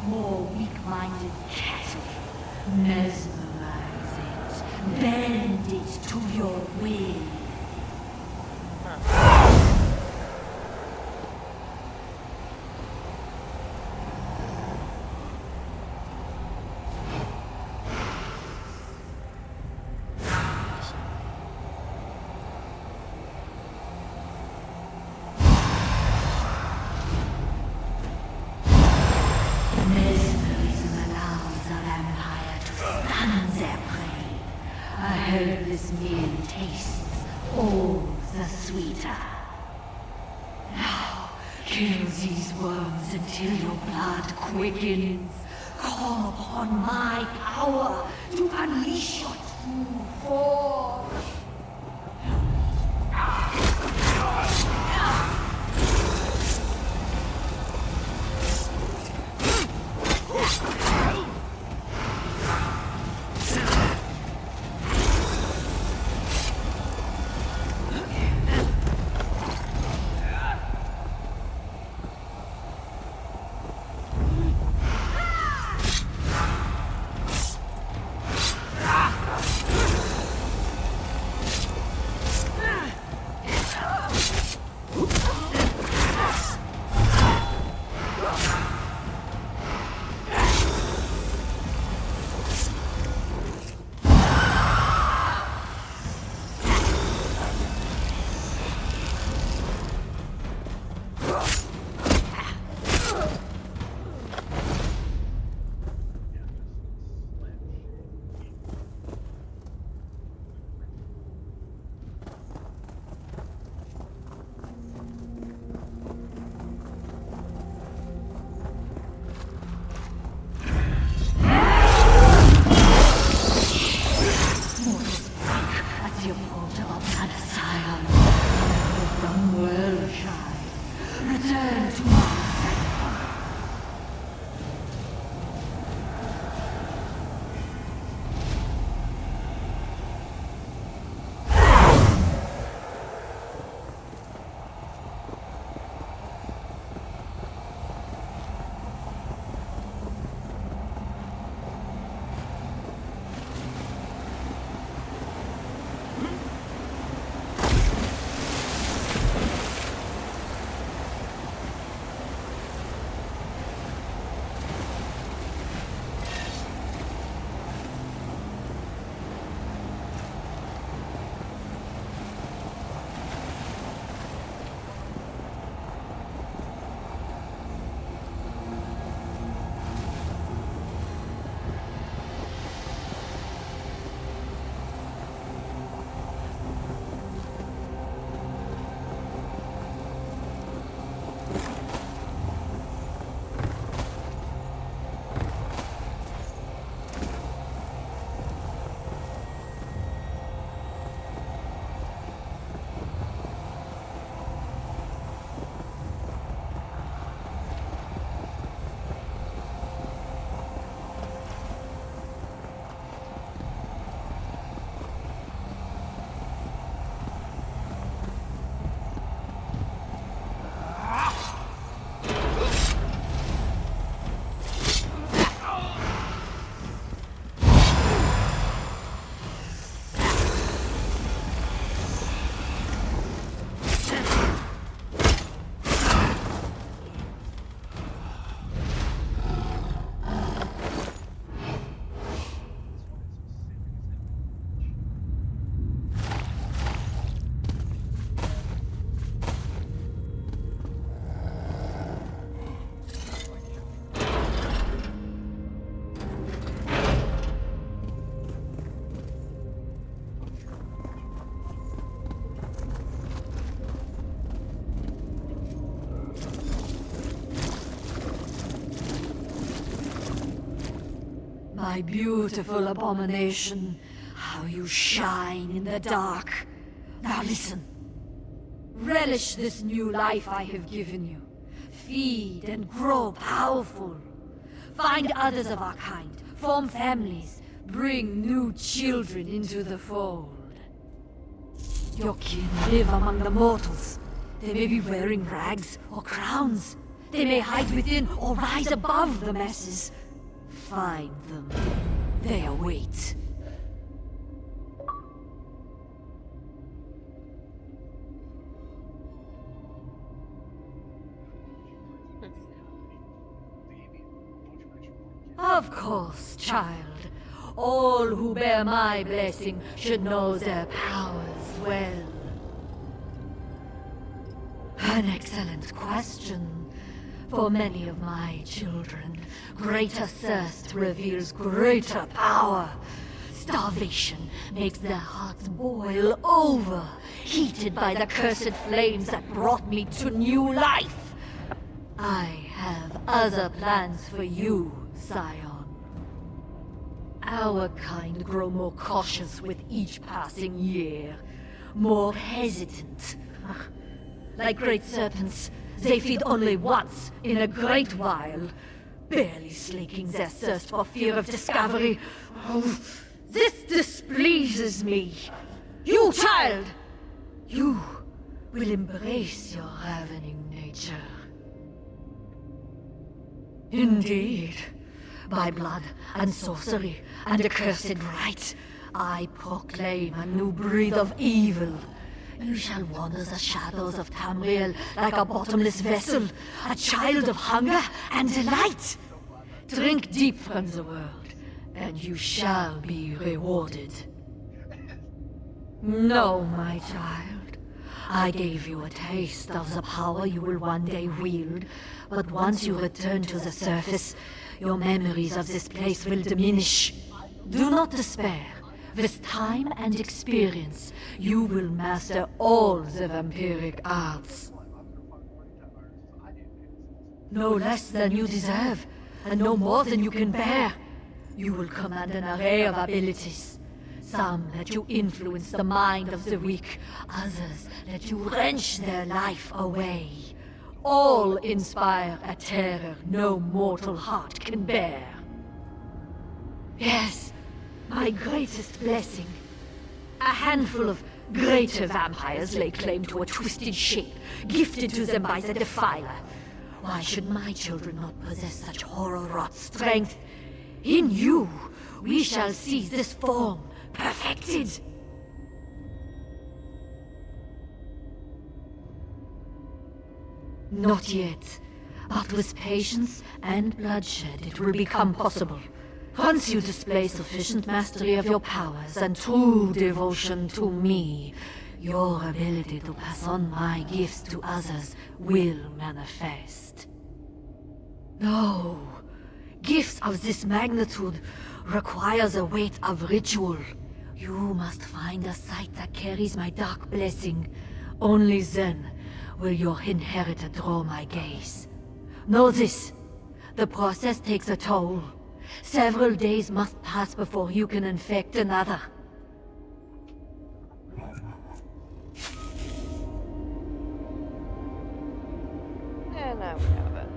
More weak-minded cattle. Mesmerize it. Bend it to your will. This meal tastes all the sweeter. Now, kill these worms until your blood quickens. Call upon my power to unleash your true form. My beautiful abomination, how you shine in the dark. Now listen. Relish this new life I have given you. Feed and grow powerful. Find others of our kind, form families, bring new children into the fold. Your kin live among the mortals. They may be wearing rags or crowns. They may hide within or rise above the masses. Find them. They await. Of course, child. All who bear my blessing should know their powers well. An excellent question. For many of my children, greater thirst reveals greater power. Starvation makes their hearts boil over, heated by the cursed flames that brought me to new life. I have other plans for you, Scion. Our kind grow more cautious with each passing year, more hesitant. Like great serpents, they feed only once in a great while, barely slaking their thirst for fear of discovery. Oh, this displeases me. You, child! You will embrace your ravening nature. Indeed. By blood and sorcery and accursed right, I proclaim a new breed of evil. You shall wander the shadows of Tamriel like a bottomless vessel, a child of hunger and delight. Drink deep from the world, and you shall be rewarded. No, my child. I gave you a taste of the power you will one day wield, but once you return to the surface, your memories of this place will diminish. Do not despair. With time and experience, you will master all the vampiric arts. No less than you deserve, and no more than you can bear. You will command an array of abilities. Some let you influence the mind of the weak, others let you wrench their life away. All inspire a terror no mortal heart can bear. Yes, my greatest blessing. A handful of greater vampires lay claim to a twisted shape, gifted to them by the Defiler. Why should my children not possess such horror-wrought strength? In you, we shall see this form perfected. Not yet, but with patience and bloodshed it will become possible. Once you display sufficient mastery of your powers and true devotion to me, your ability to pass on my gifts to others will manifest. No, gifts of this magnitude require the weight of ritual. You must find a site that carries my dark blessing. Only then will your inheritor draw my gaze. Know this, the process takes a toll. Several days must pass before you can infect another. And now we have it.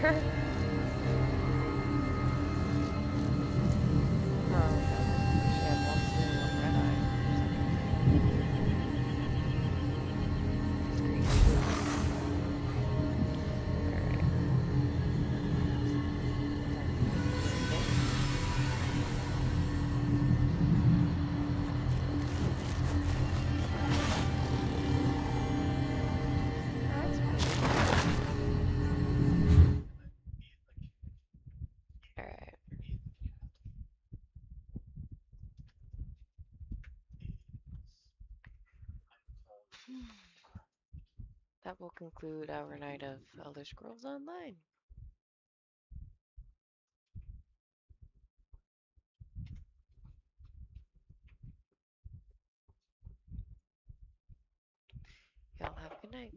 Alright. That will conclude our night of Elder Scrolls Online. Y'all have a good night.